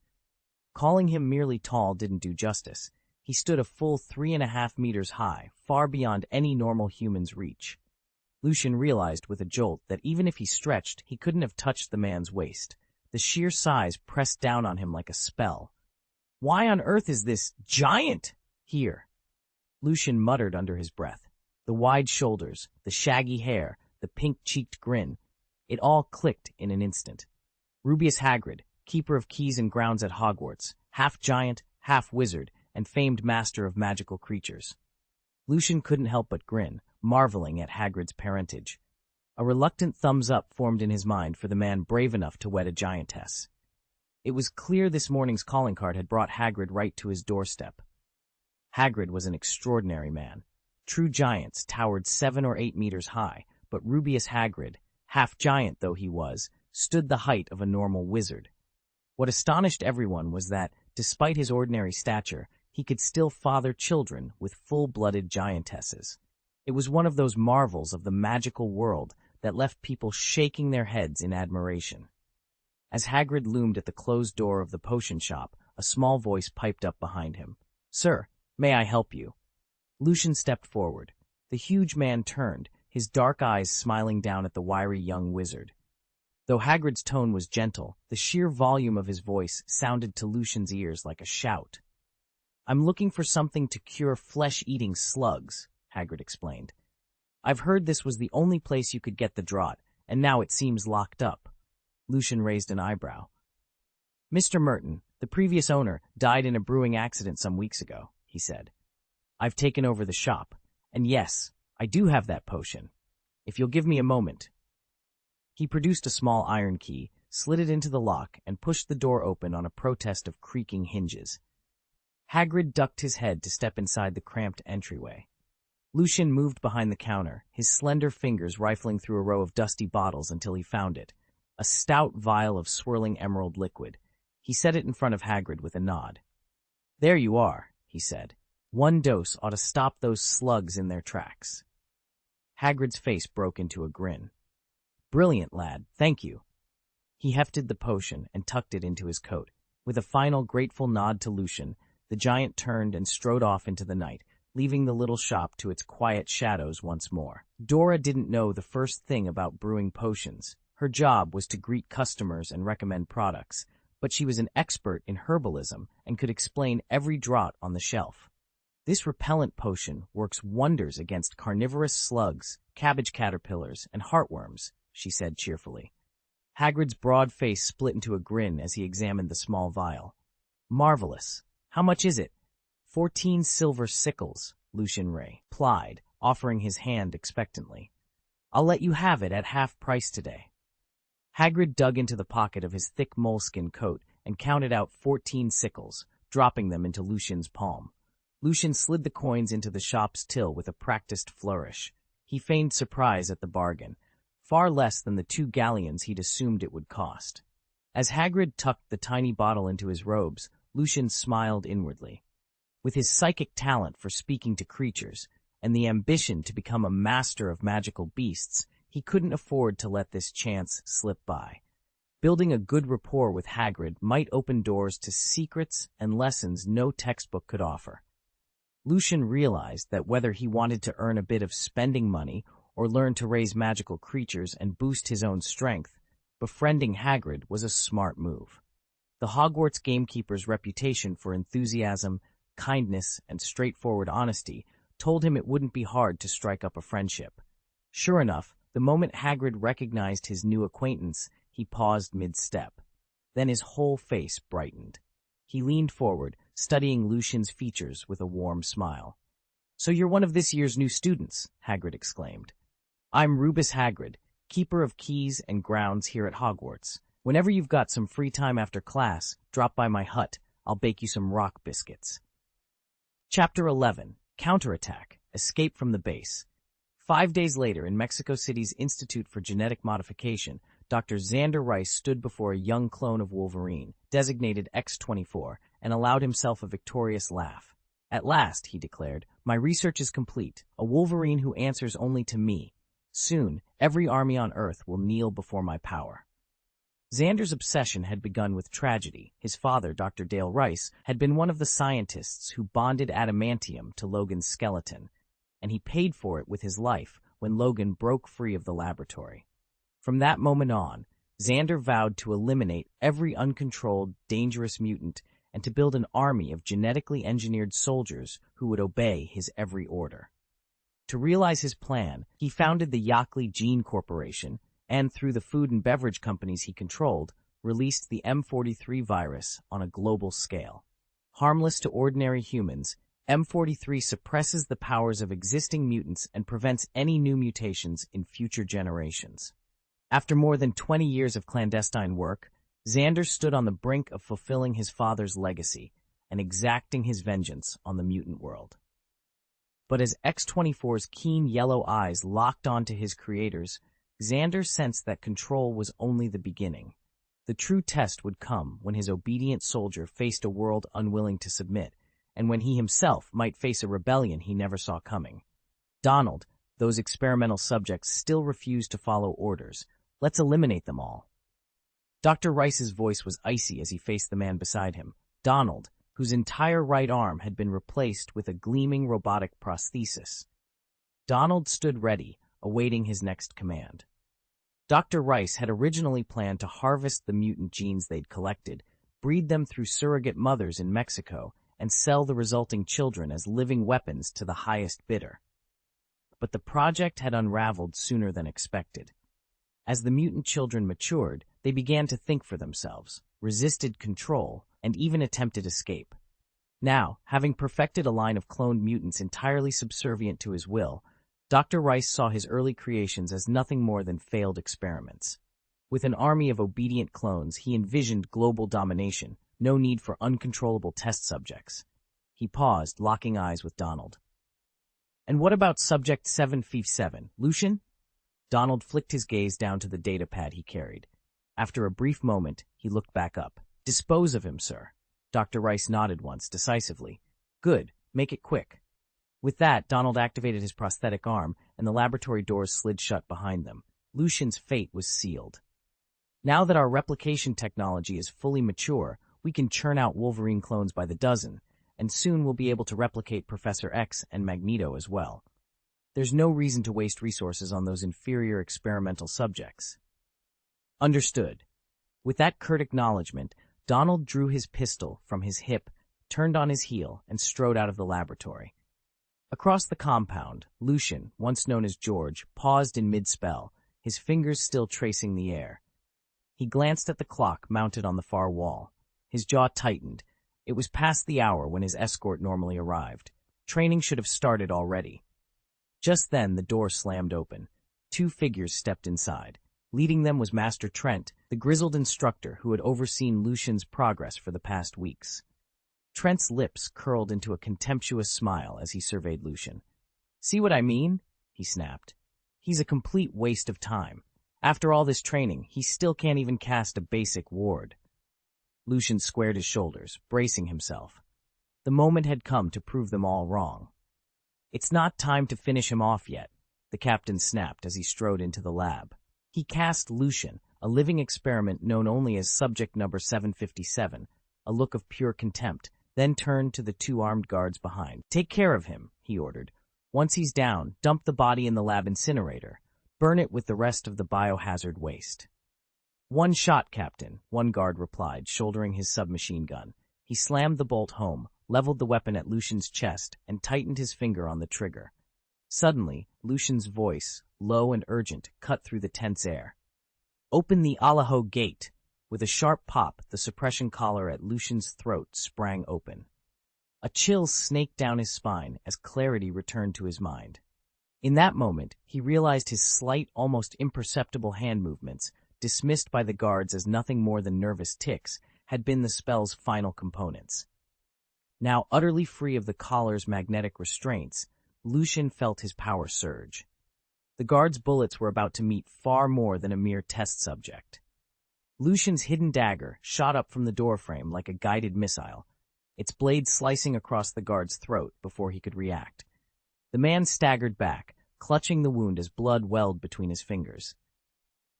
Calling him merely tall didn't do justice. He stood a full 3.5 meters high, far beyond any normal human's reach. Lucian realized with a jolt that even if he stretched, he couldn't have touched the man's waist. The sheer size pressed down on him like a spell. Why on earth is this giant here? Lucian muttered under his breath. The wide shoulders, the shaggy hair, the pink-cheeked grin. It all clicked in an instant. Rubeus Hagrid, keeper of keys and grounds at Hogwarts, half giant, half wizard, and famed master of magical creatures. Lucian couldn't help but grin, marveling at Hagrid's parentage. A reluctant thumbs-up formed in his mind for the man brave enough to wed a giantess. It was clear this morning's calling card had brought Hagrid right to his doorstep. Hagrid was an extraordinary man. True giants towered 7 or 8 meters high, but Rubeus Hagrid, half giant though he was, stood the height of a normal wizard. What astonished everyone was that, despite his ordinary stature, he could still father children with full-blooded giantesses. It was one of those marvels of the magical world that left people shaking their heads in admiration. As Hagrid loomed at the closed door of the potion shop, a small voice piped up behind him. "Sir, may I help you?" Lucian stepped forward. The huge man turned, his dark eyes smiling down at the wiry young wizard. Though Hagrid's tone was gentle, the sheer volume of his voice sounded to Lucian's ears like a shout. "I'm looking for something to cure flesh-eating slugs," Hagrid explained. "I've heard this was the only place you could get the draught, and now it seems locked up." Lucian raised an eyebrow. "Mr. Merton, the previous owner, died in a brewing accident some weeks ago," he said. "I've taken over the shop, and yes, I do have that potion." If you'll give me a moment. He produced a small iron key, slid it into the lock, and pushed the door open on a protest of creaking hinges. Hagrid ducked his head to step inside the cramped entryway. Lucian moved behind the counter, his slender fingers rifling through a row of dusty bottles until he found it, a stout vial of swirling emerald liquid. He set it in front of Hagrid with a nod. "There you are," he said. "One dose ought to stop those slugs in their tracks." Hagrid's face broke into a grin. "Brilliant, lad, thank you." He hefted the potion and tucked it into his coat. With a final grateful nod to Lucian, the giant turned and strode off into the night, leaving the little shop to its quiet shadows once more. Dora didn't know the first thing about brewing potions. Her job was to greet customers and recommend products, but she was an expert in herbalism and could explain every draught on the shelf. "This repellent potion works wonders against carnivorous slugs, cabbage caterpillars, and heartworms," she said cheerfully. Hagrid's broad face split into a grin as he examined the small vial. "Marvelous. How much is it?" 14 silver sickles, Lucian replied, offering his hand expectantly. "I'll let you have it at half price today." Hagrid dug into the pocket of his thick moleskin coat and counted out 14 sickles, dropping them into Lucian's palm. Lucian slid the coins into the shop's till with a practiced flourish. He feigned surprise at the bargain, far less than the 2 galleons he'd assumed it would cost. As Hagrid tucked the tiny bottle into his robes, Lucian smiled inwardly. With his psychic talent for speaking to creatures and the ambition to become a master of magical beasts, he couldn't afford to let this chance slip by. Building a good rapport with Hagrid might open doors to secrets and lessons no textbook could offer. Lucian realized that whether he wanted to earn a bit of spending money or learn to raise magical creatures and boost his own strength, befriending Hagrid was a smart move. The Hogwarts gamekeeper's reputation for enthusiasm, kindness, and straightforward honesty told him it wouldn't be hard to strike up a friendship. Sure enough, the moment Hagrid recognized his new acquaintance, he paused mid-step. Then his whole face brightened. He leaned forward, studying Lucian's features with a warm smile. "So you're one of this year's new students," Hagrid exclaimed. "I'm Rubus Hagrid, keeper of keys and grounds here at Hogwarts. Whenever you've got some free time after class, drop by my hut. I'll bake you some rock biscuits." Chapter 11. Counterattack. Escape from the base. 5 days later, in Mexico City's Institute for Genetic Modification, Dr. Xander Rice stood before a young clone of Wolverine, designated X-24, and allowed himself a victorious laugh. "At last," he declared, "my research is complete. A Wolverine who answers only to me. Soon, every army on Earth will kneel before my power." Xander's obsession had begun with tragedy. His father, Dr. Dale Rice, had been one of the scientists who bonded adamantium to Logan's skeleton, and he paid for it with his life when Logan broke free of the laboratory. From that moment on, Xander vowed to eliminate every uncontrolled, dangerous mutant and to build an army of genetically engineered soldiers who would obey his every order. To realize his plan, he founded the Yackley Gene Corporation and, through the food and beverage companies he controlled, released the M43 virus on a global scale. Harmless to ordinary humans, M43 suppresses the powers of existing mutants and prevents any new mutations in future generations. After more than 20 years of clandestine work, Xander stood on the brink of fulfilling his father's legacy and exacting his vengeance on the mutant world. But as X-24's keen yellow eyes locked onto his creators, Xander sensed that control was only the beginning. The true test would come when his obedient soldier faced a world unwilling to submit, and when he himself might face a rebellion he never saw coming. "Donald, those experimental subjects still refuse to follow orders. Let's eliminate them all." Dr. Rice's voice was icy as he faced the man beside him, Donald, whose entire right arm had been replaced with a gleaming robotic prosthesis. Donald stood ready, awaiting his next command. Dr. Rice had originally planned to harvest the mutant genes they'd collected, breed them through surrogate mothers in Mexico, and sell the resulting children as living weapons to the highest bidder. But the project had unraveled sooner than expected. As the mutant children matured, they began to think for themselves, resisted control, and even attempted escape. Now, having perfected a line of cloned mutants entirely subservient to his will, Dr. Rice saw his early creations as nothing more than failed experiments. With an army of obedient clones, he envisioned global domination, no need for uncontrollable test subjects. He paused, locking eyes with Donald. "And what about Subject 757, Lucian?" Donald flicked his gaze down to the datapad he carried. After a brief moment, he looked back up. "Dispose of him, sir." Dr. Rice nodded once, decisively. "Good. Make it quick." With that, Donald activated his prosthetic arm, and the laboratory doors slid shut behind them. Lucian's fate was sealed. "Now that our replication technology is fully mature, we can churn out Wolverine clones by the dozen, and soon we'll be able to replicate Professor X and Magneto as well. There's no reason to waste resources on those inferior experimental subjects." "Understood." With that curt acknowledgement, Donald drew his pistol from his hip, turned on his heel, and strode out of the laboratory. Across the compound, Lucian, once known as George, paused in mid-spell, his fingers still tracing the air. He glanced at the clock mounted on the far wall. His jaw tightened. It was past the hour when his escort normally arrived. Training should have started already. Just then, the door slammed open. Two figures stepped inside. Leading them was Master Trent, the grizzled instructor who had overseen Lucian's progress for the past weeks. Trent's lips curled into a contemptuous smile as he surveyed Lucian. "See what I mean?" he snapped. "He's a complete waste of time. After all this training, he still can't even cast a basic ward." Lucian squared his shoulders, bracing himself. The moment had come to prove them all wrong. "It's not time to finish him off yet," the captain snapped as he strode into the lab. He cast Lucian, a living experiment known only as Subject Number 757, a look of pure contempt, then turned to the two armed guards behind. "Take care of him," he ordered. "Once he's down, dump the body in the lab incinerator. Burn it with the rest of the biohazard waste." "One shot, Captain," one guard replied, shouldering his submachine gun. He slammed the bolt home, leveled the weapon at Lucian's chest, and tightened his finger on the trigger. Suddenly, Lucian's voice, low and urgent, cut through the tense air. "Open the Allaho gate!" With a sharp pop, the suppression collar at Lucian's throat sprang open. A chill snaked down his spine as clarity returned to his mind. In that moment, he realized his slight, almost imperceptible hand movements, dismissed by the guards as nothing more than nervous tics, had been the spell's final components. Now utterly free of the collar's magnetic restraints, Lucian felt his power surge. The guard's bullets were about to meet far more than a mere test subject. Lucian's hidden dagger shot up from the doorframe like a guided missile, its blade slicing across the guard's throat before he could react. The man staggered back, clutching the wound as blood welled between his fingers.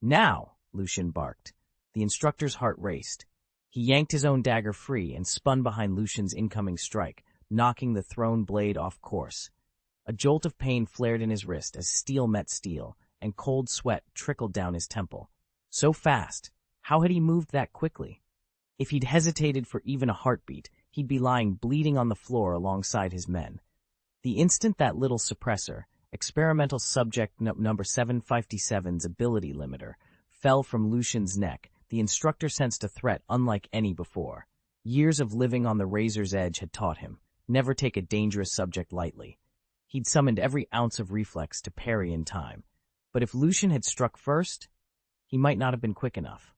"Now!" Lucian barked. The instructor's heart raced. He yanked his own dagger free and spun behind Lucian's incoming strike, knocking the thrown blade off course. A jolt of pain flared in his wrist as steel met steel, and cold sweat trickled down his temple. So fast! How had he moved that quickly? If he'd hesitated for even a heartbeat, he'd be lying bleeding on the floor alongside his men. The instant that little suppressor, experimental subject number 757's ability limiter, fell from Lucian's neck, the instructor sensed a threat unlike any before. Years of living on the razor's edge had taught him, never take a dangerous subject lightly. He'd summoned every ounce of reflex to parry in time. But if Lucian had struck first, he might not have been quick enough.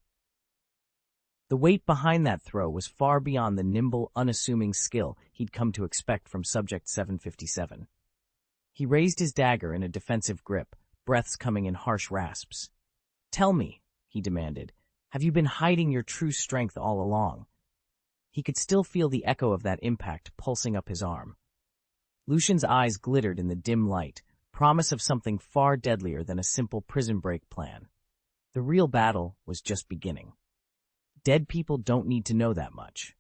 The weight behind that throw was far beyond the nimble, unassuming skill he'd come to expect from Subject 757. He raised his dagger in a defensive grip, breaths coming in harsh rasps. "Tell me," he demanded, "have you been hiding your true strength all along?" He could still feel the echo of that impact pulsing up his arm. Lucian's eyes glittered in the dim light, promise of something far deadlier than a simple prison break plan. The real battle was just beginning. Dead people don't need to know that much.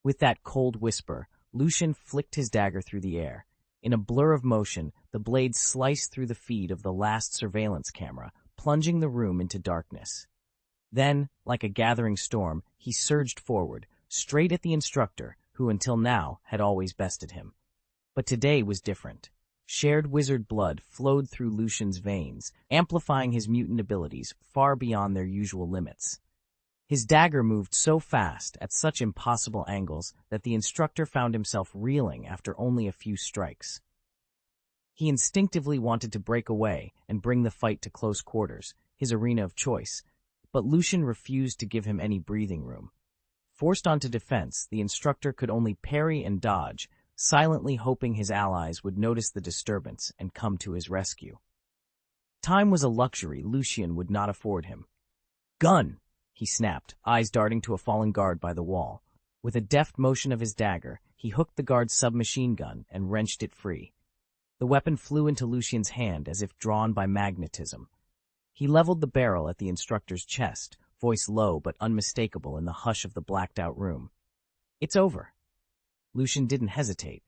With that cold whisper, Lucian flicked his dagger through the air. In a blur of motion, the blade sliced through the feed of the last surveillance camera, plunging the room into darkness. Then, like a gathering storm, he surged forward, straight at the instructor, who until now had always bested him. But today was different. Shared wizard blood flowed through Lucian's veins, amplifying his mutant abilities far beyond their usual limits. His dagger moved so fast, at such impossible angles, that the instructor found himself reeling after only a few strikes. He instinctively wanted to break away and bring the fight to close quarters, his arena of choice, but Lucian refused to give him any breathing room. Forced onto defense, the instructor could only parry and dodge, silently hoping his allies would notice the disturbance and come to his rescue. Time was a luxury Lucian would not afford him. "Gun!" he snapped, eyes darting to a fallen guard by the wall. With a deft motion of his dagger, he hooked the guard's submachine gun and wrenched it free. The weapon flew into Lucian's hand as if drawn by magnetism. He leveled the barrel at the instructor's chest, voice low but unmistakable in the hush of the blacked-out room. "It's over." Lucian didn't hesitate.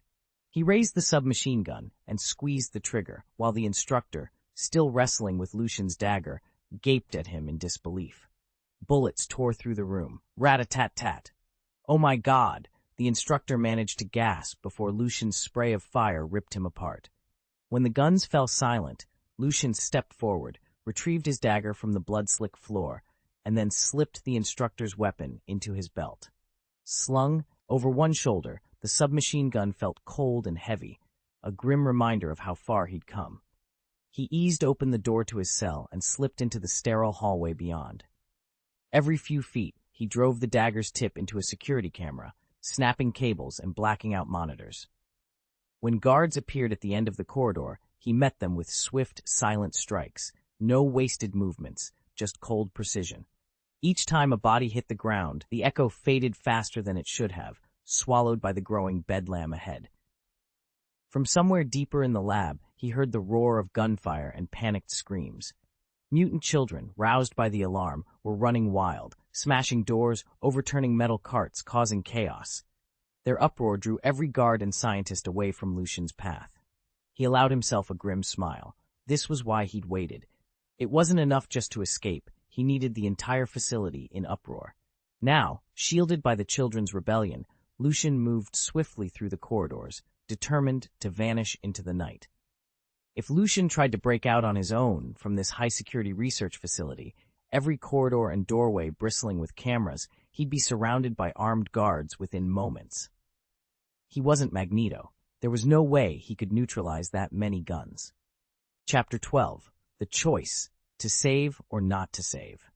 He raised the submachine gun and squeezed the trigger, while the instructor, still wrestling with Lucian's dagger, gaped at him in disbelief. Bullets tore through the room. Rat-a-tat-tat. "Oh my God!" The instructor managed to gasp before Lucian's spray of fire ripped him apart. When the guns fell silent, Lucian stepped forward, retrieved his dagger from the blood-slick floor, and then slipped the instructor's weapon into his belt. Slung over one shoulder, the submachine gun felt cold and heavy, a grim reminder of how far he'd come. He eased open the door to his cell and slipped into the sterile hallway beyond. Every few feet, he drove the dagger's tip into a security camera, snapping cables and blacking out monitors. When guards appeared at the end of the corridor, he met them with swift, silent strikes, no wasted movements, just cold precision. Each time a body hit the ground, the echo faded faster than it should have, swallowed by the growing bedlam ahead. From somewhere deeper in the lab, he heard the roar of gunfire and panicked screams. Mutant children, roused by the alarm, were running wild, smashing doors, overturning metal carts, causing chaos. Their uproar drew every guard and scientist away from Lucian's path. He allowed himself a grim smile. This was why he'd waited. It wasn't enough just to escape. He needed the entire facility in uproar. Now, shielded by the children's rebellion, Lucian moved swiftly through the corridors, determined to vanish into the night. If Lucian tried to break out on his own from this high-security research facility, every corridor and doorway bristling with cameras, he'd be surrounded by armed guards within moments. He wasn't Magneto. There was no way he could neutralize that many guns. Chapter 12. The Choice, to Save or Not to Save.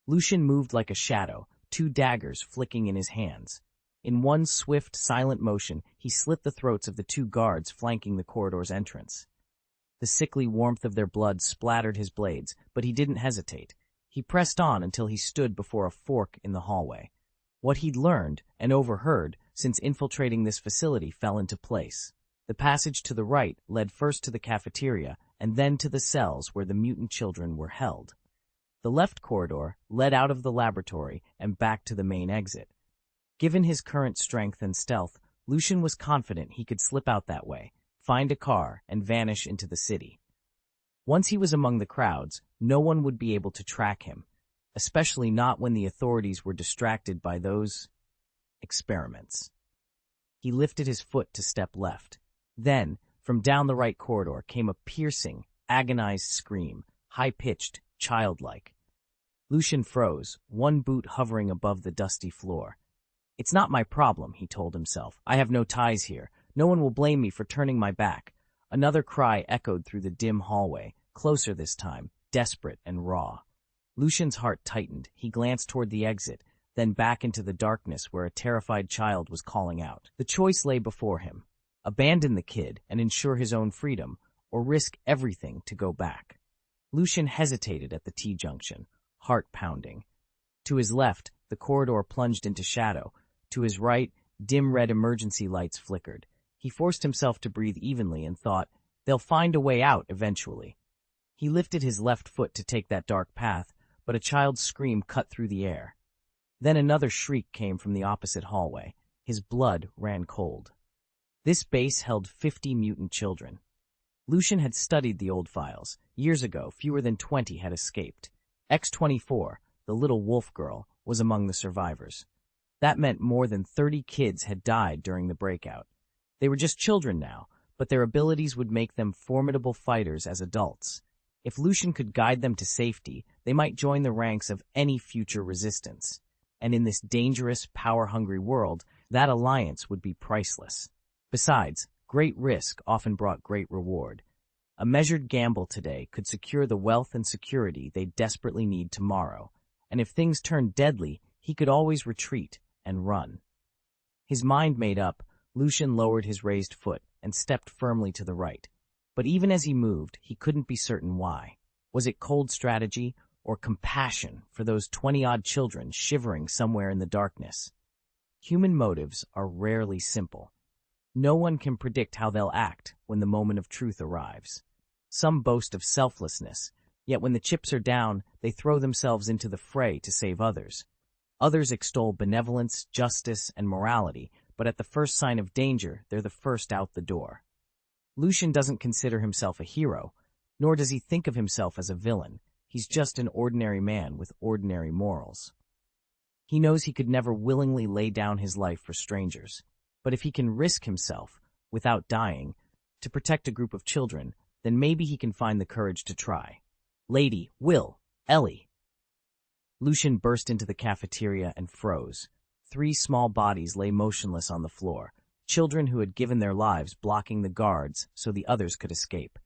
Lucian moved like a shadow, two daggers flicking in his hands. In one swift, silent motion, he slit the throats of the two guards flanking the corridor's entrance. The sickly warmth of their blood splattered his blades, but he didn't hesitate. He pressed on until he stood before a fork in the hallway. What he'd learned and overheard since infiltrating this facility fell into place. The passage to the right led first to the cafeteria and then to the cells where the mutant children were held. The left corridor led out of the laboratory and back to the main exit. Given his current strength and stealth, Lucian was confident he could slip out that way, find a car, and vanish into the city. Once he was among the crowds, no one would be able to track him, especially not when the authorities were distracted by those experiments. He lifted his foot to step left. Then, from down the right corridor came a piercing, agonized scream, high-pitched, childlike. Lucian froze, one boot hovering above the dusty floor. "It's not my problem," he told himself. "I have no ties here. No one will blame me for turning my back." Another cry echoed through the dim hallway, closer this time, desperate and raw. Lucian's heart tightened. He glanced toward the exit, then back into the darkness where a terrified child was calling out. The choice lay before him. Abandon the kid and ensure his own freedom, or risk everything to go back. Lucian hesitated at the T-junction, heart pounding. To his left, the corridor plunged into shadow. To his right, dim red emergency lights flickered. He forced himself to breathe evenly and thought, they'll find a way out eventually. He lifted his left foot to take that dark path, but a child's scream cut through the air. Then another shriek came from the opposite hallway. His blood ran cold. This base held 50 mutant children. Lucian had studied the old files. Years ago, fewer than 20 had escaped. X-24, the little wolf girl, was among the survivors. That meant more than 30 kids had died during the breakout. They were just children now, but their abilities would make them formidable fighters as adults. If Lucian could guide them to safety, they might join the ranks of any future resistance. And in this dangerous, power-hungry world, that alliance would be priceless. Besides, Great risk often brought great reward. A measured gamble today could secure the wealth and security they desperately need tomorrow, and if things turned deadly, he could always retreat and run. His mind made up, Lucian lowered his raised foot and stepped firmly to the right. But even as he moved, he couldn't be certain why. Was it cold strategy or compassion for those 20-odd children shivering somewhere in the darkness? Human motives are rarely simple. No one can predict how they'll act when the moment of truth arrives. Some boast of selflessness, yet when the chips are down, they throw themselves into the fray to save others. Others extol benevolence, justice, and morality, but at the first sign of danger, they're the first out the door. Lucian doesn't consider himself a hero, nor does he think of himself as a villain. He's just an ordinary man with ordinary morals. He knows he could never willingly lay down his life for strangers, but if he can risk himself, without dying, to protect a group of children, then maybe he can find the courage to try. Lady, Will, Ellie. Lucian burst into the cafeteria and froze. 3 small bodies lay motionless on the floor, children who had given their lives blocking the guards so the others could escape.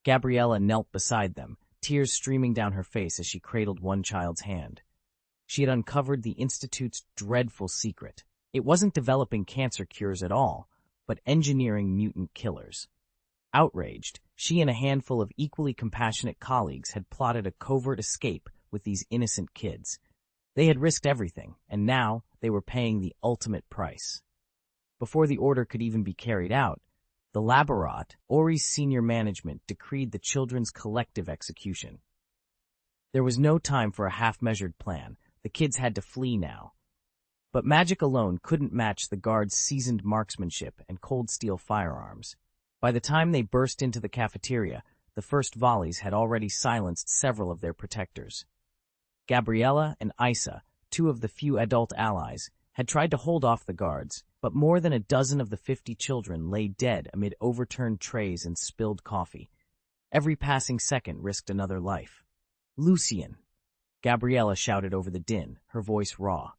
Gabriella knelt beside them, tears streaming down her face as she cradled one child's hand. She had uncovered the Institute's dreadful secret. It wasn't developing cancer cures at all, but engineering mutant killers. Outraged, she and a handful of equally compassionate colleagues had plotted a covert escape with these innocent kids. They had risked everything, and now they were paying the ultimate price. Before the order could even be carried out, the Laborat, Ori's senior management, decreed the children's collective execution. There was no time for a half-measured plan. The kids had to flee now. But magic alone couldn't match the guards' seasoned marksmanship and cold steel firearms. By the time they burst into the cafeteria, the first volleys had already silenced several of their protectors. Gabriella and Isa, 2 of the few adult allies, had tried to hold off the guards, but more than a dozen of the 50 children lay dead amid overturned trays and spilled coffee. Every passing second risked another life. Lucian! Gabriella shouted over the din, her voice raw.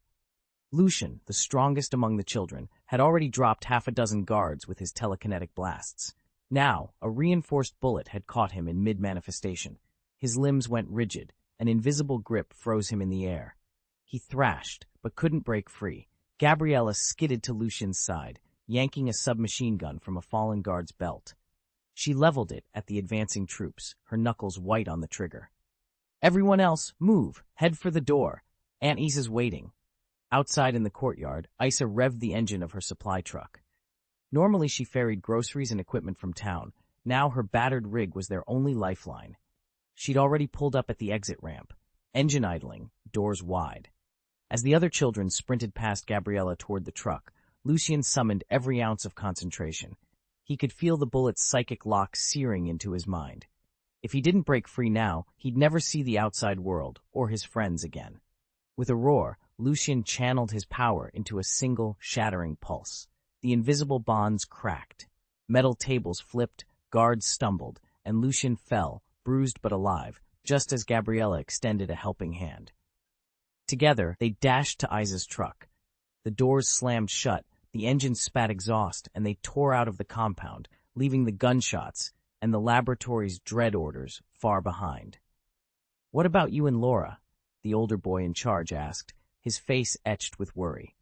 Lucian, the strongest among the children, had already dropped half a dozen guards with his telekinetic blasts. Now, a reinforced bullet had caught him in mid-manifestation. His limbs went rigid, an invisible grip froze him in the air. He thrashed, but couldn't break free. Gabriella skidded to Lucian's side, yanking a submachine gun from a fallen guard's belt. She leveled it at the advancing troops, her knuckles white on the trigger. "Everyone else, move! Head for the door! Aunt Isa's waiting." Outside in the courtyard, Isa revved the engine of her supply truck. Normally she ferried groceries and equipment from town. Now her battered rig was their only lifeline. She'd already pulled up at the exit ramp, engine idling, doors wide. As the other children sprinted past Gabriella toward the truck, Lucian summoned every ounce of concentration. He could feel the bullet's psychic lock searing into his mind. If he didn't break free now, he'd never see the outside world or his friends again. With a roar, Lucian channeled his power into a single, shattering pulse. The invisible bonds cracked. Metal tables flipped, guards stumbled, and Lucian fell, bruised but alive, just as Gabriella extended a helping hand. Together, they dashed to Isa's truck. The doors slammed shut, the engine spat exhaust, and they tore out of the compound, leaving the gunshots and the laboratory's dread orders far behind. "What about you and Laura?" the older boy in charge asked, his face etched with worry.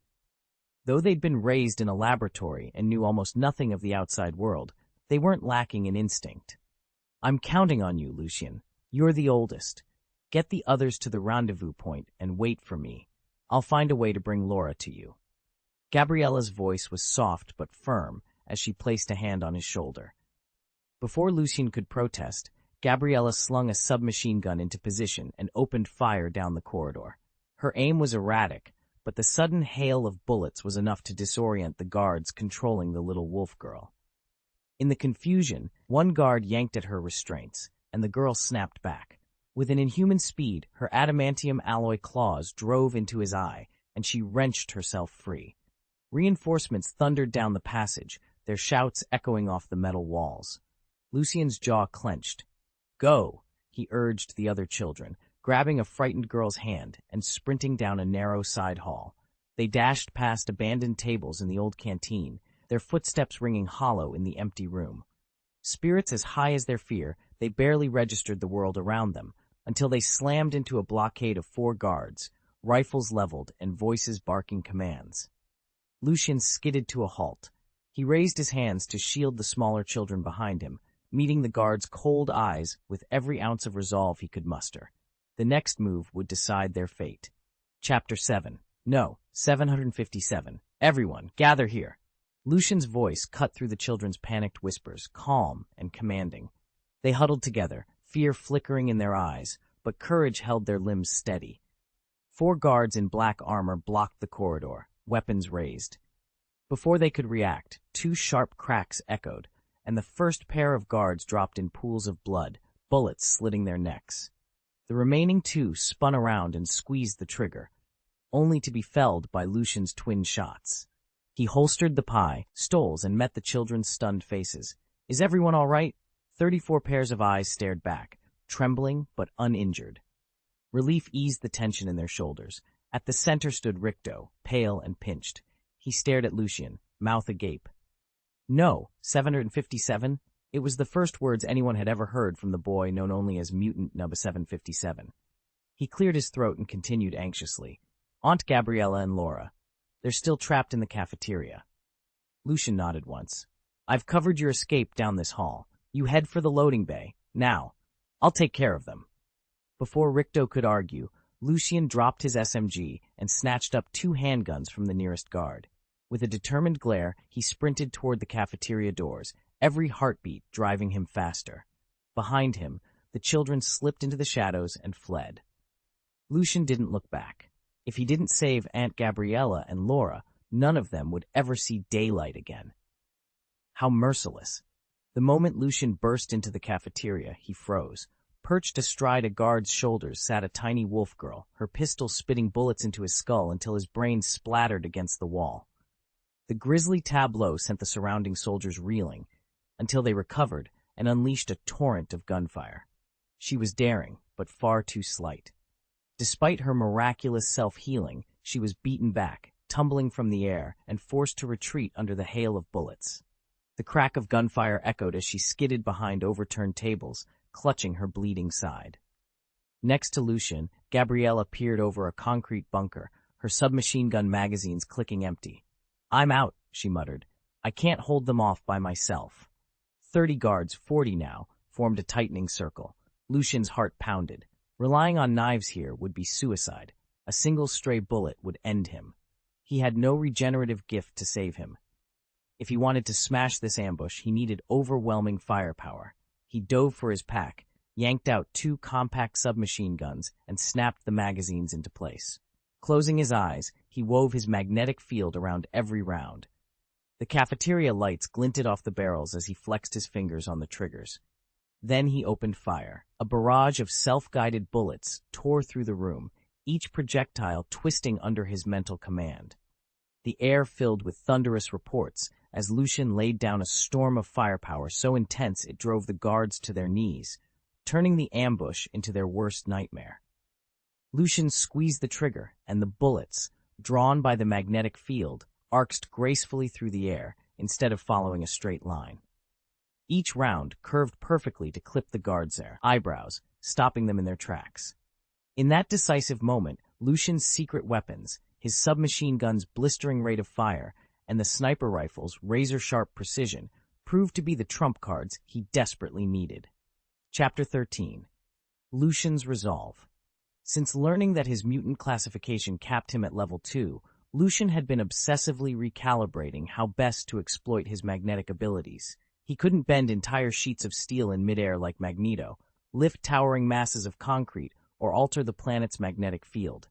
Though they'd been raised in a laboratory and knew almost nothing of the outside world, they weren't lacking in instinct. "I'm counting on you, Lucian. You're the oldest. Get the others to the rendezvous point and wait for me. I'll find a way to bring Laura to you." Gabriella's voice was soft but firm as she placed a hand on his shoulder. Before Lucian could protest, Gabriella slung a submachine gun into position and opened fire down the corridor. Her aim was erratic, but the sudden hail of bullets was enough to disorient the guards controlling the little wolf girl. In the confusion, one guard yanked at her restraints, and the girl snapped back. With an inhuman speed, her adamantium alloy claws drove into his eye, and she wrenched herself free. Reinforcements thundered down the passage, their shouts echoing off the metal walls. Lucian's jaw clenched. "Go," he urged the other children, grabbing a frightened girl's hand and sprinting down a narrow side hall. They dashed past abandoned tables in the old canteen, their footsteps ringing hollow in the empty room. Spirits as high as their fear, they barely registered the world around them, until they slammed into a blockade of 4 guards, rifles leveled and voices barking commands. Lucian skidded to a halt. He raised his hands to shield the smaller children behind him, meeting the guards' cold eyes with every ounce of resolve he could muster. The next move would decide their fate. Chapter 7. No, 757. Everyone, gather here. Lucian's voice cut through the children's panicked whispers, calm and commanding. They huddled together, fear flickering in their eyes, but courage held their limbs steady. 4 guards in black armor blocked the corridor, weapons raised. Before they could react, 2 sharp cracks echoed, and the first pair of guards dropped in pools of blood, bullets slitting their necks. The remaining 2 spun around and squeezed the trigger, only to be felled by Lucian's twin shots. He holstered the pie, stoles, and met the children's stunned faces. Is everyone all right? 34 pairs of eyes stared back, trembling but uninjured. Relief eased the tension in their shoulders. At the center stood Ricto, pale and pinched. He stared at Lucian, mouth agape. No, 757? It was the first words anyone had ever heard from the boy known only as Mutant Number 757. He cleared his throat and continued anxiously. Aunt Gabriella and Laura. They're still trapped in the cafeteria. Lucian nodded once. I've covered your escape down this hall. You head for the loading bay. Now, I'll take care of them. Before Ricto could argue, Lucian dropped his SMG and snatched up 2 handguns from the nearest guard. With a determined glare, he sprinted toward the cafeteria doors, every heartbeat driving him faster. Behind him, the children slipped into the shadows and fled. Lucian didn't look back. If he didn't save Aunt Gabriella and Laura, none of them would ever see daylight again. How merciless. The moment Lucian burst into the cafeteria, he froze. Perched astride a guard's shoulders sat a tiny wolf girl, her pistol spitting bullets into his skull until his brain splattered against the wall. The grisly tableau sent the surrounding soldiers reeling, until they recovered and unleashed a torrent of gunfire. She was daring, but far too slight. Despite her miraculous self-healing, she was beaten back, tumbling from the air, and forced to retreat under the hail of bullets. The crack of gunfire echoed as she skidded behind overturned tables, clutching her bleeding side. Next to Lucian, Gabriella peered over a concrete bunker, her submachine gun magazines clicking empty. I'm out, she muttered. I can't hold them off by myself. 30 guards, 40 now, formed a tightening circle. Lucian's heart pounded. Relying on knives here would be suicide. A single stray bullet would end him. He had no regenerative gift to save him. If he wanted to smash this ambush, he needed overwhelming firepower. He dove for his pack, yanked out 2 compact submachine guns, and snapped the magazines into place. Closing his eyes, he wove his magnetic field around every round. The cafeteria lights glinted off the barrels as he flexed his fingers on the triggers. Then he opened fire. A barrage of self-guided bullets tore through the room, each projectile twisting under his mental command. The air filled with thunderous reports as Lucian laid down a storm of firepower so intense it drove the guards to their knees, turning the ambush into their worst nightmare. Lucian squeezed the trigger, and the bullets, drawn by the magnetic field, arced gracefully through the air instead of following a straight line. Each round curved perfectly to clip the guards' eyebrows, stopping them in their tracks. In that decisive moment, Lucian's secret weapons, his submachine gun's blistering rate of fire, and the sniper rifle's razor-sharp precision, proved to be the trump cards he desperately needed. Chapter 13. Lucian's Resolve. Since learning that his mutant classification capped him at level 2, Lucian had been obsessively recalibrating how best to exploit his magnetic abilities. He couldn't bend entire sheets of steel in midair like Magneto, lift towering masses of concrete, or alter the planet's magnetic field.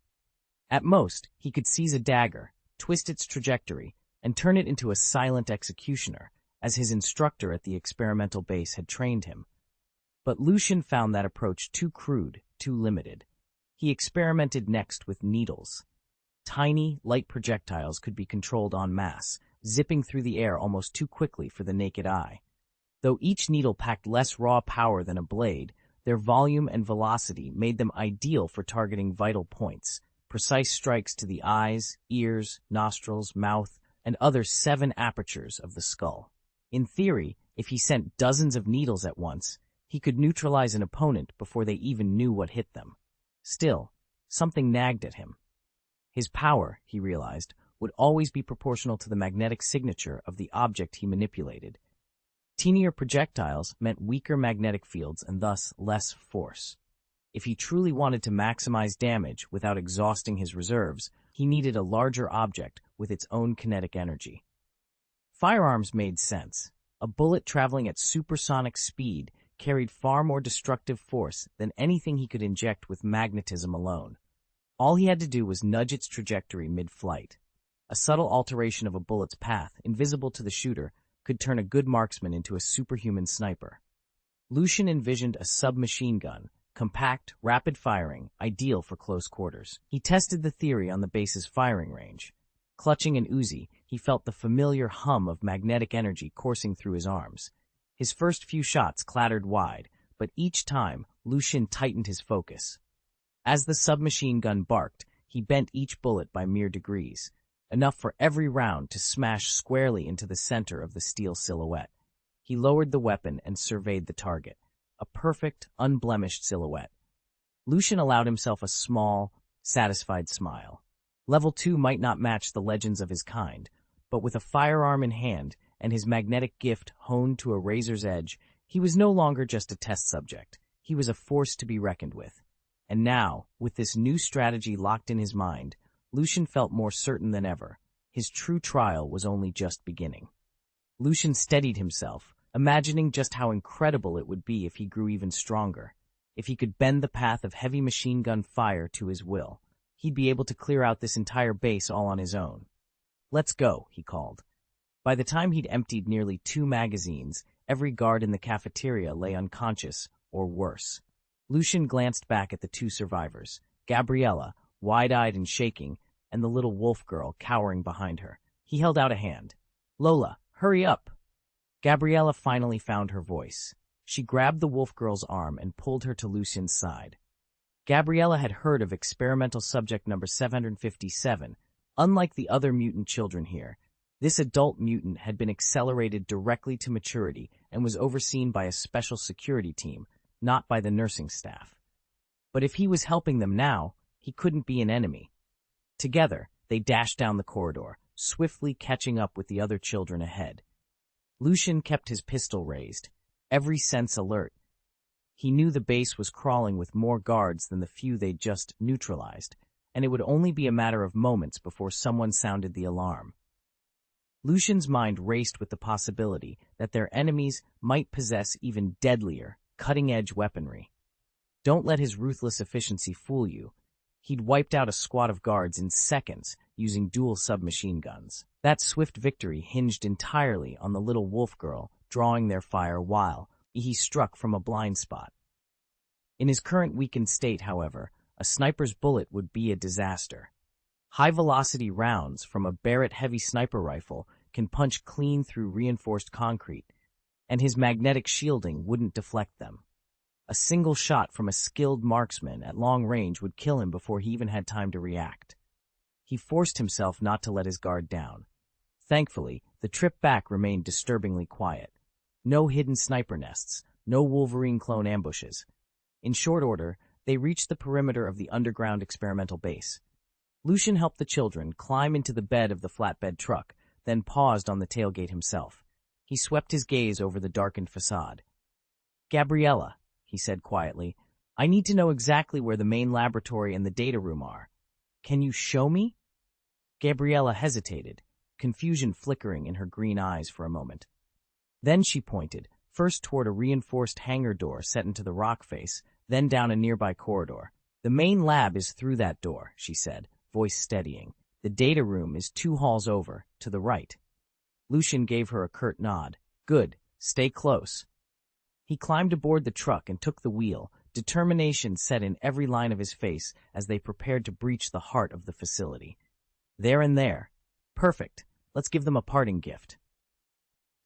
At most, he could seize a dagger, twist its trajectory, and turn it into a silent executioner, as his instructor at the experimental base had trained him. But Lucian found that approach too crude, too limited. He experimented next with needles. Tiny, light projectiles could be controlled en masse, zipping through the air almost too quickly for the naked eye. Though each needle packed less raw power than a blade, their volume and velocity made them ideal for targeting vital points, precise strikes to the eyes, ears, nostrils, mouth, and other 7 apertures of the skull. In theory, if he sent dozens of needles at once, he could neutralize an opponent before they even knew what hit them. Still, something nagged at him. His power, he realized, would always be proportional to the magnetic signature of the object he manipulated. Teenier projectiles meant weaker magnetic fields and thus less force. If he truly wanted to maximize damage without exhausting his reserves, he needed a larger object with its own kinetic energy. Firearms made sense. A bullet traveling at supersonic speed carried far more destructive force than anything he could inject with magnetism alone. All he had to do was nudge its trajectory mid-flight. A subtle alteration of a bullet's path, invisible to the shooter, could turn a good marksman into a superhuman sniper. Lucian envisioned a submachine gun, compact, rapid-firing, ideal for close quarters. He tested the theory on the base's firing range. Clutching an Uzi, he felt the familiar hum of magnetic energy coursing through his arms. His first few shots clattered wide, but each time, Lucian tightened his focus. As the submachine gun barked, he bent each bullet by mere degrees, enough for every round to smash squarely into the center of the steel silhouette. He lowered the weapon and surveyed the target, a perfect, unblemished silhouette. Lucian allowed himself a small, satisfied smile. Level 2 might not match the legends of his kind, but with a firearm in hand and his magnetic gift honed to a razor's edge, he was no longer just a test subject. He was a force to be reckoned with. And now, with this new strategy locked in his mind, Lucian felt more certain than ever. His true trial was only just beginning. Lucian steadied himself, imagining just how incredible it would be if he grew even stronger. If he could bend the path of heavy machine gun fire to his will, he'd be able to clear out this entire base all on his own. "Let's go," he called. By the time he'd emptied nearly 2 magazines, every guard in the cafeteria lay unconscious, or worse. Lucian glanced back at the 2 survivors, Gabriella, wide-eyed and shaking, and the little wolf girl cowering behind her. He held out a hand. "Lola, hurry up!" Gabriella finally found her voice. She grabbed the wolf girl's arm and pulled her to Lucian's side. Gabriella had heard of experimental subject number 757. Unlike the other mutant children here, this adult mutant had been accelerated directly to maturity and was overseen by a special security team, not by the nursing staff. But if he was helping them now, he couldn't be an enemy. Together, they dashed down the corridor, swiftly catching up with the other children ahead. Lucian kept his pistol raised, every sense alert. He knew the base was crawling with more guards than the few they'd just neutralized, and it would only be a matter of moments before someone sounded the alarm. Lucian's mind raced with the possibility that their enemies might possess even deadlier, cutting-edge weaponry. Don't let his ruthless efficiency fool you. He'd wiped out a squad of guards in seconds using dual submachine guns. That swift victory hinged entirely on the little wolf girl drawing their fire while he struck from a blind spot. In his current weakened state, however, a sniper's bullet would be a disaster. High-velocity rounds from a Barrett heavy sniper rifle can punch clean through reinforced concrete, and his magnetic shielding wouldn't deflect them. A single shot from a skilled marksman at long range would kill him before he even had time to react. He forced himself not to let his guard down. Thankfully, the trip back remained disturbingly quiet. No hidden sniper nests, no Wolverine clone ambushes. In short order, they reached the perimeter of the underground experimental base. Lucian helped the children climb into the bed of the flatbed truck, then paused on the tailgate himself. He swept his gaze over the darkened facade. "Gabriella," he said quietly, "I need to know exactly where the main laboratory and the data room are. Can you show me?" Gabriella hesitated, confusion flickering in her green eyes for a moment. Then she pointed, first toward a reinforced hangar door set into the rock face, then down a nearby corridor. "The main lab is through that door," she said, voice steadying. "The data room is 2 halls over, to the right." Lucian gave her a curt nod. "Good. Stay close." He climbed aboard the truck and took the wheel, determination set in every line of his face as they prepared to breach the heart of the facility. There and there. Perfect. Let's give them a parting gift.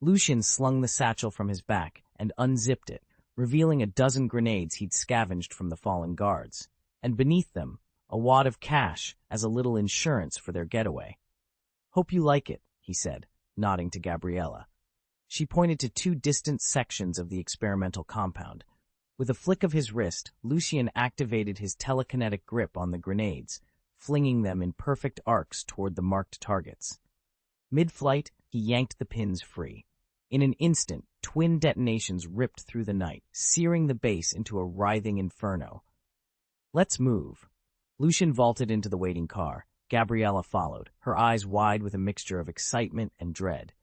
Lucian slung the satchel from his back and unzipped it, revealing a dozen grenades he'd scavenged from the fallen guards. And beneath them, a wad of cash as a little insurance for their getaway. "Hope you like it," he said, nodding to Gabriella. She pointed to two distant sections of the experimental compound. With a flick of his wrist, Lucian activated his telekinetic grip on the grenades, flinging them in perfect arcs toward the marked targets. Mid-flight, he yanked the pins free. In an instant, twin detonations ripped through the night, searing the base into a writhing inferno. "Let's move." Lucian vaulted into the waiting car. Gabriella followed, her eyes wide with a mixture of excitement and dread.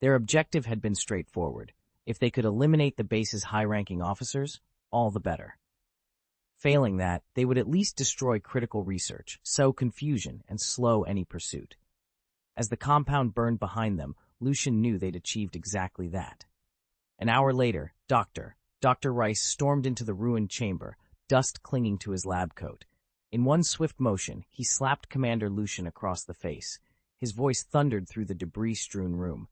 Their objective had been straightforward. If they could eliminate the base's high-ranking officers, all the better. Failing that, they would at least destroy critical research, sow confusion, and slow any pursuit. As the compound burned behind them, Lucian knew they'd achieved exactly that. An hour later, Dr. Rice stormed into the ruined chamber, dust clinging to his lab coat. In one swift motion, he slapped Commander Lucian across the face. His voice thundered through the debris-strewn room.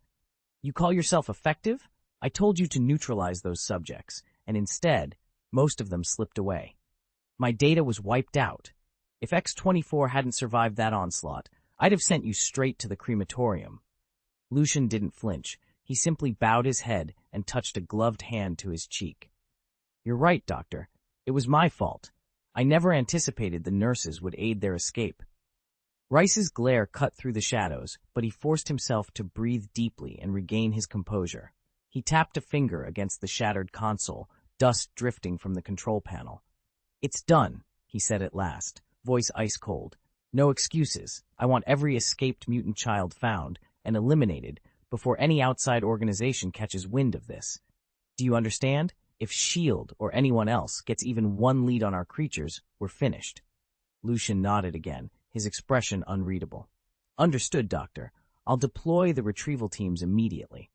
"You call yourself effective? I told you to neutralize those subjects, and instead, most of them slipped away. My data was wiped out. If X-24 hadn't survived that onslaught, I'd have sent you straight to the crematorium." Lucian didn't flinch. He simply bowed his head and touched a gloved hand to his cheek. "You're right, Doctor. It was my fault. I never anticipated the nurses would aid their escape." Rice's glare cut through the shadows, but he forced himself to breathe deeply and regain his composure. He tapped a finger against the shattered console, dust drifting from the control panel. "It's done," he said at last, voice ice-cold. "No excuses. I want every escaped mutant child found and eliminated before any outside organization catches wind of this. Do you understand? If S.H.I.E.L.D. or anyone else gets even one lead on our creatures, we're finished." Lucian nodded again, his expression unreadable. "Understood, Doctor. I'll deploy the retrieval teams immediately."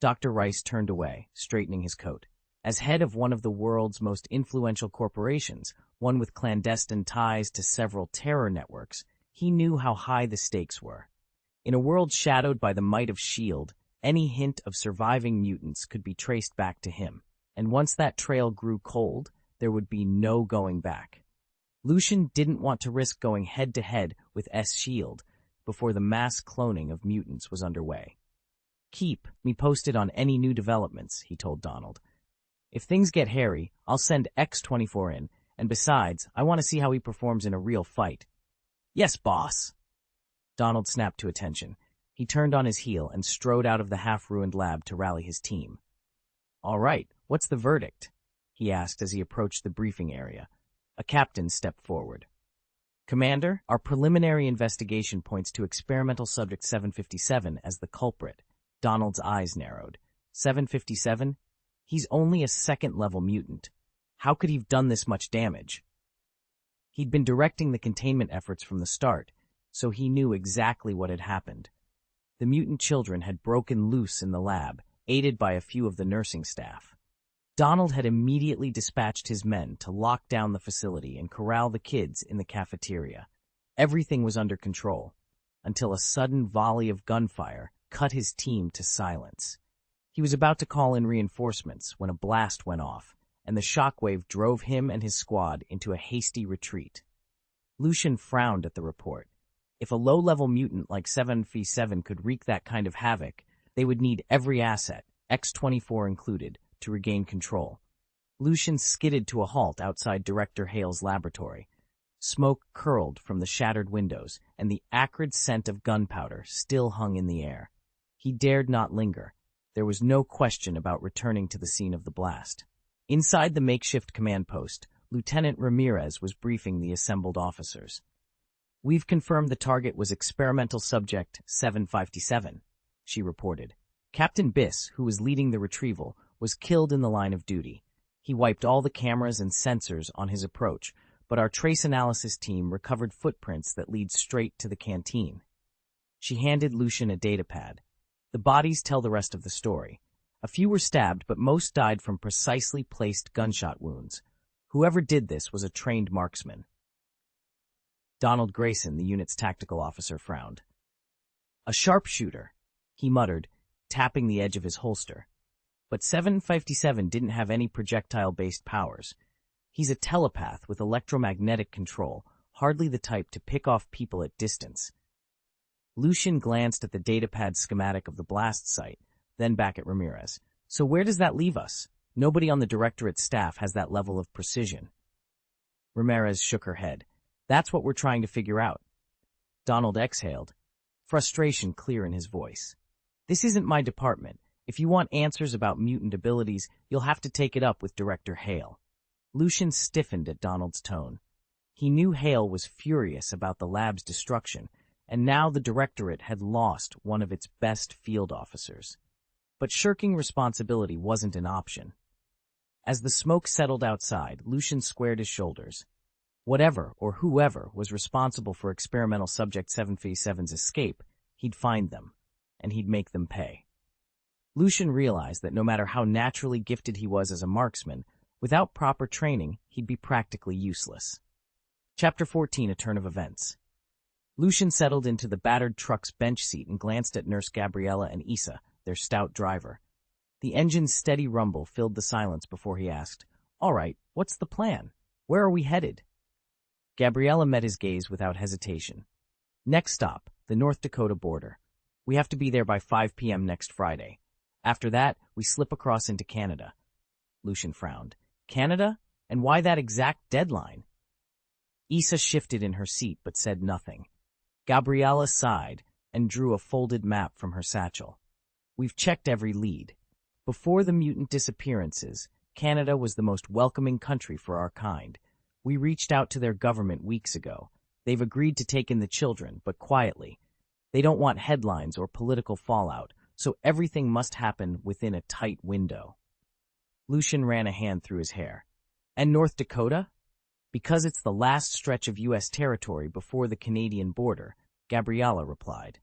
Dr. Rice turned away, straightening his coat. As head of one of the world's most influential corporations, one with clandestine ties to several terror networks, he knew how high the stakes were. In a world shadowed by the might of S.H.I.E.L.D., any hint of surviving mutants could be traced back to him, and once that trail grew cold, there would be no going back. Lucian didn't want to risk going head-to-head with S.H.I.E.L.D. before the mass cloning of mutants was underway. "Keep me posted on any new developments," he told Donald. "If things get hairy, I'll send X-24 in, and besides, I want to see how he performs in a real fight." "Yes, boss." Donald snapped to attention. He turned on his heel and strode out of the half-ruined lab to rally his team. "All right, what's the verdict?" he asked as he approached the briefing area. A captain stepped forward. "Commander, our preliminary investigation points to experimental subject 757 as the culprit." Donald's eyes narrowed. 757? He's only a second-level mutant. How could he have done this much damage? He'd been directing the containment efforts from the start, so he knew exactly what had happened. The mutant children had broken loose in the lab, aided by a few of the nursing staff. Donald had immediately dispatched his men to lock down the facility and corral the kids in the cafeteria. Everything was under control, until a sudden volley of gunfire cut his team to silence. He was about to call in reinforcements when a blast went off, and the shockwave drove him and his squad into a hasty retreat. Lucian frowned at the report. If a low-level mutant like 7v7 could wreak that kind of havoc, they would need every asset, X-24 included, to regain control. Lucian skidded to a halt outside Director Hale's laboratory. Smoke curled from the shattered windows, and the acrid scent of gunpowder still hung in the air. He dared not linger. There was no question about returning to the scene of the blast. Inside the makeshift command post, Lieutenant Ramirez was briefing the assembled officers. "We've confirmed the target was experimental subject 757, she reported. Captain Biss, who was leading the retrieval, was killed in the line of duty. He wiped all the cameras and sensors on his approach, but our trace analysis team recovered footprints that lead straight to the canteen." She handed Lucian a datapad. "The bodies tell the rest of the story. A few were stabbed, but most died from precisely placed gunshot wounds. Whoever did this was a trained marksman." Donald Grayson, the unit's tactical officer, frowned. "A sharpshooter," he muttered, tapping the edge of his holster. "But 757 didn't have any projectile-based powers. He's a telepath with electromagnetic control, hardly the type to pick off people at distance." Lucian glanced at the datapad schematic of the blast site, then back at Ramirez. So where does that leave us? Nobody on the directorate staff has that level of precision. Ramirez shook her head. That's what we're trying to figure out. Donald exhaled, frustration clear in his voice. This isn't my department. If you want answers about mutant abilities, you'll have to take it up with Director Hale. Lucian stiffened at Donald's tone. He knew Hale was furious about the lab's destruction, and now the Directorate had lost one of its best field officers. But shirking responsibility wasn't an option. As the smoke settled outside, Lucian squared his shoulders. Whatever or whoever was responsible for experimental subject 757's escape, he'd find them, and he'd make them pay. Lucian realized that no matter how naturally gifted he was as a marksman, without proper training, he'd be practically useless. Chapter 14, A Turn of Events. Lucian settled into the battered truck's bench seat and glanced at Nurse Gabriella and Issa, their stout driver. The engine's steady rumble filled the silence before he asked, "All right, what's the plan? Where are we headed?" Gabriella met his gaze without hesitation. "Next stop, the North Dakota border. We have to be there by 5 p.m. next Friday. After that, we slip across into Canada." Lucian frowned. "Canada? And why that exact deadline?" Issa shifted in her seat but said nothing. Gabriella sighed and drew a folded map from her satchel. "We've checked every lead. Before the mutant disappearances, Canada was the most welcoming country for our kind. We reached out to their government weeks ago. They've agreed to take in the children, but quietly. They don't want headlines or political fallout, so everything must happen within a tight window." Lucian ran a hand through his hair. "And North Dakota?" "Because it's the last stretch of U.S. territory before the Canadian border," Gabriella replied.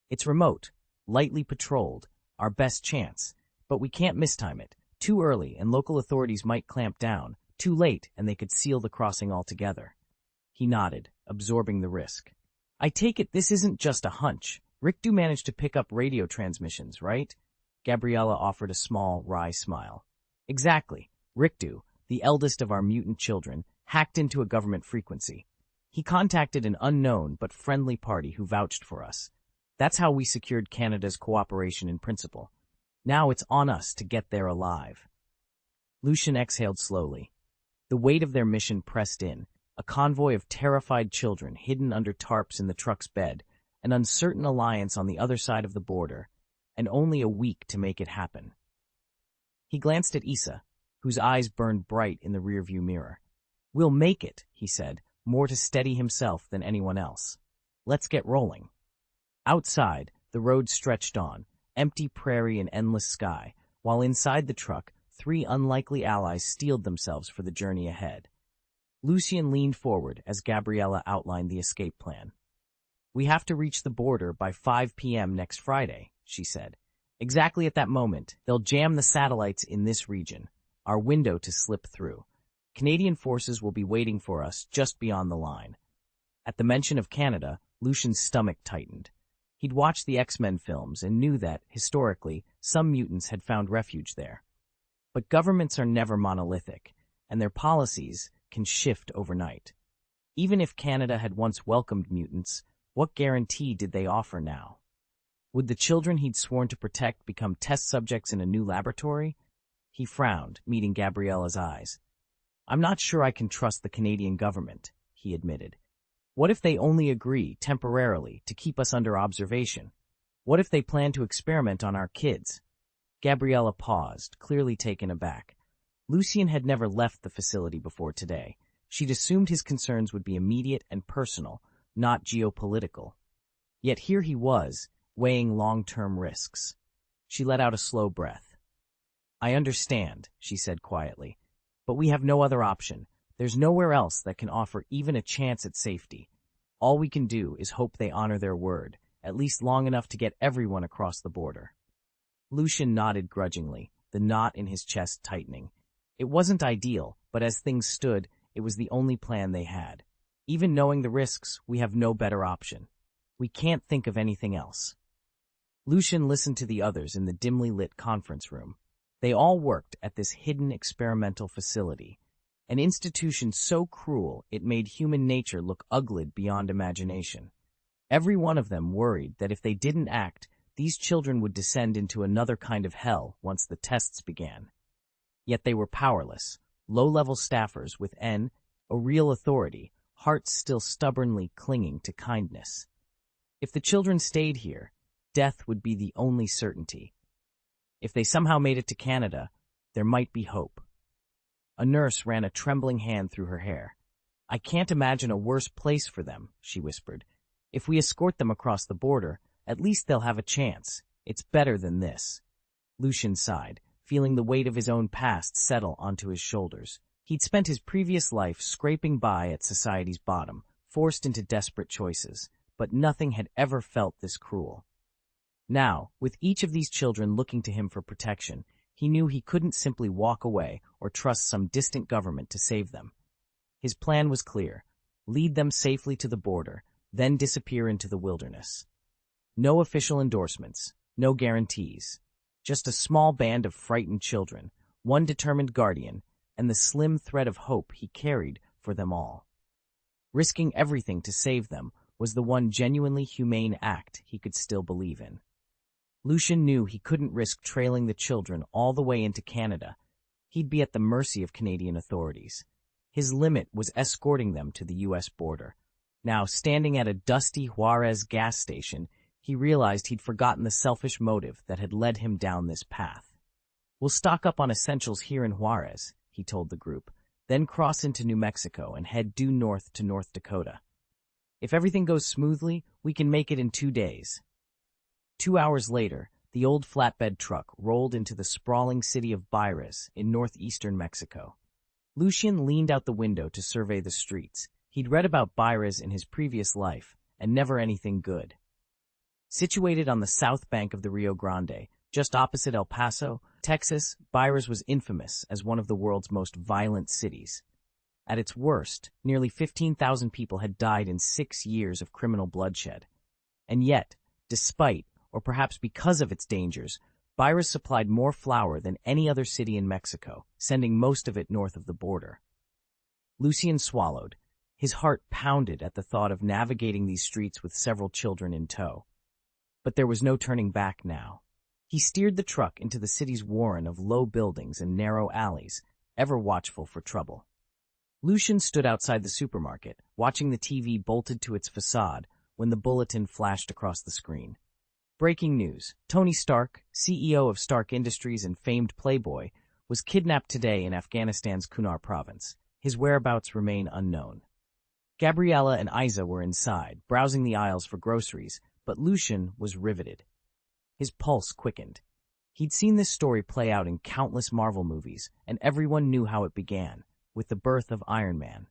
"It's remote, lightly patrolled, our best chance. But we can't mistime it. Too early, and local authorities might clamp down. Too late, and they could seal the crossing altogether." He nodded, absorbing the risk. "I take it this isn't just a hunch. Rikdu managed to pick up radio transmissions, right?" Gabriella offered a small, wry smile. "Exactly. Rikdu, the eldest of our mutant children, hacked into a government frequency. He contacted an unknown but friendly party who vouched for us. That's how we secured Canada's cooperation in principle. Now it's on us to get there alive." Lucian exhaled slowly. The weight of their mission pressed in, a convoy of terrified children hidden under tarps in the truck's bed, an uncertain alliance on the other side of the border, and only a week to make it happen. He glanced at Issa, whose eyes burned bright in the rearview mirror. "We'll make it," he said, more to steady himself than anyone else. "Let's get rolling." Outside, the road stretched on, empty prairie and endless sky, while inside the truck, 3 unlikely allies steeled themselves for the journey ahead. Lucian leaned forward as Gabriella outlined the escape plan. "We have to reach the border by 5 p.m. next Friday," she said. "Exactly at that moment, they'll jam the satellites in this region, our window to slip through. Canadian forces will be waiting for us just beyond the line." At the mention of Canada, Lucian's stomach tightened. He'd watched the X-Men films and knew that, historically, some mutants had found refuge there. But governments are never monolithic, and their policies can shift overnight. Even if Canada had once welcomed mutants, what guarantee did they offer now? Would the children he'd sworn to protect become test subjects in a new laboratory? He frowned, meeting Gabriella's eyes. "I'm not sure I can trust the Canadian government," he admitted. "What if they only agree, temporarily, to keep us under observation? What if they plan to experiment on our kids?" Gabriella paused, clearly taken aback. Lucian had never left the facility before today. She'd assumed his concerns would be immediate and personal, not geopolitical. Yet here he was, weighing long-term risks. She let out a slow breath. "I understand," she said quietly, "but we have no other option. There's nowhere else that can offer even a chance at safety. All we can do is hope they honor their word, at least long enough to get everyone across the border." Lucian nodded grudgingly, the knot in his chest tightening. It wasn't ideal, but as things stood, it was the only plan they had. Even knowing the risks, we have no better option. We can't think of anything else. Lucian listened to the others in the dimly lit conference room. They all worked at this hidden experimental facility, an institution so cruel it made human nature look ugly beyond imagination. Every one of them worried that if they didn't act, these children would descend into another kind of hell once the tests began. Yet they were powerless, low-level staffers with a real authority, hearts still stubbornly clinging to kindness. If the children stayed here, death would be the only certainty. If they somehow made it to Canada, there might be hope. A nurse ran a trembling hand through her hair. "I can't imagine a worse place for them," she whispered. "If we escort them across the border, at least they'll have a chance. It's better than this." Lucian sighed, feeling the weight of his own past settle onto his shoulders. He'd spent his previous life scraping by at society's bottom, forced into desperate choices, but nothing had ever felt this cruel. Now, with each of these children looking to him for protection, he knew he couldn't simply walk away or trust some distant government to save them. His plan was clear: lead them safely to the border, then disappear into the wilderness. No official endorsements, no guarantees. Just a small band of frightened children, one determined guardian, and the slim thread of hope he carried for them all. Risking everything to save them was the one genuinely humane act he could still believe in. Lucian knew he couldn't risk trailing the children all the way into Canada. He'd be at the mercy of Canadian authorities. His limit was escorting them to the U.S. border. Now, standing at a dusty Juarez gas station, he realized he'd forgotten the selfish motive that had led him down this path. "We'll stock up on essentials here in Juarez," he told the group, "then cross into New Mexico and head due north to North Dakota. If everything goes smoothly, we can make it in 2 days." 2 hours later, the old flatbed truck rolled into the sprawling city of Baires in northeastern Mexico. Lucian leaned out the window to survey the streets. He'd read about Baires in his previous life, and never anything good. Situated on the south bank of the Rio Grande, just opposite El Paso, Texas, Baires was infamous as one of the world's most violent cities. At its worst, nearly 15,000 people had died in 6 years of criminal bloodshed. And yet, despite, or perhaps because of its dangers, Baires supplied more flour than any other city in Mexico, sending most of it north of the border. Lucian swallowed. His heart pounded at the thought of navigating these streets with several children in tow. But there was no turning back now. He steered the truck into the city's warren of low buildings and narrow alleys, ever watchful for trouble. Lucian stood outside the supermarket, watching the TV bolted to its facade when the bulletin flashed across the screen. Breaking news: Tony Stark, CEO of Stark Industries and famed playboy, was kidnapped today in Afghanistan's Kunar province. His whereabouts remain unknown. Gabriella and Isa were inside, browsing the aisles for groceries, but Lucian was riveted. His pulse quickened. He'd seen this story play out in countless Marvel movies, and everyone knew how it began, with the birth of Iron Man.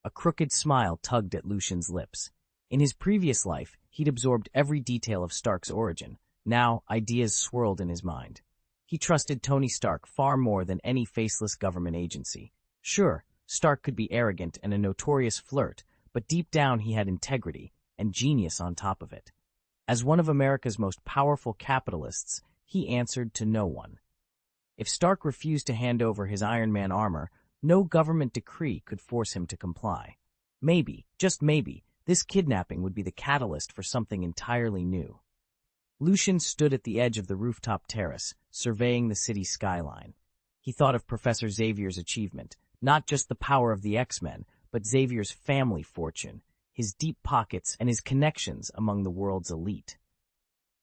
A crooked smile tugged at Lucian's lips. In his previous life, he'd absorbed every detail of Stark's origin. Now, ideas swirled in his mind. He trusted Tony Stark far more than any faceless government agency. Sure, Stark could be arrogant and a notorious flirt, but deep down he had integrity, and genius on top of it. As one of America's most powerful capitalists, he answered to no one. If Stark refused to hand over his Iron Man armor, no government decree could force him to comply. Maybe, just maybe, this kidnapping would be the catalyst for something entirely new. Lucian stood at the edge of the rooftop terrace, surveying the city skyline. He thought of Professor Xavier's achievement, not just the power of the X-Men, but Xavier's family fortune, his deep pockets, and his connections among the world's elite.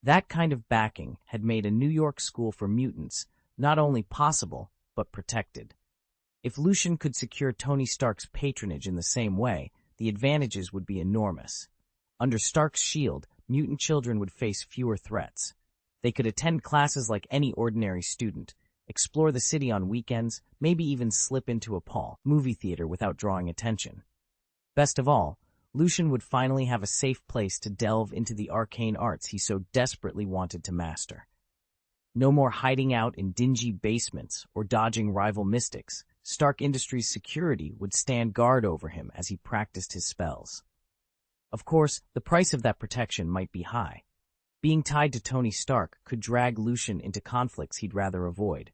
That kind of backing had made a New York school for mutants not only possible, but protected. If Lucian could secure Tony Stark's patronage in the same way, the advantages would be enormous. Under Stark's shield, mutant children would face fewer threats. They could attend classes like any ordinary student, explore the city on weekends, maybe even slip into a movie theater without drawing attention. Best of all, Lucian would finally have a safe place to delve into the arcane arts he so desperately wanted to master. No more hiding out in dingy basements or dodging rival mystics. Stark Industries' security would stand guard over him as he practiced his spells. Of course, the price of that protection might be high. Being tied to Tony Stark could drag Lucian into conflicts he'd rather avoid.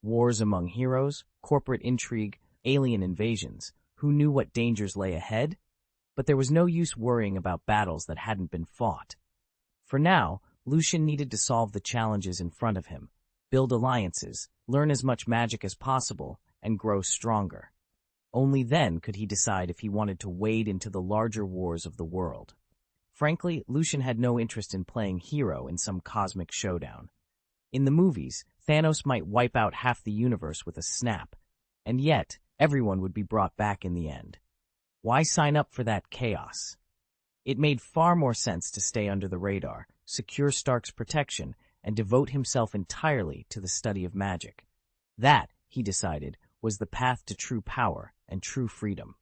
Wars among heroes, corporate intrigue, alien invasions. Who knew what dangers lay ahead? But there was no use worrying about battles that hadn't been fought. For now, Lucian needed to solve the challenges in front of him, build alliances, learn as much magic as possible, and grow stronger. Only then could he decide if he wanted to wade into the larger wars of the world. Frankly, Lucian had no interest in playing hero in some cosmic showdown. In the movies, Thanos might wipe out half the universe with a snap, and yet everyone would be brought back in the end. Why sign up for that chaos? It made far more sense to stay under the radar, secure Stark's protection, and devote himself entirely to the study of magic. That, he decided, was the path to true power and true freedom.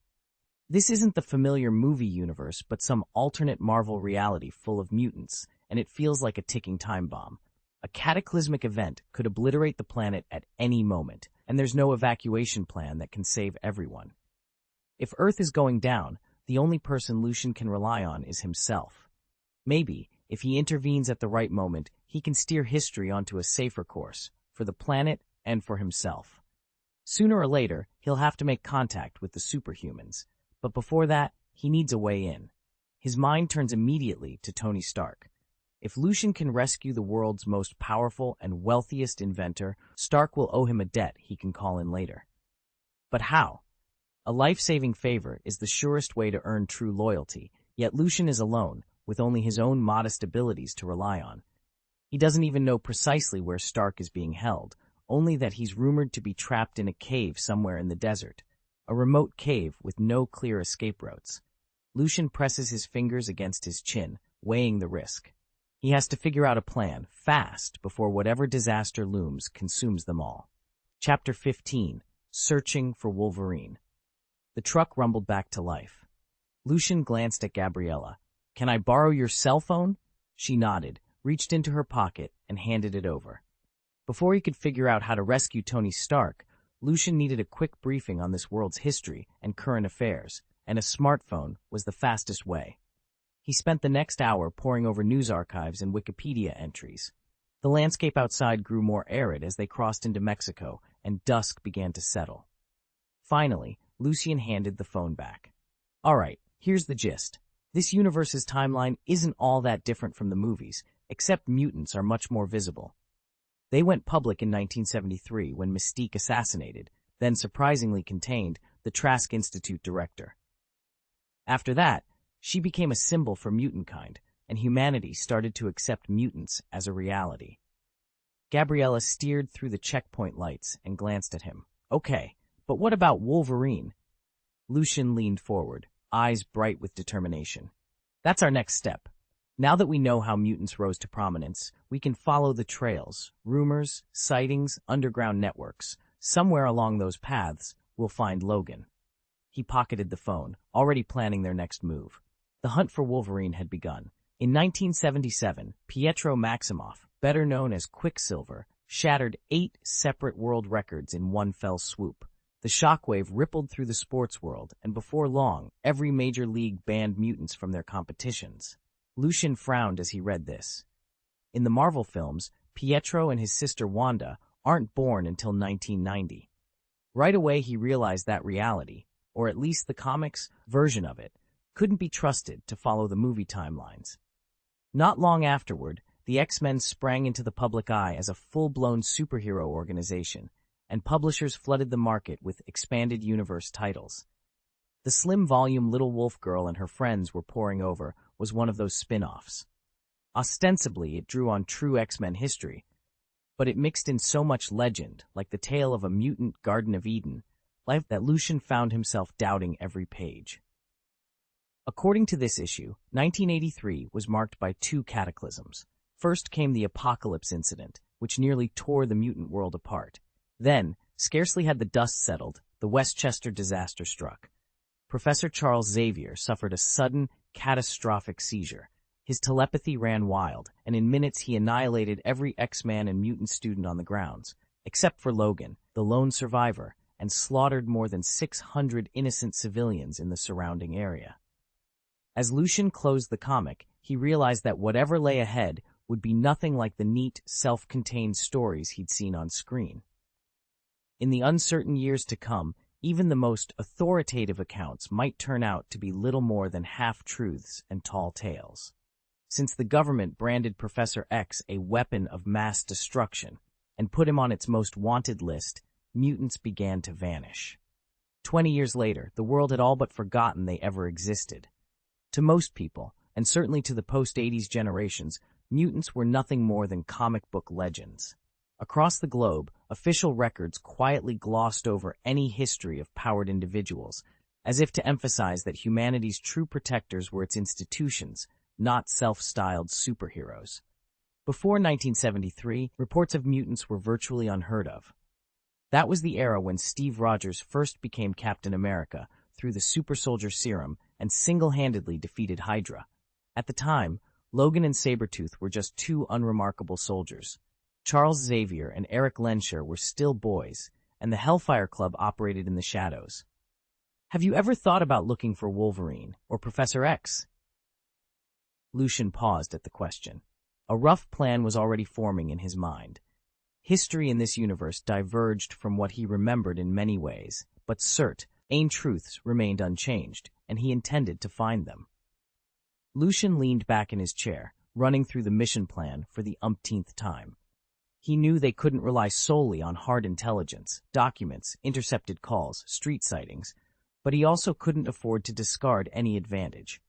This isn't the familiar movie universe, but some alternate Marvel reality full of mutants, and it feels like a ticking time bomb. A cataclysmic event could obliterate the planet at any moment, and there's no evacuation plan that can save everyone. If Earth is going down, the only person Lucian can rely on is himself. Maybe, if he intervenes at the right moment, he can steer history onto a safer course, for the planet and for himself. Sooner or later, he'll have to make contact with the superhumans, but before that, he needs a way in. His mind turns immediately to Tony Stark. If Lucian can rescue the world's most powerful and wealthiest inventor, Stark will owe him a debt he can call in later. But how? A life-saving favor is the surest way to earn true loyalty, yet Lucian is alone, with only his own modest abilities to rely on. He doesn't even know precisely where Stark is being held, only that he's rumored to be trapped in a cave somewhere in the desert, a remote cave with no clear escape routes. Lucian presses his fingers against his chin, weighing the risk. He has to figure out a plan, fast, before whatever disaster looms consumes them all. Chapter 15. Searching for Wolverine. The truck rumbled back to life. Lucian glanced at Gabriella. "Can I borrow your cell phone?" She nodded, reached into her pocket, and handed it over. Before he could figure out how to rescue Tony Stark, Lucian needed a quick briefing on this world's history and current affairs, and a smartphone was the fastest way. He spent the next hour poring over news archives and Wikipedia entries. The landscape outside grew more arid as they crossed into Mexico, and dusk began to settle. Finally, Lucian handed the phone back. "All right, here's the gist. This universe's timeline isn't all that different from the movies, except mutants are much more visible. They went public in 1973 when Mystique assassinated, then surprisingly contained, the Trask Institute director. After that, she became a symbol for mutant kind, and humanity started to accept mutants as a reality." Gabriella steered through the checkpoint lights and glanced at him. "Okay, but what about Wolverine?" Lucian leaned forward, eyes bright with determination. "That's our next step. Now that we know how mutants rose to prominence, we can follow the trails, rumors, sightings, underground networks. Somewhere along those paths, we'll find Logan." He pocketed the phone, already planning their next move. The hunt for Wolverine had begun. In 1977, Pietro Maximoff, better known as Quicksilver, shattered 8 separate world records in one fell swoop. The shockwave rippled through the sports world, and before long, every major league banned mutants from their competitions. Lucian frowned as he read this. In the Marvel films, Pietro and his sister Wanda aren't born until 1990. Right away he realized that reality, or at least the comics version of it, couldn't be trusted to follow the movie timelines. Not long afterward, the X-Men sprang into the public eye as a full-blown superhero organization, and publishers flooded the market with expanded universe titles. The slim volume Little Wolf Girl and Her Friends were pouring over was one of those spin-offs. Ostensibly, it drew on true X-Men history, but it mixed in so much legend, like the tale of a mutant Garden of Eden, life that Lucian found himself doubting every page. According to this issue, 1983 was marked by 2 cataclysms. First came the Apocalypse incident, which nearly tore the mutant world apart. Then, scarcely had the dust settled, the Westchester disaster struck. Professor Charles Xavier suffered a sudden, catastrophic seizure. His telepathy ran wild, and in minutes he annihilated every X-Man and mutant student on the grounds, except for Logan, the lone survivor, and slaughtered more than 600 innocent civilians in the surrounding area. As Lucian closed the comic, he realized that whatever lay ahead would be nothing like the neat, self-contained stories he'd seen on screen. In the uncertain years to come, Even the most authoritative accounts might turn out to be little more than half-truths and tall tales. Since the government branded Professor X a weapon of mass destruction and put him on its most wanted list, mutants began to vanish. 20 years later, the world had all but forgotten they ever existed. To most people, and certainly to the post-80s generations, mutants were nothing more than comic book legends. Across the globe, official records quietly glossed over any history of powered individuals, as if to emphasize that humanity's true protectors were its institutions, not self-styled superheroes. Before 1973, reports of mutants were virtually unheard of. That was the era when Steve Rogers first became Captain America through the super soldier serum and single-handedly defeated Hydra. At the time, Logan and Sabretooth were just two unremarkable soldiers. Charles Xavier and Eric Lensher were still boys, and the Hellfire Club operated in the shadows. Have you ever thought about looking for Wolverine or Professor X? Lucian paused at the question. A rough plan was already forming in his mind. History in this universe diverged from what he remembered in many ways, but certain truths remained unchanged, and he intended to find them. Lucian leaned back in his chair, running through the mission plan for the umpteenth time. He knew they couldn't rely solely on hard intelligence, documents, intercepted calls, street sightings, but he also couldn't afford to discard any advantage.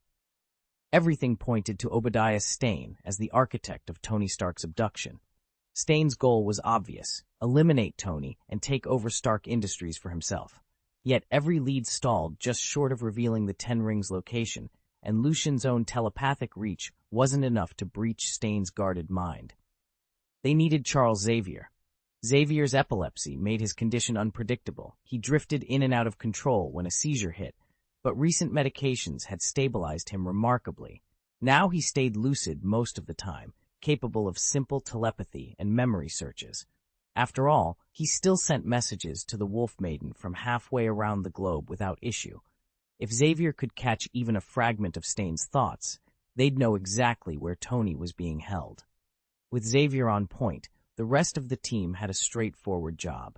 Everything pointed to Obadiah Stane as the architect of Tony Stark's abduction. Stane's goal was obvious: eliminate Tony and take over Stark Industries for himself. Yet every lead stalled just short of revealing the Ten Rings location, and Lucian's own telepathic reach wasn't enough to breach Stane's guarded mind. They needed Charles Xavier. Xavier's epilepsy made his condition unpredictable. He drifted in and out of control when a seizure hit, but recent medications had stabilized him remarkably. Now he stayed lucid most of the time, capable of simple telepathy and memory searches. After all, he still sent messages to the Wolf Maiden from halfway around the globe without issue. If Xavier could catch even a fragment of Stane's thoughts, they'd know exactly where Tony was being held. With Xavier on point, the rest of the team had a straightforward job.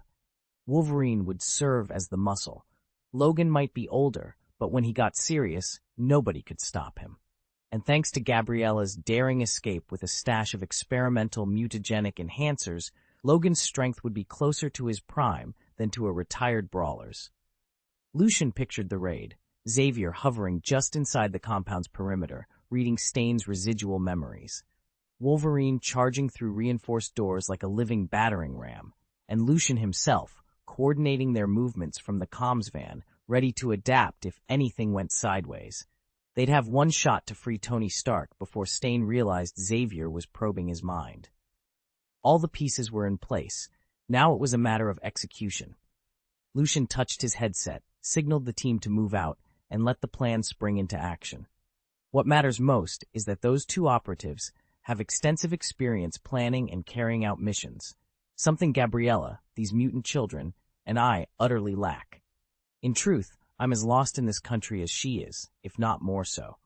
Wolverine would serve as the muscle. Logan might be older, but when he got serious, nobody could stop him. And thanks to Gabriella's daring escape with a stash of experimental mutagenic enhancers, Logan's strength would be closer to his prime than to a retired brawler's. Lucian pictured the raid, Xavier hovering just inside the compound's perimeter, reading Stane's residual memories. Wolverine charging through reinforced doors like a living battering ram, and Lucian himself coordinating their movements from the comms van, ready to adapt if anything went sideways. They'd have one shot to free Tony Stark before Stane realized Xavier was probing his mind. All the pieces were in place. Now it was a matter of execution. Lucian touched his headset, signaled the team to move out, and let the plan spring into action. What matters most is that those two operatives have extensive experience planning and carrying out missions, something Gabriella, these mutant children, and I utterly lack. In truth, I'm as lost in this country as she is, if not more so.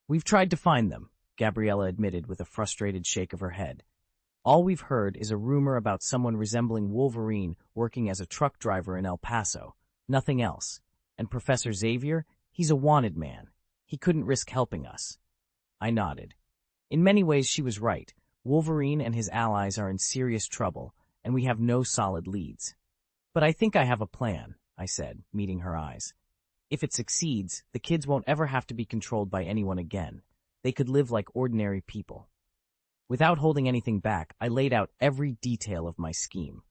We've tried to find them, Gabriella admitted with a frustrated shake of her head. All we've heard is a rumor about someone resembling Wolverine working as a truck driver in El Paso, nothing else. And Professor Xavier, he's a wanted man. He couldn't risk helping us. I nodded. In many ways she was right. Wolverine and his allies are in serious trouble, and we have no solid leads. But I think I have a plan, I said, meeting her eyes. If it succeeds, the kids won't ever have to be controlled by anyone again. They could live like ordinary people. Without holding anything back, I laid out every detail of my scheme.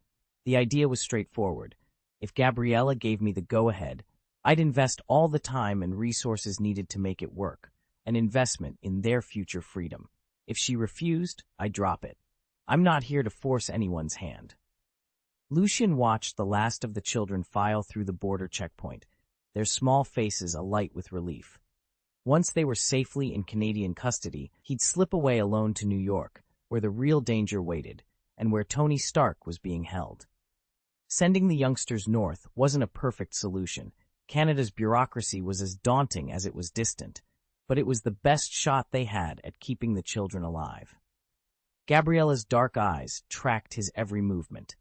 The idea was straightforward. If Gabriella gave me the go-ahead, I'd invest all the time and resources needed to make it work, an investment in their future freedom. If she refused, I'd drop it. I'm not here to force anyone's hand. Lucian watched the last of the children file through the border checkpoint, their small faces alight with relief. Once they were safely in Canadian custody, he'd slip away alone to New York, where the real danger waited, and where Tony Stark was being held. Sending the youngsters north wasn't a perfect solution. Canada's bureaucracy was as daunting as it was distant, but it was the best shot they had at keeping the children alive. Gabriella's dark eyes tracked his every movement.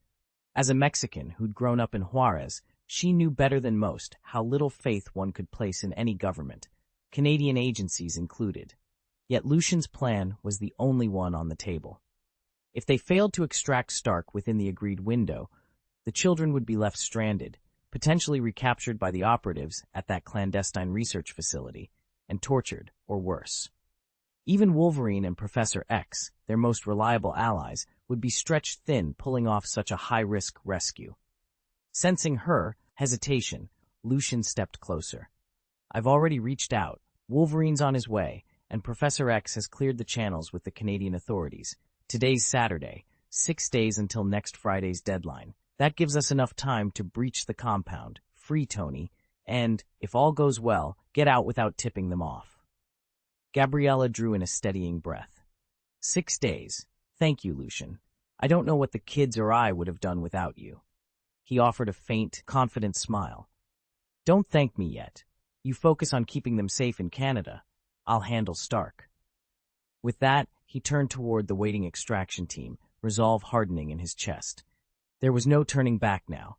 As a Mexican who'd grown up in Juarez, She knew better than most how little faith one could place in any government, Canadian agencies included. Yet Lucian's plan was the only one on the table. If they failed to extract Stark within the agreed window, the children would be left stranded, potentially recaptured by the operatives at that clandestine research facility, and tortured, or worse. Even Wolverine and Professor X, their most reliable allies, would be stretched thin pulling off such a high-risk rescue. Sensing her hesitation, Lucian stepped closer. I've already reached out. Wolverine's on his way, and Professor X has cleared the channels with the Canadian authorities. Today's Saturday, 6 days until next Friday's deadline. That gives us enough time to breach the compound, free Tony, and, if all goes well, get out without tipping them off. Gabriella drew in a steadying breath. 6 days. Thank you, Lucian. I don't know what the kids or I would have done without you. He offered a faint, confident smile. Don't thank me yet. You focus on keeping them safe in Canada. I'll handle Stark. With that, he turned toward the waiting extraction team, resolve hardening in his chest. There was no turning back now.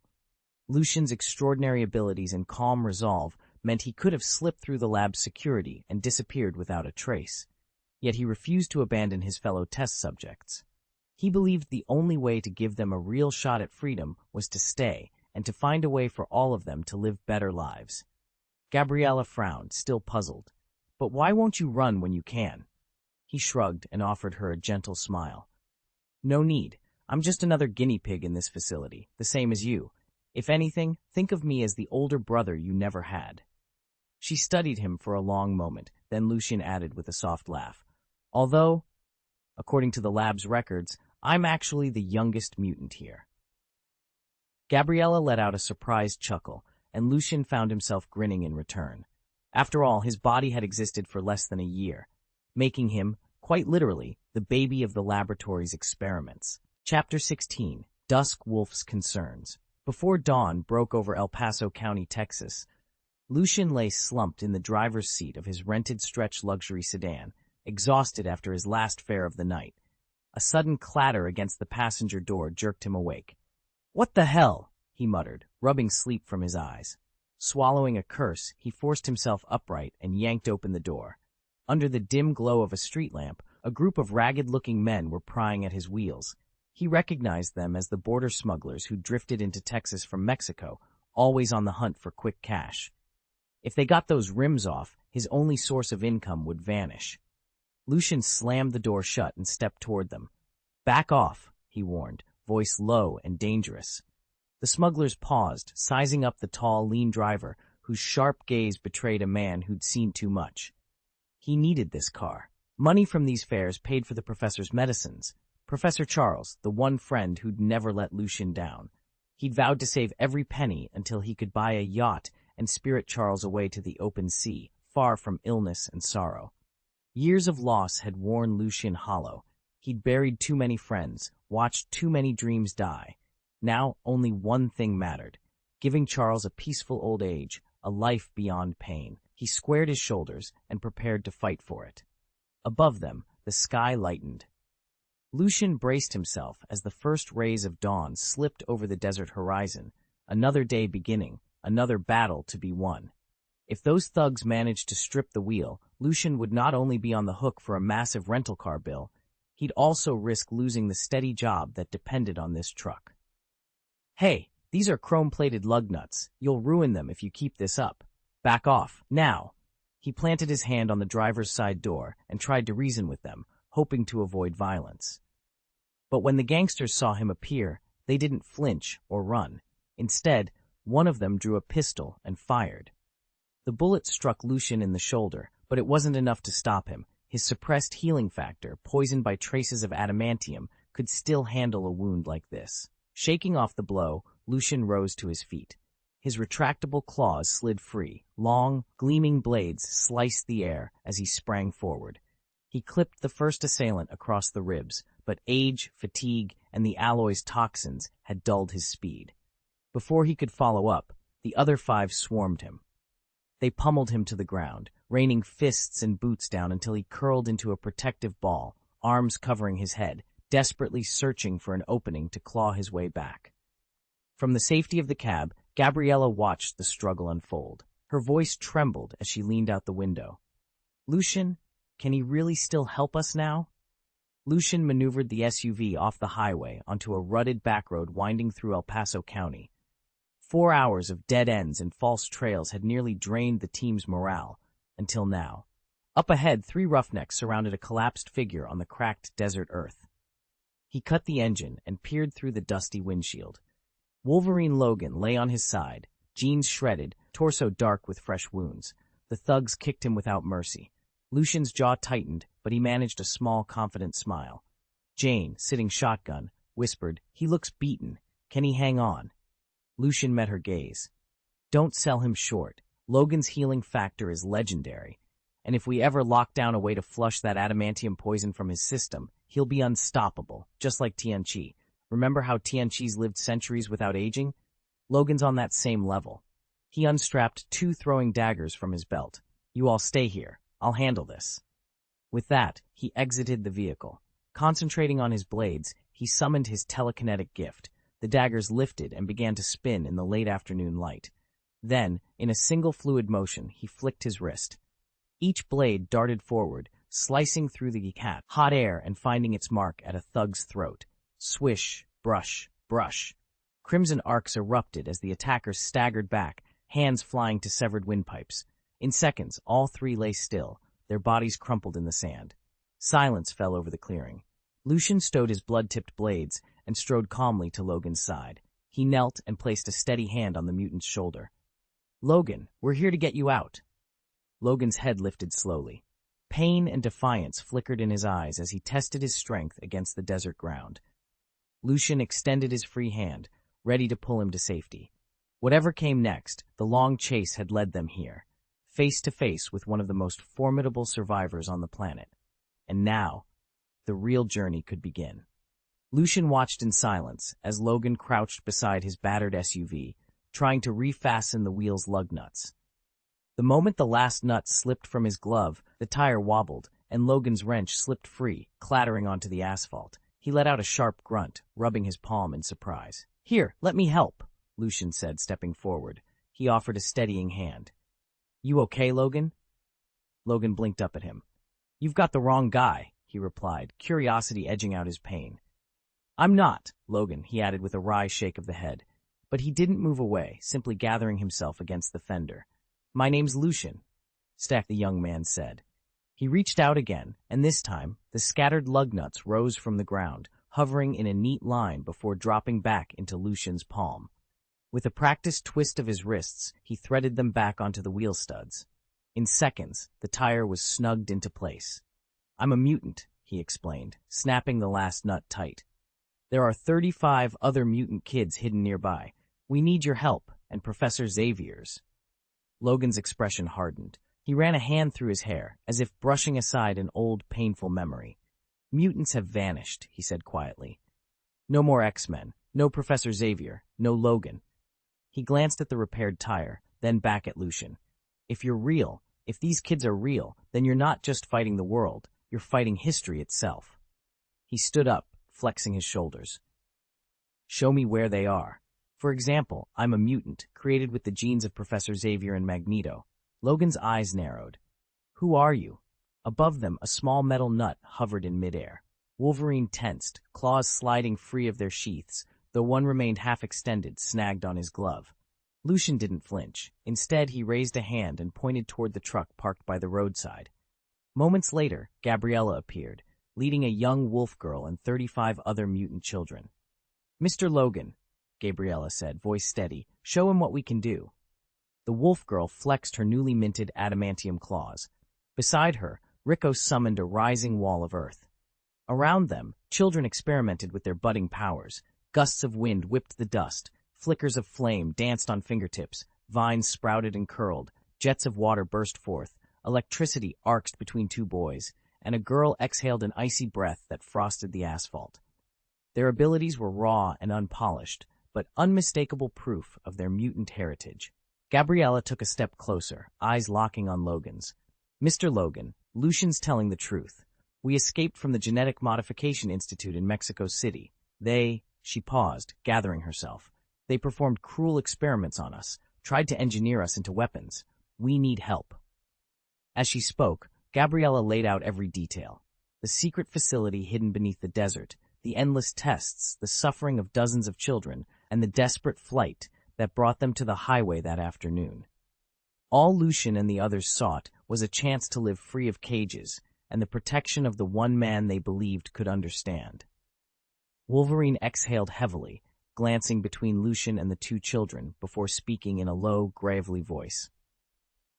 Lucian's extraordinary abilities and calm resolve meant he could have slipped through the lab's security and disappeared without a trace. Yet he refused to abandon his fellow test subjects. He believed the only way to give them a real shot at freedom was to stay and to find a way for all of them to live better lives. Gabriella frowned, still puzzled. But why won't you run when you can? He shrugged and offered her a gentle smile. No need. I'm just another guinea pig in this facility, the same as you. If anything, think of me as the older brother you never had. She studied him for a long moment, then Lucian added with a soft laugh. Although, according to the lab's records, I'm actually the youngest mutant here. Gabriella let out a surprised chuckle, and Lucian found himself grinning in return. After all, his body had existed for less than a year, making him, quite literally, the baby of the laboratory's experiments. Chapter 16. Dusk Wolf's Concerns. Before dawn broke over El Paso County, Texas, Lucian lay slumped in the driver's seat of his rented stretch luxury sedan, exhausted after his last fare of the night. A sudden clatter against the passenger door jerked him awake. What the hell? He muttered, rubbing sleep from his eyes. Swallowing a curse, he forced himself upright and yanked open the door. Under the dim glow of a street lamp, a group of ragged-looking men were prying at his wheels. He recognized them as the border smugglers who drifted into Texas from Mexico, always on the hunt for quick cash. If they got those rims off, his only source of income would vanish. Lucian slammed the door shut and stepped toward them. Back off, he warned, voice low and dangerous. The smugglers paused, sizing up the tall, lean driver, whose sharp gaze betrayed a man who'd seen too much. He needed this car. Money from these fares paid for the professor's medicines. Professor Charles, the one friend who'd never let Lucian down. He'd vowed to save every penny until he could buy a yacht and spirit Charles away to the open sea, far from illness and sorrow. Years of loss had worn Lucian hollow. He'd buried too many friends, watched too many dreams die. Now only one thing mattered, giving Charles a peaceful old age, a life beyond pain. He squared his shoulders and prepared to fight for it. Above them, the sky lightened. Lucian braced himself as the first rays of dawn slipped over the desert horizon, another day beginning, another battle to be won. If those thugs managed to strip the wheel, Lucian would not only be on the hook for a massive rental car bill, he'd also risk losing the steady job that depended on this truck. Hey, these are chrome-plated lug nuts. You'll ruin them if you keep this up. Back off, now. He planted his hand on the driver's side door and tried to reason with them, hoping to avoid violence. But when the gangsters saw him appear, they didn't flinch or run. Instead, one of them drew a pistol and fired. The bullet struck Lucian in the shoulder, but it wasn't enough to stop him. His suppressed healing factor, poisoned by traces of adamantium, could still handle a wound like this. Shaking off the blow, Lucian rose to his feet. His retractable claws slid free. Long, gleaming blades sliced the air as he sprang forward. He clipped the first assailant across the ribs, but age, fatigue, and the alloy's toxins had dulled his speed. Before he could follow up, the other 5 swarmed him. They pummeled him to the ground, raining fists and boots down until he curled into a protective ball, arms covering his head, desperately searching for an opening to claw his way back. From the safety of the cab, Gabriella watched the struggle unfold. Her voice trembled as she leaned out the window. Lucian, can he really still help us now? Lucian maneuvered the SUV off the highway onto a rutted backroad winding through El Paso County. 4 hours of dead ends and false trails had nearly drained the team's morale, until now. Up ahead, 3 roughnecks surrounded a collapsed figure on the cracked desert earth. He cut the engine and peered through the dusty windshield. Wolverine Logan lay on his side, jeans shredded, torso dark with fresh wounds. The thugs kicked him without mercy. Lucian's jaw tightened, but he managed a small, confident smile. Jane, sitting shotgun, whispered, "He looks beaten. Can he hang on?" Lucian met her gaze. "Don't sell him short. Logan's healing factor is legendary, and if we ever lock down a way to flush that adamantium poison from his system, he'll be unstoppable, just like Tianqi. Remember how Tianqi's lived centuries without aging? Logan's on that same level." He unstrapped 2 throwing daggers from his belt. "You all stay here. I'll handle this." With that, he exited the vehicle. Concentrating on his blades, he summoned his telekinetic gift. The daggers lifted and began to spin in the late afternoon light. Then, in a single fluid motion, he flicked his wrist. Each blade darted forward, slicing through the hot air and finding its mark at a thug's throat. Swish, brush, brush. Crimson arcs erupted as the attackers staggered back, hands flying to severed windpipes. In seconds, all 3 lay still, their bodies crumpled in the sand. Silence fell over the clearing. Lucian stowed his blood-tipped blades and strode calmly to Logan's side. He knelt and placed a steady hand on the mutant's shoulder. "Logan, we're here to get you out." Logan's head lifted slowly. Pain and defiance flickered in his eyes as he tested his strength against the desert ground. Lucian extended his free hand, ready to pull him to safety. Whatever came next, the long chase had led them here, face to face with one of the most formidable survivors on the planet. And now, the real journey could begin. Lucian watched in silence as Logan crouched beside his battered SUV, trying to refasten the wheel's lug nuts. The moment the last nut slipped from his glove, the tire wobbled, and Logan's wrench slipped free, clattering onto the asphalt. He let out a sharp grunt, rubbing his palm in surprise. "Here, let me help," Lucian said, stepping forward. He offered a steadying hand. "You okay, Logan?" Logan blinked up at him. "You've got the wrong guy," he replied, curiosity edging out his pain. "I'm not, Logan," he added with a wry shake of the head. But he didn't move away, simply gathering himself against the fender. "My name's Lucian," the young man said. He reached out again, and this time, the scattered lug nuts rose from the ground, hovering in a neat line before dropping back into Lucian's palm. With a practiced twist of his wrists, he threaded them back onto the wheel studs. In seconds, the tire was snugged into place. "I'm a mutant," he explained, snapping the last nut tight. "There are 35 other mutant kids hidden nearby. We need your help, and Professor Xavier's." Logan's expression hardened. He ran a hand through his hair, as if brushing aside an old, painful memory. "Mutants have vanished," he said quietly. "No more X-Men, no Professor Xavier, no Logan." He glanced at the repaired tire, then back at Lucian. "If you're real, if these kids are real, then you're not just fighting the world, you're fighting history itself." He stood up, flexing his shoulders. "Show me where they are. For example, I'm a mutant, created with the genes of Professor Xavier and Magneto." Logan's eyes narrowed. "Who are you?" Above them, a small metal nut hovered in midair. Wolverine tensed, claws sliding free of their sheaths, though one remained half-extended, snagged on his glove. Lucian didn't flinch. Instead, he raised a hand and pointed toward the truck parked by the roadside. Moments later, Gabriella appeared, leading a young wolf girl and 35 other mutant children. "Mr. Logan," Gabriella said, voice steady, "show him what we can do." The wolf girl flexed her newly minted adamantium claws. Beside her, Rico summoned a rising wall of earth. Around them, children experimented with their budding powers. Gusts of wind whipped the dust, flickers of flame danced on fingertips, vines sprouted and curled, jets of water burst forth, electricity arced between 2 boys, and a girl exhaled an icy breath that frosted the asphalt. Their abilities were raw and unpolished, but unmistakable proof of their mutant heritage. Gabriella took a step closer, eyes locking on Logan's. "Mr. Logan, Lucian's telling the truth. We escaped from the Genetic Modification Institute in Mexico City. She paused, gathering herself. They performed cruel experiments on us, tried to engineer us into weapons. We need help." As she spoke, Gabriella laid out every detail. The secret facility hidden beneath the desert, the endless tests, the suffering of dozens of children, and the desperate flight that brought them to the highway that afternoon. All Lucian and the others sought was a chance to live free of cages and the protection of the one man they believed could understand. Wolverine exhaled heavily, glancing between Lucian and the two children before speaking in a low, gravelly voice.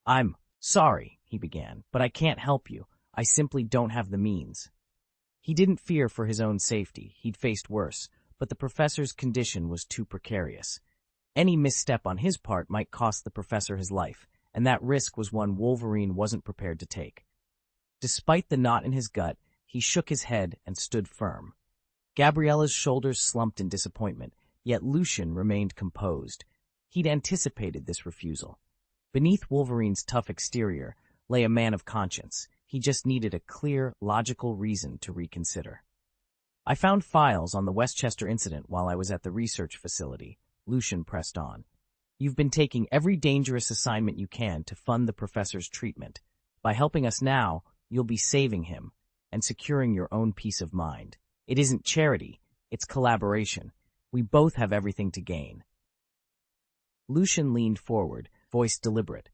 "I'm sorry," he began, "but I can't help you. I simply don't have the means." He didn't fear for his own safety. He'd faced worse, but the professor's condition was too precarious. Any misstep on his part might cost the professor his life, and that risk was one Wolverine wasn't prepared to take. Despite the knot in his gut, he shook his head and stood firm. Gabriella's shoulders slumped in disappointment, yet Lucian remained composed. He'd anticipated this refusal. Beneath Wolverine's tough exterior lay a man of conscience. He just needed a clear, logical reason to reconsider. "I found files on the Westchester incident while I was at the research facility," Lucian pressed on. "You've been taking every dangerous assignment you can to fund the professor's treatment. By helping us now, you'll be saving him and securing your own peace of mind. It isn't charity, it's collaboration. We both have everything to gain." Lucian leaned forward, voice deliberate.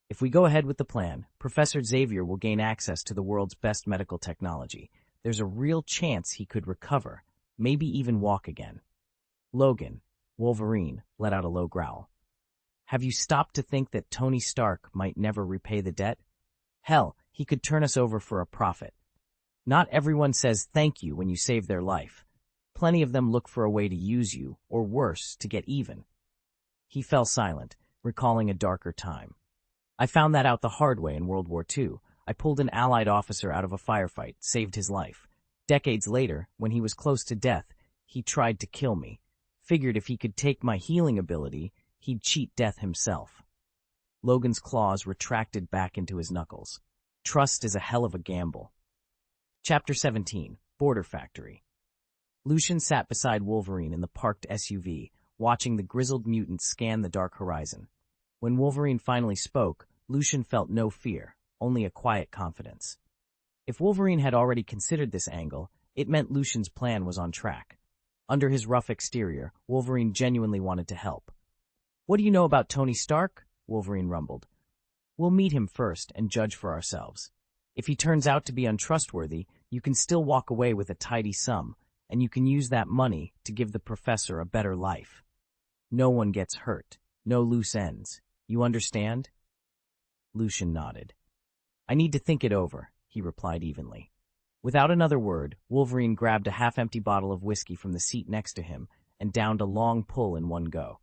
"If we go ahead with the plan, Professor Xavier will gain access to the world's best medical technology. There's a real chance he could recover, maybe even walk again." Logan, Wolverine, let out a low growl. "Have you stopped to think that Tony Stark might never repay the debt? Hell, he could turn us over for a profit. Not everyone says thank you when you save their life. Plenty of them look for a way to use you, or worse, to get even." He fell silent, recalling a darker time. "I found that out the hard way in World War II. I pulled an Allied officer out of a firefight, saved his life. Decades later, when he was close to death, he tried to kill me. Figured if he could take my healing ability, he'd cheat death himself." Logan's claws retracted back into his knuckles. Trust is a hell of a gamble. Chapter 17, Border Factory. Lucian sat beside Wolverine in the parked SUV, watching the grizzled mutant scan the dark horizon. When Wolverine finally spoke, Lucian felt no fear, only a quiet confidence. If Wolverine had already considered this angle, it meant Lucian's plan was on track. Under his rough exterior, Wolverine genuinely wanted to help. "What do you know about Tony Stark?" Wolverine rumbled. "We'll meet him first and judge for ourselves. If he turns out to be untrustworthy, you can still walk away with a tidy sum, and you can use that money to give the professor a better life. No one gets hurt, no loose ends. You understand?" Lucian nodded. "I need to think it over," he replied evenly. Without another word, Wolverine grabbed a half-empty bottle of whiskey from the seat next to him and downed a long pull in one go.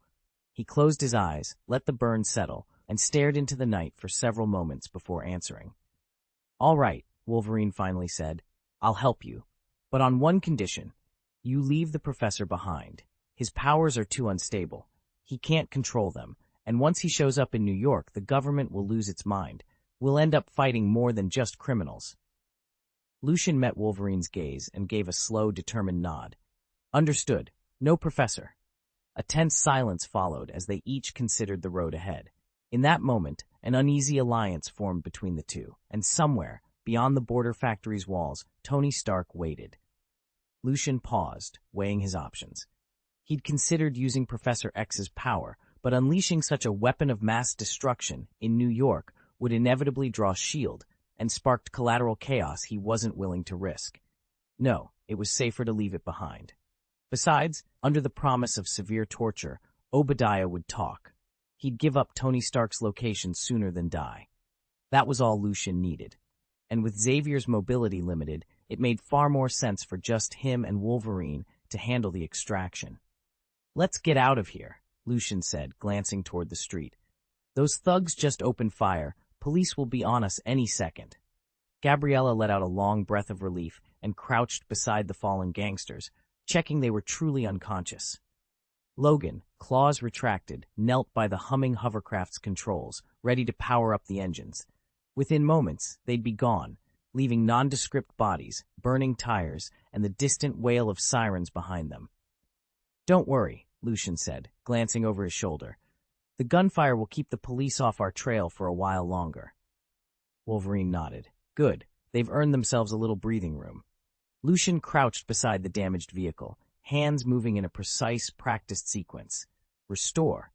He closed his eyes, let the burn settle, and stared into the night for several moments before answering. "All right," Wolverine finally said. "I'll help you. But on one condition. You leave the professor behind. His powers are too unstable. He can't control them, and once he shows up in New York, the government will lose its mind. We'll end up fighting more than just criminals." Lucian met Wolverine's gaze and gave a slow, determined nod. "Understood. No professor." A tense silence followed as they each considered the road ahead. In that moment, an uneasy alliance formed between the two, and somewhere, beyond the border factory's walls, Tony Stark waited. Lucian paused, weighing his options. He'd considered using Professor X's power, but unleashing such a weapon of mass destruction in New York would inevitably draw shield and sparked collateral chaos he wasn't willing to risk. No, it was safer to leave it behind. Besides, under the promise of severe torture, Obadiah would talk. He'd give up Tony Stark's location sooner than die. That was all Lucian needed. And with Xavier's mobility limited, it made far more sense for just him and Wolverine to handle the extraction. "Let's get out of here," Lucian said, glancing toward the street. "Those thugs just opened fire. Police will be on us any second." Gabriella let out a long breath of relief and crouched beside the fallen gangsters, checking they were truly unconscious. Logan, claws retracted, knelt by the humming hovercraft's controls, ready to power up the engines. Within moments, they'd be gone, leaving nondescript bodies, burning tires, and the distant wail of sirens behind them. "Don't worry," Lucian said, glancing over his shoulder. "The gunfire will keep the police off our trail for a while longer." Wolverine nodded. "Good. They've earned themselves a little breathing room." Lucian crouched beside the damaged vehicle, hands moving in a precise, practiced sequence. Restore.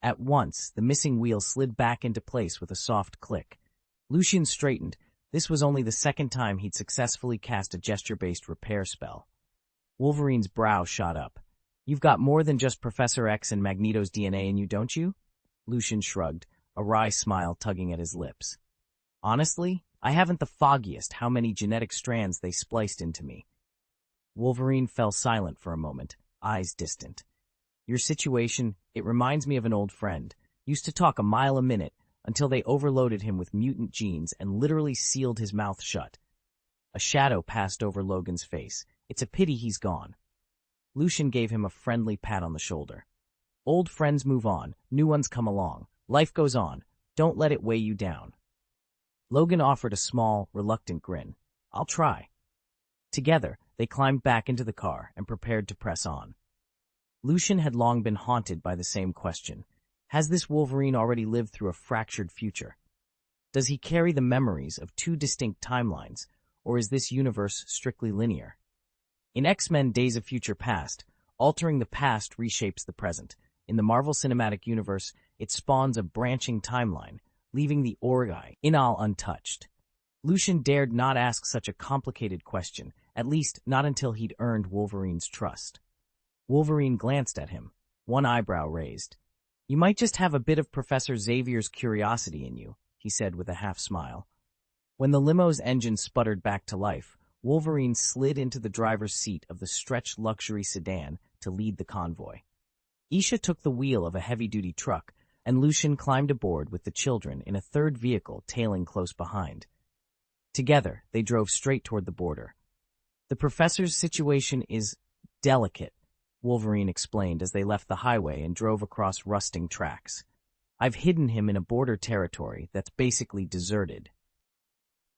At once, the missing wheel slid back into place with a soft click. Lucian straightened. This was only the second time he'd successfully cast a gesture-based repair spell. Wolverine's brow shot up. "You've got more than just Professor X and Magneto's DNA in you, don't you?" Lucian shrugged, a wry smile tugging at his lips. "Honestly, I haven't the foggiest how many genetic strands they spliced into me." Wolverine fell silent for a moment, eyes distant. "Your situation, it reminds me of an old friend. Used to talk a mile a minute until they overloaded him with mutant genes and literally sealed his mouth shut." A shadow passed over Logan's face. "It's a pity he's gone." Lucian gave him a friendly pat on the shoulder. "Old friends move on, new ones come along. Life goes on. Don't let it weigh you down." Logan offered a small, reluctant grin. "I'll try." Together, they climbed back into the car and prepared to press on. Lucian had long been haunted by the same question. Has this Wolverine already lived through a fractured future? Does he carry the memories of two distinct timelines, or is this universe strictly linear? In X-Men Days of Future Past, altering the past reshapes the present. In the Marvel Cinematic Universe, it spawns a branching timeline, leaving the original untouched. Lucian dared not ask such a complicated question, at least not until he'd earned Wolverine's trust. Wolverine glanced at him, one eyebrow raised. "You might just have a bit of Professor Xavier's curiosity in you," he said with a half-smile. When the limo's engine sputtered back to life, Wolverine slid into the driver's seat of the stretched luxury sedan to lead the convoy. Isha took the wheel of a heavy-duty truck, and Lucian climbed aboard with the children in a third vehicle tailing close behind. Together, they drove straight toward the border. "The professor's situation is delicate," Wolverine explained as they left the highway and drove across rusting tracks. "I've hidden him in a border territory that's basically deserted."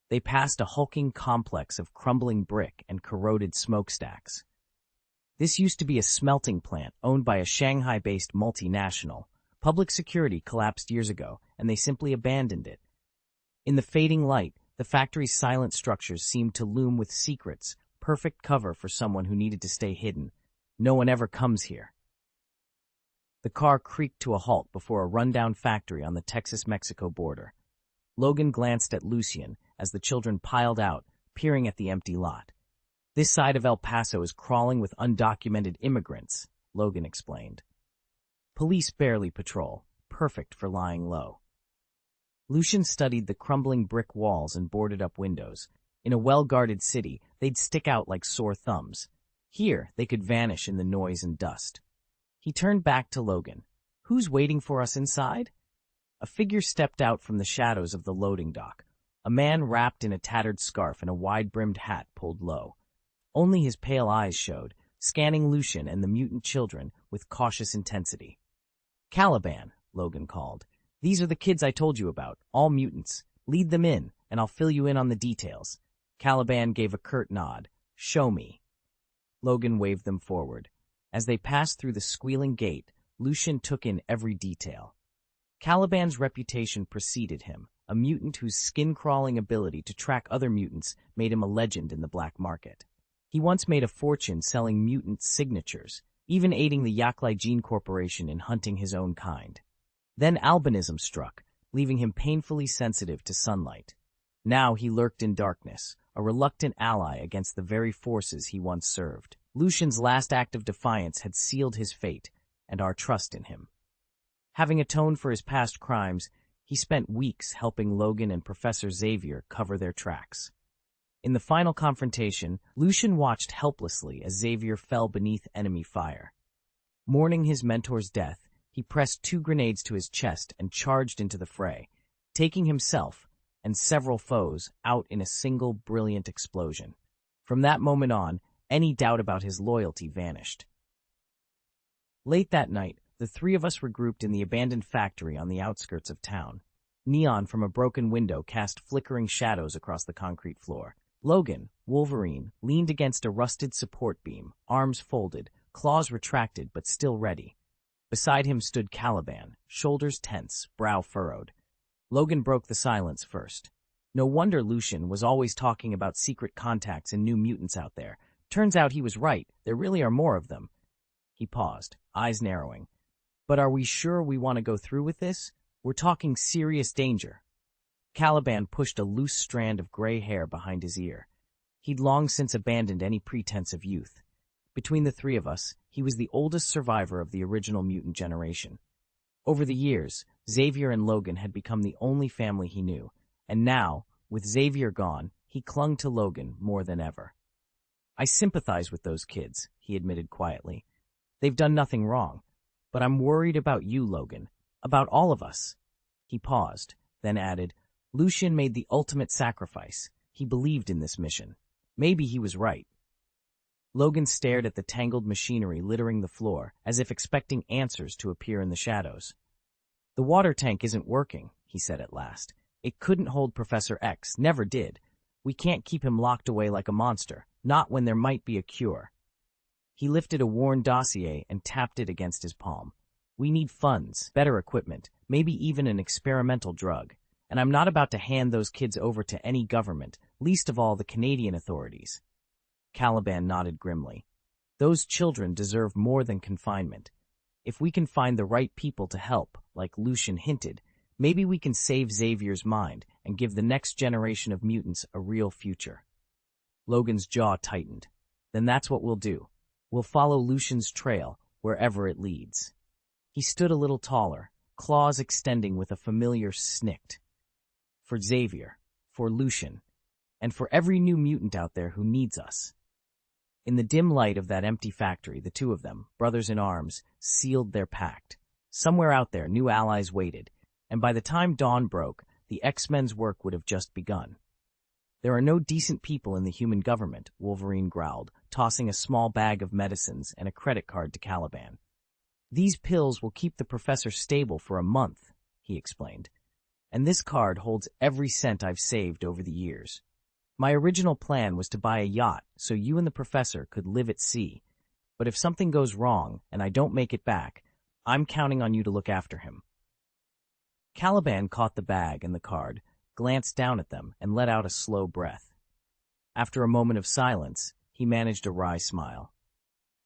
They passed a hulking complex of crumbling brick and corroded smokestacks. This used to be a smelting plant owned by a Shanghai-based multinational. Public security collapsed years ago, and they simply abandoned it. In the fading light, the factory's silent structures seemed to loom with secrets, perfect cover for someone who needed to stay hidden. No one ever comes here. The car creaked to a halt before a rundown factory on the Texas-Mexico border. Logan glanced at Lucian as the children piled out, peering at the empty lot. "This side of El Paso is crawling with undocumented immigrants," Logan explained. "Police barely patrol, perfect for lying low." Lucian studied the crumbling brick walls and boarded-up windows. In a well-guarded city, they'd stick out like sore thumbs. Here, they could vanish in the noise and dust. He turned back to Logan. "Who's waiting for us inside?" A figure stepped out from the shadows of the loading dock, a man wrapped in a tattered scarf and a wide-brimmed hat pulled low. Only his pale eyes showed, scanning Lucian and the mutant children with cautious intensity. "Caliban," Logan called. "These are the kids I told you about, all mutants. Lead them in, and I'll fill you in on the details." Caliban gave a curt nod. "Show me." Logan waved them forward. As they passed through the squealing gate, Lucian took in every detail. Caliban's reputation preceded him, a mutant whose skin-crawling ability to track other mutants made him a legend in the black market. He once made a fortune selling mutant signatures, even aiding the Yaklai Gene Corporation in hunting his own kind. Then albinism struck, leaving him painfully sensitive to sunlight. Now he lurked in darkness, a reluctant ally against the very forces he once served. Lucian's last act of defiance had sealed his fate and our trust in him. Having atoned for his past crimes, he spent weeks helping Logan and Professor Xavier cover their tracks. In the final confrontation, Lucian watched helplessly as Xavier fell beneath enemy fire. Mourning his mentor's death, he pressed 2 grenades to his chest and charged into the fray, taking himself and several foes out in a single brilliant explosion. From that moment on, any doubt about his loyalty vanished. Late that night, the 3 of us regrouped in the abandoned factory on the outskirts of town. Neon from a broken window cast flickering shadows across the concrete floor. Logan, Wolverine, leaned against a rusted support beam, arms folded, claws retracted but still ready. Beside him stood Caliban, shoulders tense, brow furrowed. Logan broke the silence first. No wonder Lucian was always talking about secret contacts and new mutants out there. Turns out he was right, there really are more of them. He paused, eyes narrowing. But are we sure we want to go through with this? We're talking serious danger. Caliban pushed a loose strand of gray hair behind his ear. He'd long since abandoned any pretense of youth. Between the three of us, he was the oldest survivor of the original mutant generation. Over the years, Xavier and Logan had become the only family he knew, and now, with Xavier gone, he clung to Logan more than ever. I sympathize with those kids, he admitted quietly. They've done nothing wrong. But I'm worried about you, Logan. About all of us. He paused, then added, Lucian made the ultimate sacrifice. He believed in this mission. Maybe he was right. Logan stared at the tangled machinery littering the floor, as if expecting answers to appear in the shadows. The water tank isn't working, he said at last. It couldn't hold Professor X, never did. We can't keep him locked away like a monster, not when there might be a cure. He lifted a worn dossier and tapped it against his palm. We need funds, better equipment, maybe even an experimental drug. And I'm not about to hand those kids over to any government, least of all the Canadian authorities. Caliban nodded grimly. Those children deserve more than confinement. If we can find the right people to help, like Lucian hinted, maybe we can save Xavier's mind and give the next generation of mutants a real future. Logan's jaw tightened. Then that's what we'll do. We'll follow Lucian's trail, wherever it leads. He stood a little taller, claws extending with a familiar snikt. For Xavier, for Lucian, and for every new mutant out there who needs us. In the dim light of that empty factory, the two of them, brothers in arms, sealed their pact. Somewhere out there, new allies waited, and by the time dawn broke, the X-Men's work would have just begun. There are no decent people in the human government, Wolverine growled, tossing a small bag of medicines and a credit card to Caliban. These pills will keep the professor stable for a month, he explained. And this card holds every cent I've saved over the years. My original plan was to buy a yacht so you and the professor could live at sea. But if something goes wrong and I don't make it back, I'm counting on you to look after him. Caliban caught the bag and the card, glanced down at them, and let out a slow breath. After a moment of silence, he managed a wry smile.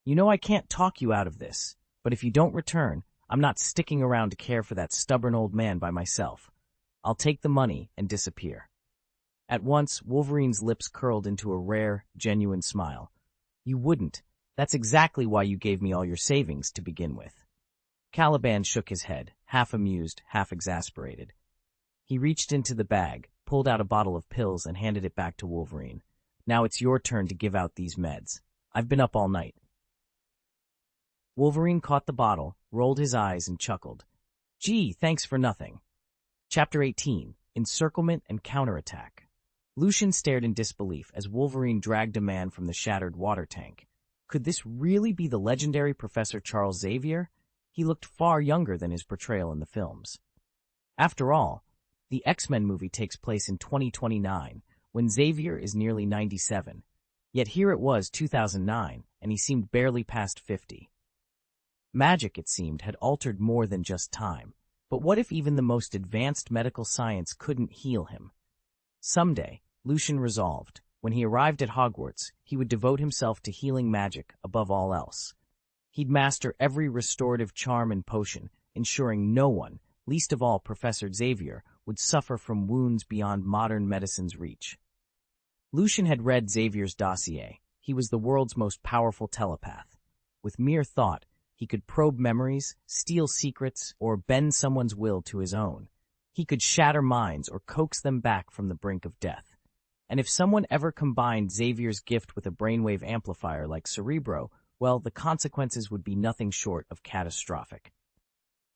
You know I can't talk you out of this, but if you don't return, I'm not sticking around to care for that stubborn old man by myself. I'll take the money and disappear. At once, Wolverine's lips curled into a rare, genuine smile. You wouldn't. That's exactly why you gave me all your savings to begin with. Caliban shook his head, half amused, half exasperated. He reached into the bag, pulled out a bottle of pills, and handed it back to Wolverine. Now it's your turn to give out these meds. I've been up all night. Wolverine caught the bottle, rolled his eyes, and chuckled. Gee, thanks for nothing. Chapter 18, Encirclement and Counterattack. Lucian stared in disbelief as Wolverine dragged a man from the shattered water tank. Could this really be the legendary Professor Charles Xavier? He looked far younger than his portrayal in the films. After all, the X-Men movie takes place in 2029, when Xavier is nearly 97. Yet here it was 2009, and he seemed barely past 50. Magic, it seemed, had altered more than just time. But what if even the most advanced medical science couldn't heal him? Someday, Lucian resolved, when he arrived at Hogwarts, he would devote himself to healing magic above all else. He'd master every restorative charm and potion, ensuring no one, least of all Professor Xavier, would suffer from wounds beyond modern medicine's reach. Lucian had read Xavier's dossier. He was the world's most powerful telepath. With mere thought, he could probe memories, steal secrets, or bend someone's will to his own. He could shatter minds or coax them back from the brink of death. And if someone ever combined Xavier's gift with a brainwave amplifier like Cerebro, well, the consequences would be nothing short of catastrophic.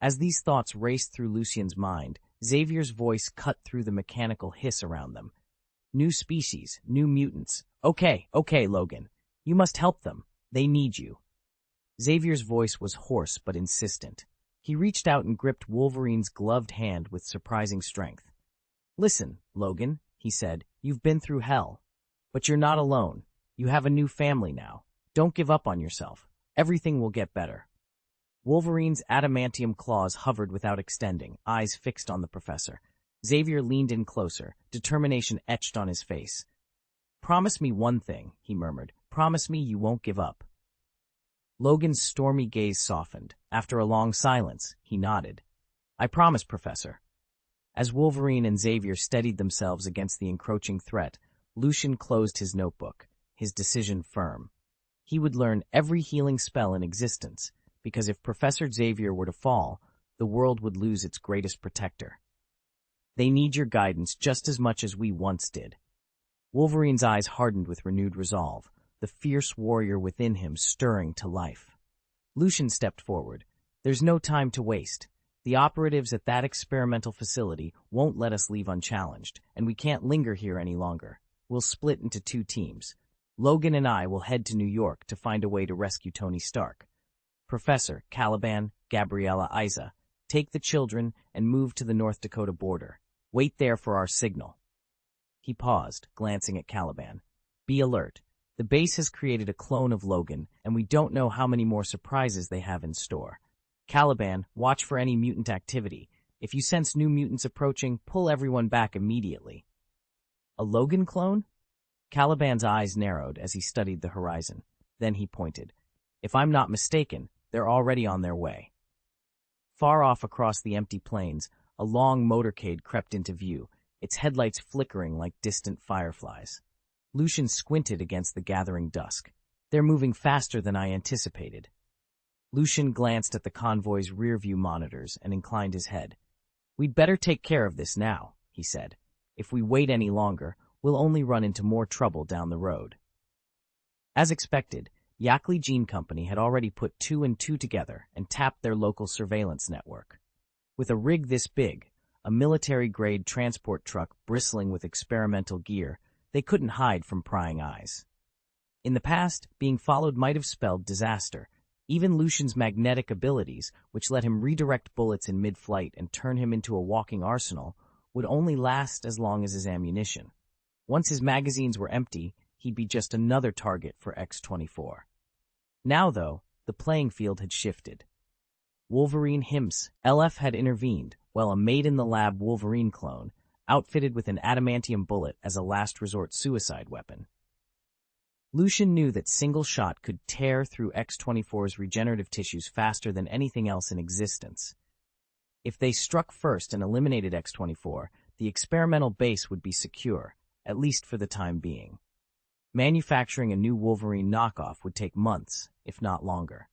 As these thoughts raced through Lucian's mind, Xavier's voice cut through the mechanical hiss around them. New species, new mutants. Okay, Logan. You must help them. They need you. Xavier's voice was hoarse but insistent. He reached out and gripped Wolverine's gloved hand with surprising strength. Listen, Logan, he said, you've been through hell. But you're not alone. You have a new family now. Don't give up on yourself. Everything will get better. Wolverine's adamantium claws hovered without extending, eyes fixed on the professor. Xavier leaned in closer, determination etched on his face. "Promise me one thing," he murmured. "Promise me you won't give up." Logan's stormy gaze softened. After a long silence, he nodded. "I promise, Professor." As Wolverine and Xavier steadied themselves against the encroaching threat, Lucian closed his notebook, his decision firm. He would learn every healing spell in existence, because if Professor Xavier were to fall, the world would lose its greatest protector. "They need your guidance just as much as we once did." Wolverine's eyes hardened with renewed resolve, the fierce warrior within him stirring to life. Lucian stepped forward. "There's no time to waste. The operatives at that experimental facility won't let us leave unchallenged, and we can't linger here any longer. We'll split into 2 teams. Logan and I will head to New York to find a way to rescue Tony Stark. Professor, Caliban, Gabriella, Isa, take the children and move to the North Dakota border. Wait there for our signal." He paused, glancing at Caliban. "Be alert. The base has created a clone of Logan, and we don't know how many more surprises they have in store. Caliban, watch for any mutant activity. If you sense new mutants approaching, pull everyone back immediately." "A Logan clone?" Caliban's eyes narrowed as he studied the horizon. Then he pointed. "If I'm not mistaken, they're already on their way." Far off across the empty plains, a long motorcade crept into view, its headlights flickering like distant fireflies. Lucian squinted against the gathering dusk. "They're moving faster than I anticipated." Lucian glanced at the convoy's rear-view monitors and inclined his head. "We'd better take care of this now," he said. "If we wait any longer, we'll only run into more trouble down the road." As expected, Yackley Gene Company had already put 2 and 2 together and tapped their local surveillance network. With a rig this big, a military-grade transport truck bristling with experimental gear, they couldn't hide from prying eyes. In the past, being followed might have spelled disaster. Even Lucian's magnetic abilities, which let him redirect bullets in mid-flight and turn him into a walking arsenal, would only last as long as his ammunition. Once his magazines were empty, he'd be just another target for X-24. Now, though, the playing field had shifted. Wolverine Himps, LF had intervened, while a made-in-the-lab Wolverine clone, outfitted with an adamantium bullet as a last-resort suicide weapon. Lucian knew that single shot could tear through X-24's regenerative tissues faster than anything else in existence. If they struck first and eliminated X-24, the experimental base would be secure, at least for the time being. Manufacturing a new Wolverine knockoff would take months, if not longer.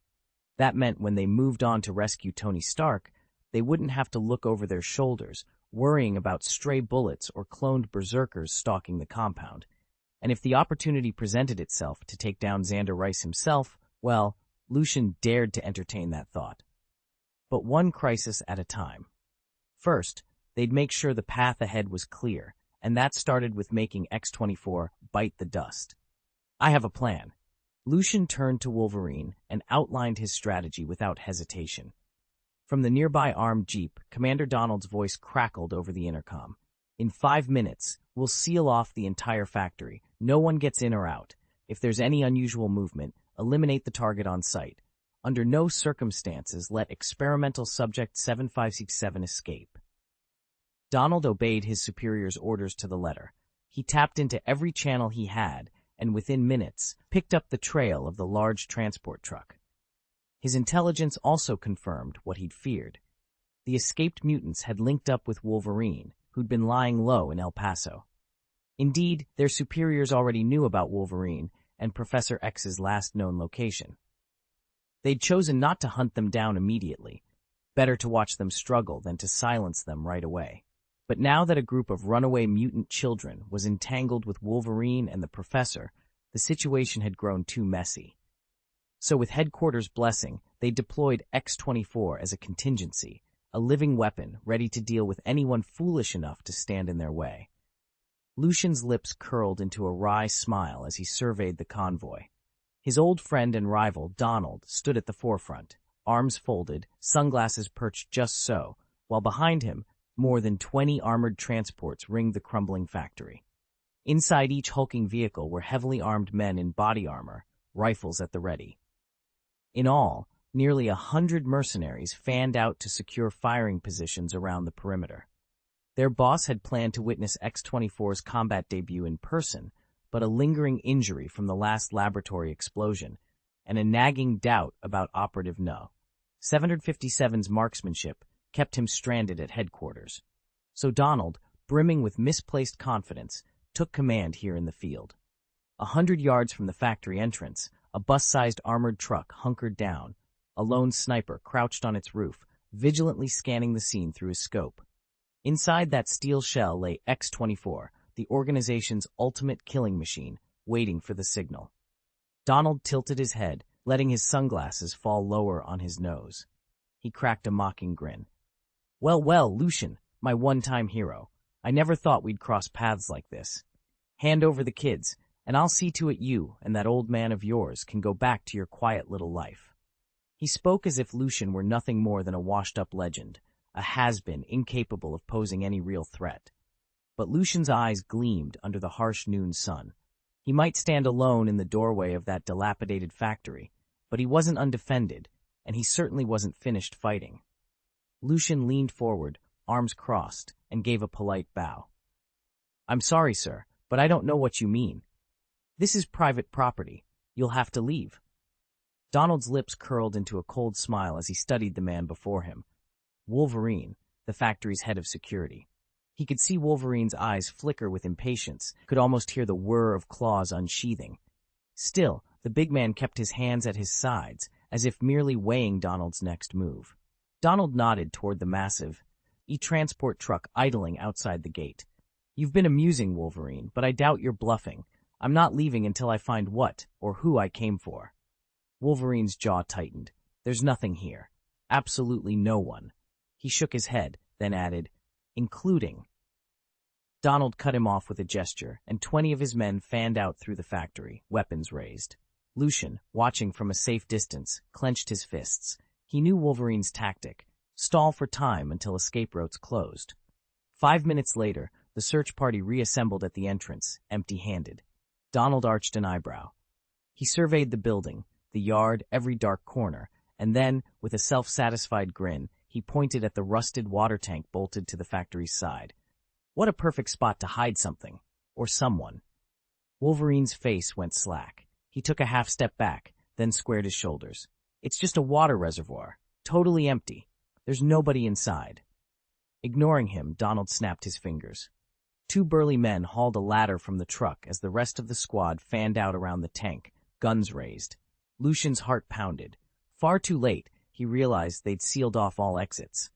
That meant when they moved on to rescue Tony Stark, they wouldn't have to look over their shoulders, worrying about stray bullets or cloned berserkers stalking the compound. And if the opportunity presented itself to take down Xander Rice himself, well, Lucian dared to entertain that thought. But one crisis at a time. First, they'd make sure the path ahead was clear, and that started with making X-24 bite the dust. "I have a plan." Lucian turned to Wolverine and outlined his strategy without hesitation. From the nearby armed jeep, Commander Donald's voice crackled over the intercom. "In 5 minutes, we'll seal off the entire factory. No one gets in or out. If there's any unusual movement, eliminate the target on sight. Under no circumstances let experimental subject 7567 escape." Donald obeyed his superior's orders to the letter. He tapped into every channel he had, and within minutes, picked up the trail of the large transport truck. His intelligence also confirmed what he'd feared. The escaped mutants had linked up with Wolverine, who'd been lying low in El Paso. Indeed, their superiors already knew about Wolverine and Professor X's last known location. They'd chosen not to hunt them down immediately. Better to watch them struggle than to silence them right away. But now that a group of runaway mutant children was entangled with Wolverine and the Professor, the situation had grown too messy. So with headquarters' blessing, they deployed X-24 as a contingency, a living weapon ready to deal with anyone foolish enough to stand in their way. Lucian's lips curled into a wry smile as he surveyed the convoy. His old friend and rival, Donald, stood at the forefront, arms folded, sunglasses perched just so, while behind him, more than 20 armored transports ringed the crumbling factory. Inside each hulking vehicle were heavily armed men in body armor, rifles at the ready. In all, nearly 100 mercenaries fanned out to secure firing positions around the perimeter. Their boss had planned to witness X-24's combat debut in person, but a lingering injury from the last laboratory explosion, and a nagging doubt about Operative No. 757's marksmanship kept him stranded at headquarters. So Donald, brimming with misplaced confidence, took command here in the field. 100 yards from the factory entrance, a bus-sized armored truck hunkered down, a lone sniper crouched on its roof, vigilantly scanning the scene through his scope. Inside that steel shell lay X-24, the organization's ultimate killing machine, waiting for the signal. Donald tilted his head, letting his sunglasses fall lower on his nose. He cracked a mocking grin. Well, well, Lucian, my one-time hero. I never thought we'd cross paths like this. Hand over the kids, and I'll see to it you and that old man of yours can go back to your quiet little life. He spoke as if Lucian were nothing more than a washed-up legend, a has-been incapable of posing any real threat. But Lucian's eyes gleamed under the harsh noon sun. He might stand alone in the doorway of that dilapidated factory, but he wasn't undefended, and he certainly wasn't finished fighting. Lucian leaned forward, arms crossed, and gave a polite bow. I'm sorry, sir, but I don't know what you mean. This is private property. You'll have to leave. Donald's lips curled into a cold smile as he studied the man before him. Wolverine, the factory's head of security. He could see Wolverine's eyes flicker with impatience, could almost hear the whir of claws unsheathing. Still, the big man kept his hands at his sides, as if merely weighing Donald's next move. Donald nodded toward the massive e-transport truck idling outside the gate. You've been amusing, Wolverine, but I doubt you're bluffing. I'm not leaving until I find what or who I came for. Wolverine's jaw tightened. There's nothing here. Absolutely no one. He shook his head, then added, including. Donald cut him off with a gesture, and 20 of his men fanned out through the factory, weapons raised. Lucian, watching from a safe distance, clenched his fists. He knew Wolverine's tactic, stall for time until escape routes closed. 5 minutes later, the search party reassembled at the entrance, empty-handed. Donald arched an eyebrow. He surveyed the building, the yard, every dark corner, and then, with a self-satisfied grin, he pointed at the rusted water tank bolted to the factory's side. What a perfect spot to hide something, or someone. Wolverine's face went slack. He took a half step back, then squared his shoulders. It's just a water reservoir, totally empty. There's nobody inside. Ignoring him, Donald snapped his fingers. 2 burly men hauled a ladder from the truck as the rest of the squad fanned out around the tank, guns raised. Lucian's heart pounded. Far too late, he realized they'd sealed off all exits.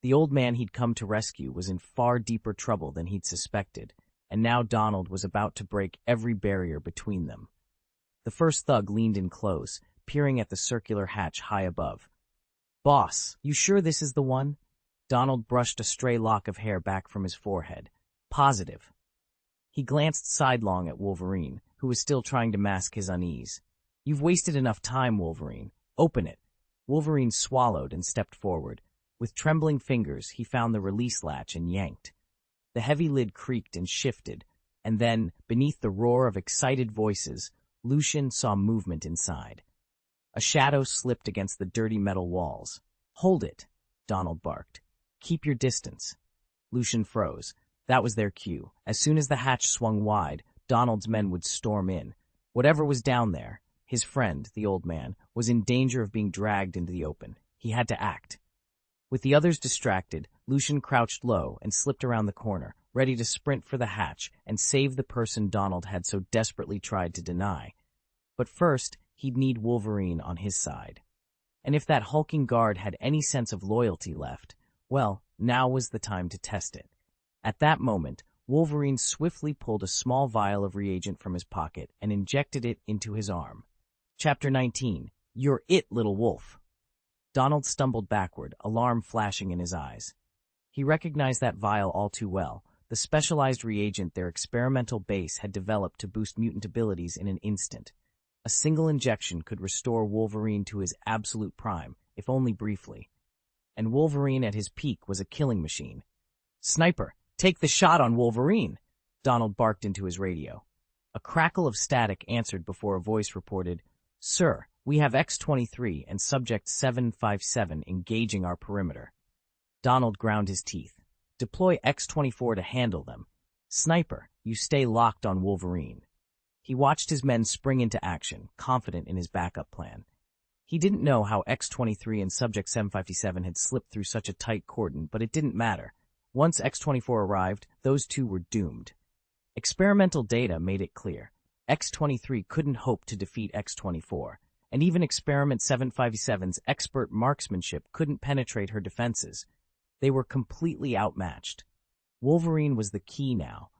The old man he'd come to rescue was in far deeper trouble than he'd suspected, and now Donald was about to break every barrier between them. The first thug leaned in close, peering at the circular hatch high above. Boss, you sure this is the one? Donald brushed a stray lock of hair back from his forehead. Positive. He glanced sidelong at Wolverine, who was still trying to mask his unease. You've wasted enough time, Wolverine. Open it. Wolverine swallowed and stepped forward. With trembling fingers, he found the release latch and yanked. The heavy lid creaked and shifted, and then, beneath the roar of excited voices, Lucian saw movement inside. A shadow slipped against the dirty metal walls. Hold it, Donald barked. Keep your distance. Lucian froze. That was their cue. As soon as the hatch swung wide, Donald's men would storm in. Whatever was down there, his friend, the old man, was in danger of being dragged into the open. He had to act. With the others distracted, Lucian crouched low and slipped around the corner, ready to sprint for the hatch and save the person Donald had so desperately tried to deny. But first, he'd need Wolverine on his side. And if that hulking guard had any sense of loyalty left, well, now was the time to test it. At that moment, Wolverine swiftly pulled a small vial of reagent from his pocket and injected it into his arm. Chapter 19. You're it, little wolf. Donald stumbled backward, alarm flashing in his eyes. He recognized that vial all too well, the specialized reagent their experimental base had developed to boost mutant abilities in an instant. A single injection could restore Wolverine to his absolute prime, if only briefly. And Wolverine at his peak was a killing machine. Sniper, take the shot on Wolverine! Donald barked into his radio. A crackle of static answered before a voice reported, Sir, We have X-23 and Subject 757 engaging our perimeter. Donald ground his teeth. Deploy X-24 to handle them. Sniper, you stay locked on Wolverine. He watched his men spring into action, confident in his backup plan. He didn't know how X-23 and Subject 757 had slipped through such a tight cordon, but it didn't matter. Once X-24 arrived, those two were doomed. Experimental data made it clear. X-23 couldn't hope to defeat X-24, and even Experiment 757's expert marksmanship couldn't penetrate her defenses. They were completely outmatched. Wolverine was the key now.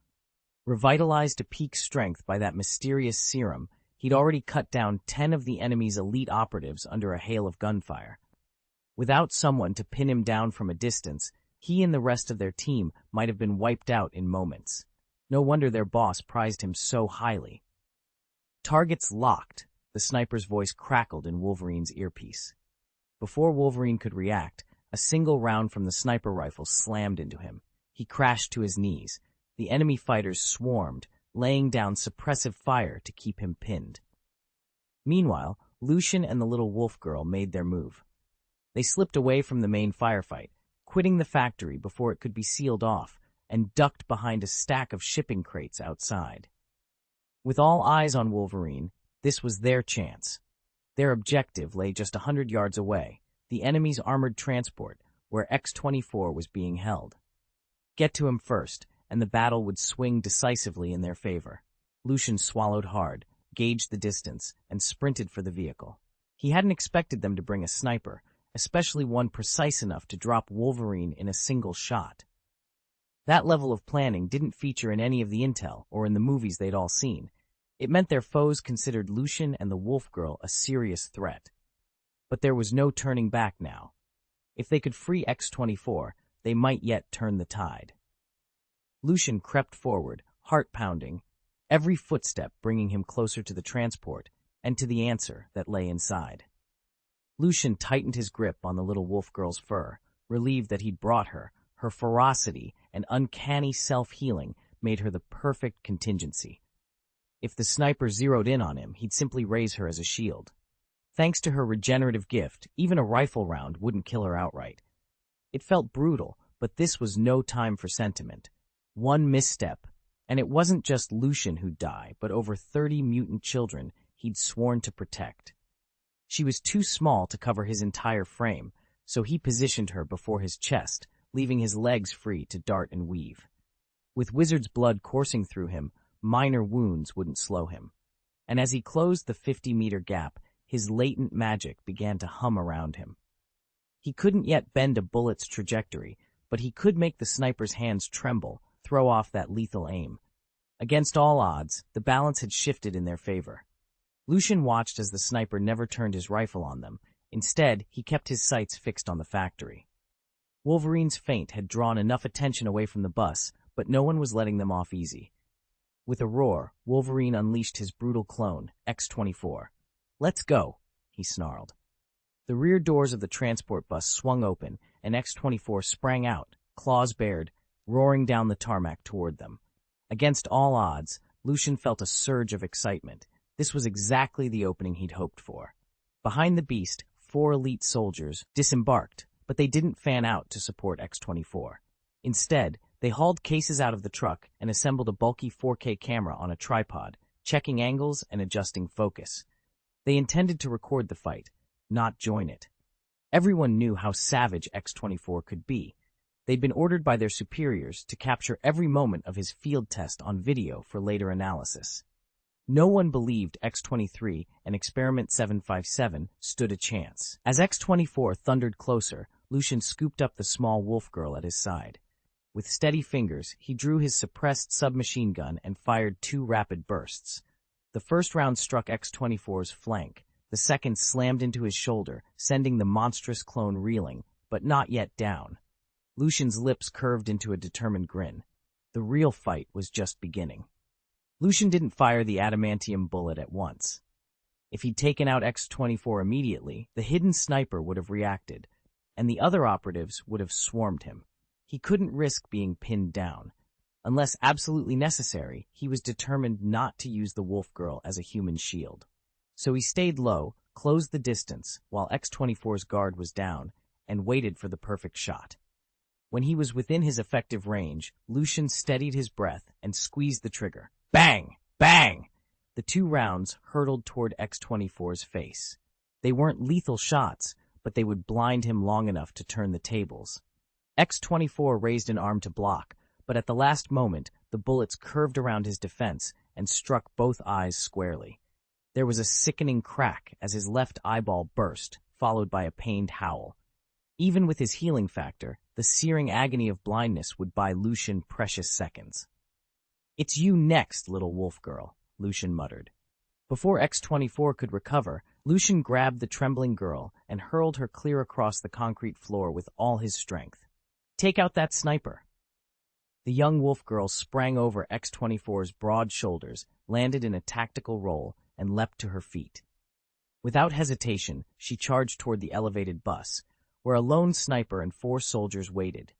Revitalized to peak strength by that mysterious serum, he'd already cut down 10 of the enemy's elite operatives under a hail of gunfire. Without someone to pin him down from a distance, he and the rest of their team might have been wiped out in moments. No wonder their boss prized him so highly. Targets locked, the sniper's voice crackled in Wolverine's earpiece. Before Wolverine could react, a single round from the sniper rifle slammed into him. He crashed to his knees. The enemy fighters swarmed, laying down suppressive fire to keep him pinned. Meanwhile, Lucian and the little wolf girl made their move. They slipped away from the main firefight, quitting the factory before it could be sealed off, and ducked behind a stack of shipping crates outside. With all eyes on Wolverine, this was their chance. Their objective lay just 100 yards away, the enemy's armored transport, where X-24 was being held. Get to him first, and the battle would swing decisively in their favor. Lucian swallowed hard, gauged the distance, and sprinted for the vehicle. He hadn't expected them to bring a sniper, especially one precise enough to drop Wolverine in a single shot. That level of planning didn't feature in any of the intel or in the movies they'd all seen. It meant their foes considered Lucian and the wolf girl a serious threat. But there was no turning back now. If they could free X-24, they might yet turn the tide. Lucian crept forward, heart pounding, every footstep bringing him closer to the transport and to the answer that lay inside. Lucian tightened his grip on the little wolf girl's fur, relieved that he'd brought her. Her ferocity and uncanny self-healing made her the perfect contingency. If the sniper zeroed in on him, he'd simply raise her as a shield. Thanks to her regenerative gift, even a rifle round wouldn't kill her outright. It felt brutal, but this was no time for sentiment. One misstep, and it wasn't just Lucian who'd die, but over 30 mutant children he'd sworn to protect. She was too small to cover his entire frame, so he positioned her before his chest, leaving his legs free to dart and weave. With wizard's blood coursing through him, minor wounds wouldn't slow him. And as he closed the 50-meter gap, his latent magic began to hum around him. He couldn't yet bend a bullet's trajectory, but he could make the sniper's hands tremble, throw off that lethal aim. Against all odds, the balance had shifted in their favor. Lucian watched as the sniper never turned his rifle on them. Instead, he kept his sights fixed on the factory. Wolverine's feint had drawn enough attention away from the bus, but no one was letting them off easy. With a roar, Wolverine unleashed his brutal clone, X-24. "Let's go," he snarled. The rear doors of the transport bus swung open, and X-24 sprang out, claws bared, roaring down the tarmac toward them. Against all odds, Lucian felt a surge of excitement. This was exactly the opening he'd hoped for. Behind the beast, 4 elite soldiers disembarked, but they didn't fan out to support X-24. Instead, they hauled cases out of the truck and assembled a bulky 4K camera on a tripod, checking angles and adjusting focus. They intended to record the fight, not join it. Everyone knew how savage X-24 could be. They'd been ordered by their superiors to capture every moment of his field test on video for later analysis. No one believed X-23 and Experiment 757 stood a chance. As X-24 thundered closer, Lucian scooped up the small wolf girl at his side. With steady fingers, he drew his suppressed submachine gun and fired 2 rapid bursts. The first round struck X-24's flank. The second slammed into his shoulder, sending the monstrous clone reeling, but not yet down. Lucian's lips curved into a determined grin. The real fight was just beginning. Lucian didn't fire the adamantium bullet at once. If he'd taken out X-24 immediately, the hidden sniper would have reacted, and the other operatives would have swarmed him. He couldn't risk being pinned down. Unless absolutely necessary, he was determined not to use the wolf girl as a human shield. So he stayed low, closed the distance while X-24's guard was down, and waited for the perfect shot. When he was within his effective range, Lucian steadied his breath and squeezed the trigger. Bang! Bang! The 2 rounds hurtled toward X-24's face. They weren't lethal shots, but they would blind him long enough to turn the tables. X-24 raised an arm to block, but at the last moment, the bullets curved around his defense and struck both eyes squarely. There was a sickening crack as his left eyeball burst, followed by a pained howl. Even with his healing factor, the searing agony of blindness would buy Lucian precious seconds. "It's you next, little wolf girl," Lucian muttered. Before X-24 could recover, Lucian grabbed the trembling girl and hurled her clear across the concrete floor with all his strength. "Take out that sniper." The young wolf girl sprang over X-24's broad shoulders, landed in a tactical roll, and leapt to her feet. Without hesitation, she charged toward the elevated bus, where a lone sniper and 4 soldiers waited.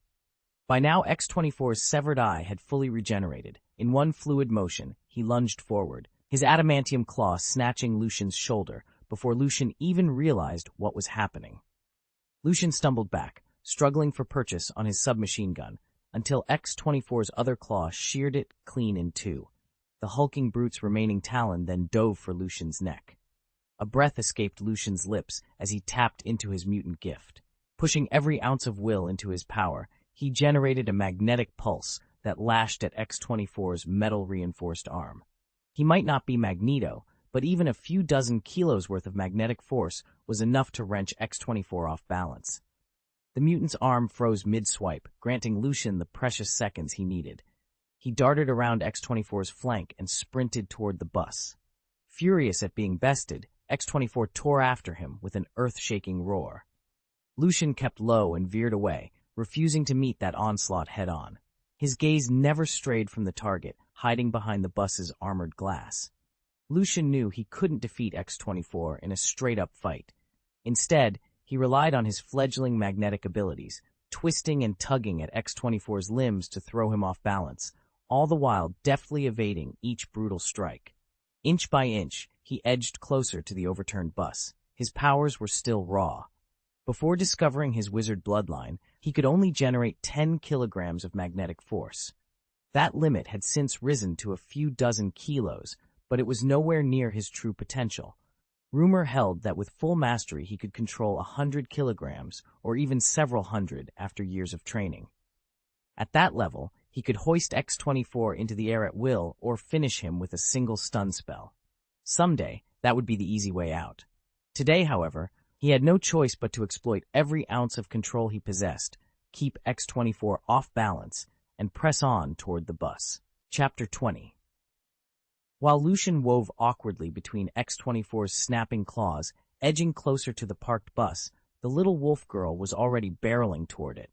By now, X-24's severed eye had fully regenerated. In one fluid motion, he lunged forward, his adamantium claw snatching Lucian's shoulder before Lucian even realized what was happening. Lucian stumbled back, struggling for purchase on his submachine gun, until X-24's other claw sheared it clean in 2. The hulking brute's remaining talon then dove for Lucian's neck. A breath escaped Lucian's lips as he tapped into his mutant gift. Pushing every ounce of will into his power, he generated a magnetic pulse that lashed at X-24's metal-reinforced arm. He might not be Magneto, but even a few dozen kilos worth of magnetic force was enough to wrench X-24 off balance. The mutant's arm froze mid-swipe, granting Lucian the precious seconds he needed. He darted around X-24's flank and sprinted toward the bus. Furious at being bested, X-24 tore after him with an earth-shaking roar. Lucian kept low and veered away, refusing to meet that onslaught head-on. His gaze never strayed from the target, hiding behind the bus's armored glass. Lucian knew he couldn't defeat X-24 in a straight-up fight. Instead, he relied on his fledgling magnetic abilities, twisting and tugging at X-24's limbs to throw him off balance, all the while deftly evading each brutal strike. Inch by inch, he edged closer to the overturned bus. His powers were still raw. Before discovering his wizard bloodline, he could only generate 10 kilograms of magnetic force. That limit had since risen to a few dozen kilos, but it was nowhere near his true potential. Rumor held that with full mastery he could control 100 kilograms, or even several hundred after years of training. At that level, he could hoist X-24 into the air at will or finish him with a single stun spell. Someday, that would be the easy way out. Today, however, he had no choice but to exploit every ounce of control he possessed, keep X-24 off balance, and press on toward the bus. Chapter 20. While Lucian wove awkwardly between X-24's snapping claws, edging closer to the parked bus, the little wolf girl was already barreling toward it.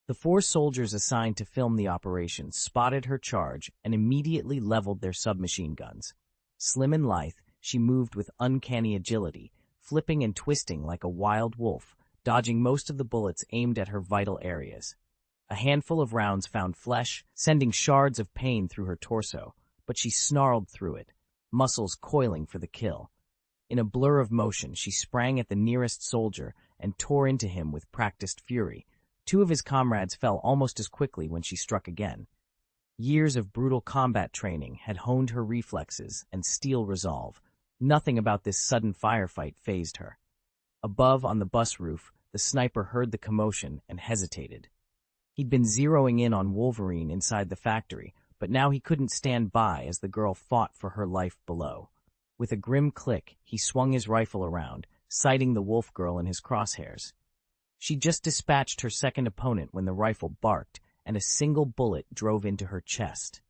The 4 soldiers assigned to film the operation spotted her charge and immediately leveled their submachine guns. Slim and lithe, she moved with uncanny agility, flipping and twisting like a wild wolf, dodging most of the bullets aimed at her vital areas. A handful of rounds found flesh, sending shards of pain through her torso, but she snarled through it, muscles coiling for the kill. In a blur of motion, she sprang at the nearest soldier and tore into him with practiced fury. 2 of his comrades fell almost as quickly when she struck again. Years of brutal combat training had honed her reflexes and steel resolve. Nothing about this sudden firefight fazed her. Above on the bus roof, the sniper heard the commotion and hesitated. He'd been zeroing in on Wolverine inside the factory, but now he couldn't stand by as the girl fought for her life below. With a grim click, he swung his rifle around, sighting the wolf girl in his crosshairs. She just dispatched her second opponent when the rifle barked, and a single bullet drove into her chest.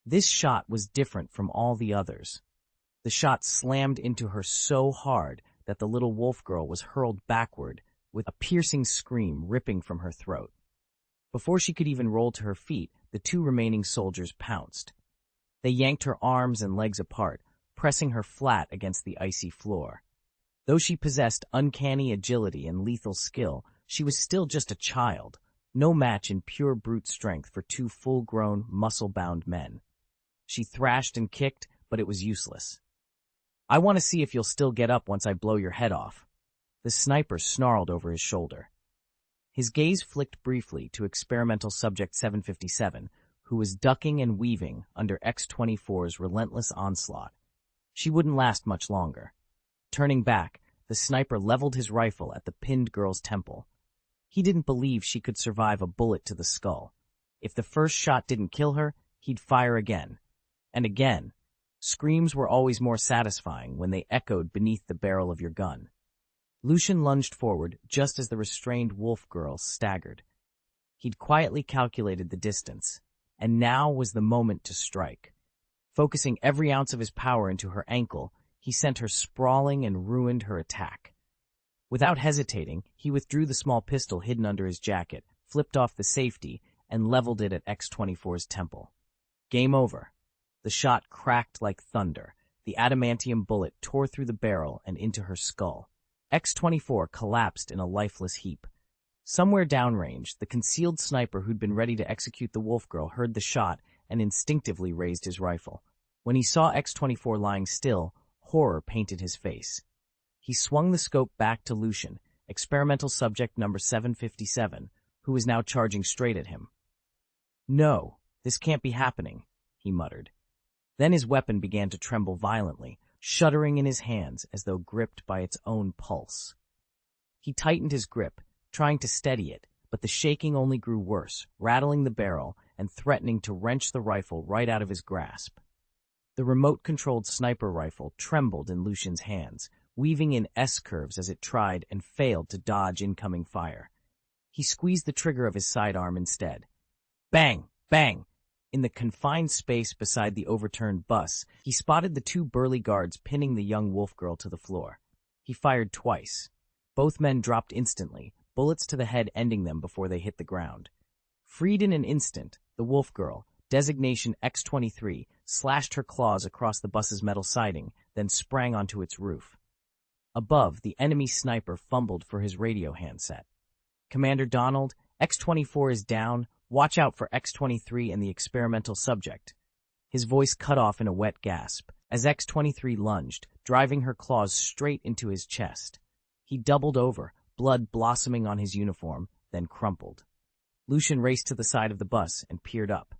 This shot was different from all the others. The shot slammed into her so hard that the little wolf girl was hurled backward, with a piercing scream ripping from her throat. Before she could even roll to her feet, the 2 remaining soldiers pounced. They yanked her arms and legs apart, pressing her flat against the icy floor. Though she possessed uncanny agility and lethal skill, she was still just a child, no match in pure brute strength for 2 full-grown, muscle-bound men. She thrashed and kicked, but it was useless. I want to see if you'll still get up once I blow your head off. The sniper snarled over his shoulder. His gaze flicked briefly to experimental subject 757, who was ducking and weaving under X-24's relentless onslaught. She wouldn't last much longer. Turning back, the sniper leveled his rifle at the pinned girl's temple. He didn't believe she could survive a bullet to the skull. If the first shot didn't kill her, he'd fire again. And again. Screams were always more satisfying when they echoed beneath the barrel of your gun. Lucian lunged forward just as the restrained wolf girl staggered. He'd quietly calculated the distance, and now was the moment to strike. Focusing every ounce of his power into her ankle, he sent her sprawling and ruined her attack. Without hesitating, he withdrew the small pistol hidden under his jacket, flipped off the safety, and leveled it at X-24's temple. Game over. The shot cracked like thunder. The adamantium bullet tore through the barrel and into her skull. X-24 collapsed in a lifeless heap. Somewhere downrange, the concealed sniper who'd been ready to execute the wolf girl heard the shot and instinctively raised his rifle. When he saw X-24 lying still, horror painted his face. He swung the scope back to Lucian, experimental subject number 757, who was now charging straight at him. "No, this can't be happening," he muttered. Then his weapon began to tremble violently, shuddering in his hands as though gripped by its own pulse. He tightened his grip, trying to steady it, but the shaking only grew worse, rattling the barrel and threatening to wrench the rifle right out of his grasp. The remote-controlled sniper rifle trembled in Lucian's hands, weaving in S-curves as it tried and failed to dodge incoming fire. He squeezed the trigger of his sidearm instead. Bang! Bang! In the confined space beside the overturned bus, he spotted the two burly guards pinning the young wolf girl to the floor. He fired twice. Both men dropped instantly, bullets to the head ending them before they hit the ground. Freed in an instant, the wolf girl, designation X-23, slashed her claws across the bus's metal siding, then sprang onto its roof. Above, the enemy sniper fumbled for his radio handset. "Commander Donald, X-24 is down. Watch out for X-23 and the experimental subject." His voice cut off in a wet gasp, as X-23 lunged, driving her claws straight into his chest. He doubled over, blood blossoming on his uniform, then crumpled. Lucian raced to the side of the bus and peered up.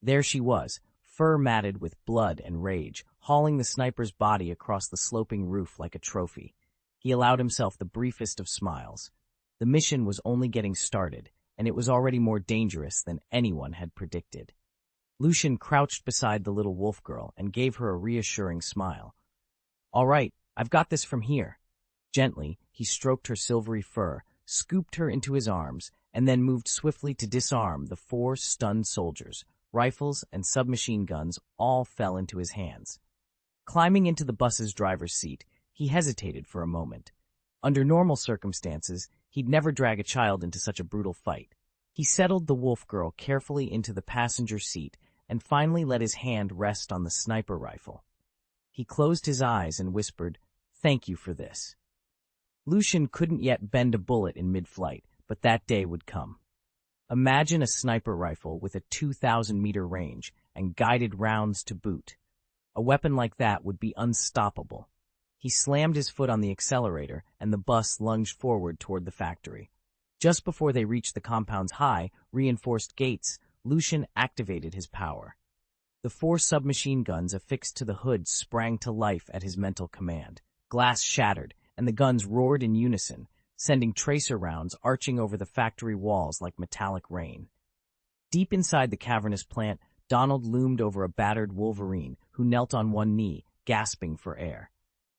There she was, fur-matted with blood and rage, hauling the sniper's body across the sloping roof like a trophy. He allowed himself the briefest of smiles. The mission was only getting started, and it was already more dangerous than anyone had predicted. Lucian crouched beside the little wolf girl and gave her a reassuring smile. "All right, I've got this from here." Gently, he stroked her silvery fur, scooped her into his arms, and then moved swiftly to disarm the 4 stunned soldiers. Rifles and submachine guns all fell into his hands. Climbing into the bus's driver's seat, he hesitated for a moment. Under normal circumstances, he'd never drag a child into such a brutal fight. He settled the wolf girl carefully into the passenger seat and finally let his hand rest on the sniper rifle. He closed his eyes and whispered, "Thank you for this." Lucian couldn't yet bend a bullet in mid-flight, but that day would come. Imagine a sniper rifle with a 2,000-meter range and guided rounds to boot. A weapon like that would be unstoppable. He slammed his foot on the accelerator, and the bus lunged forward toward the factory. Just before they reached the compound's high, reinforced gates, Lucian activated his power. The 4 submachine guns affixed to the hood sprang to life at his mental command. Glass shattered, and the guns roared in unison, sending tracer rounds arching over the factory walls like metallic rain. Deep inside the cavernous plant, Donald loomed over a battered Wolverine who knelt on one knee, gasping for air.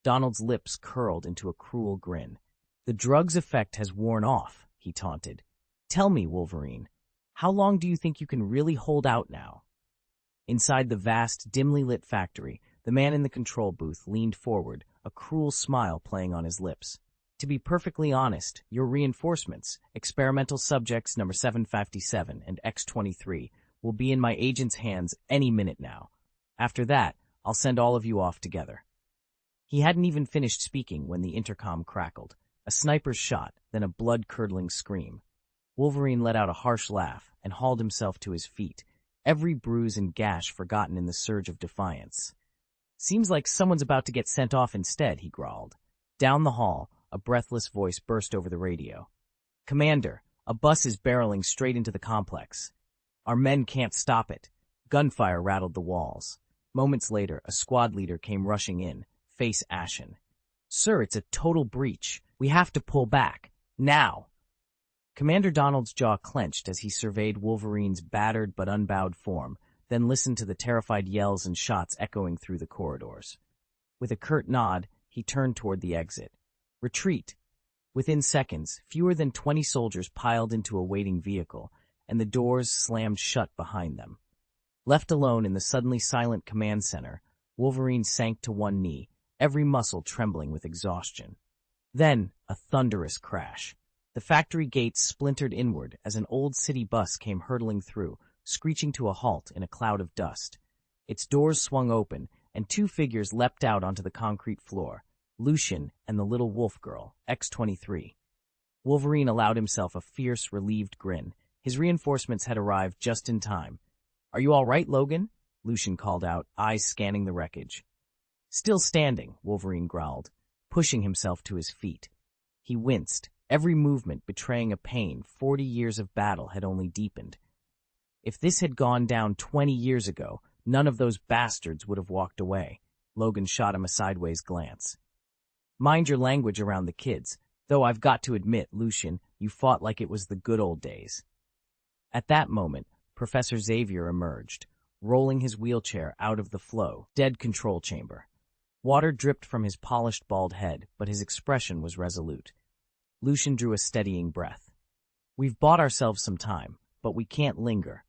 Donald's lips curled into a cruel grin. "The drug's effect has worn off," he taunted. "Tell me, Wolverine, how long do you think you can really hold out now?" Inside the vast, dimly lit factory, the man in the control booth leaned forward, a cruel smile playing on his lips. "To be perfectly honest, your reinforcements, experimental subjects number 757 and X-23, will be in my agent's hands any minute now. After that, I'll send all of you off together." He hadn't even finished speaking when the intercom crackled. A sniper's shot, then a blood-curdling scream. Wolverine let out a harsh laugh and hauled himself to his feet, every bruise and gash forgotten in the surge of defiance. Seems like someone's about to get sent off instead, he growled. Down the hall, a breathless voice burst over the radio. Commander, a bus is barreling straight into the complex. Our men can't stop it. Gunfire rattled the walls. Moments later, a squad leader came rushing in, face ashen. Sir, it's a total breach. We have to pull back. Now! Commander Donald's jaw clenched as he surveyed Wolverine's battered but unbowed form, then listened to the terrified yells and shots echoing through the corridors. With a curt nod, he turned toward the exit. Retreat! Within seconds, fewer than 20 soldiers piled into a waiting vehicle, and the doors slammed shut behind them. Left alone in the suddenly silent command center, Wolverine sank to one knee, every muscle trembling with exhaustion. Then, a thunderous crash. The factory gates splintered inward as an old city bus came hurtling through, screeching to a halt in a cloud of dust. Its doors swung open, and two figures leapt out onto the concrete floor, Lucian and the little wolf girl, X-23. Wolverine allowed himself a fierce, relieved grin. His reinforcements had arrived just in time. "Are you all right, Logan?" Lucian called out, eyes scanning the wreckage. "Still standing," Wolverine growled, pushing himself to his feet. He winced, every movement betraying a pain 40 years of battle had only deepened. If this had gone down 20 years ago, none of those bastards would have walked away. Logan shot him a sideways glance. "Mind your language around the kids, though I've got to admit, Lucian, you fought like it was the good old days." At that moment, Professor Xavier emerged, rolling his wheelchair out of the flow, dead control chamber. Water dripped from his polished bald head, but his expression was resolute. Lucian drew a steadying breath. "We've bought ourselves some time, but we can't linger.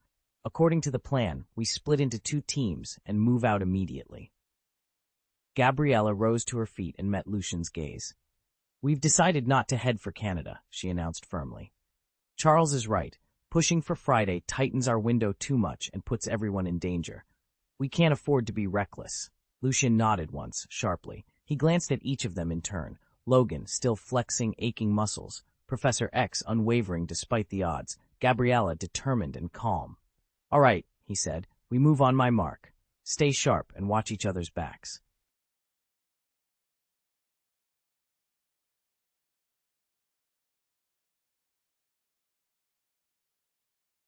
According to the plan, we split into 2 teams and move out immediately." Gabriella rose to her feet and met Lucian's gaze. "We've decided not to head for Canada," she announced firmly. "Charles is right. Pushing for Friday tightens our window too much and puts everyone in danger. We can't afford to be reckless." Lucian nodded once, sharply. He glanced at each of them in turn. Logan, still flexing aching muscles. Professor X, unwavering despite the odds. Gabriella, determined and calm. "All right," he said. "We move on my mark. Stay sharp and watch each other's backs."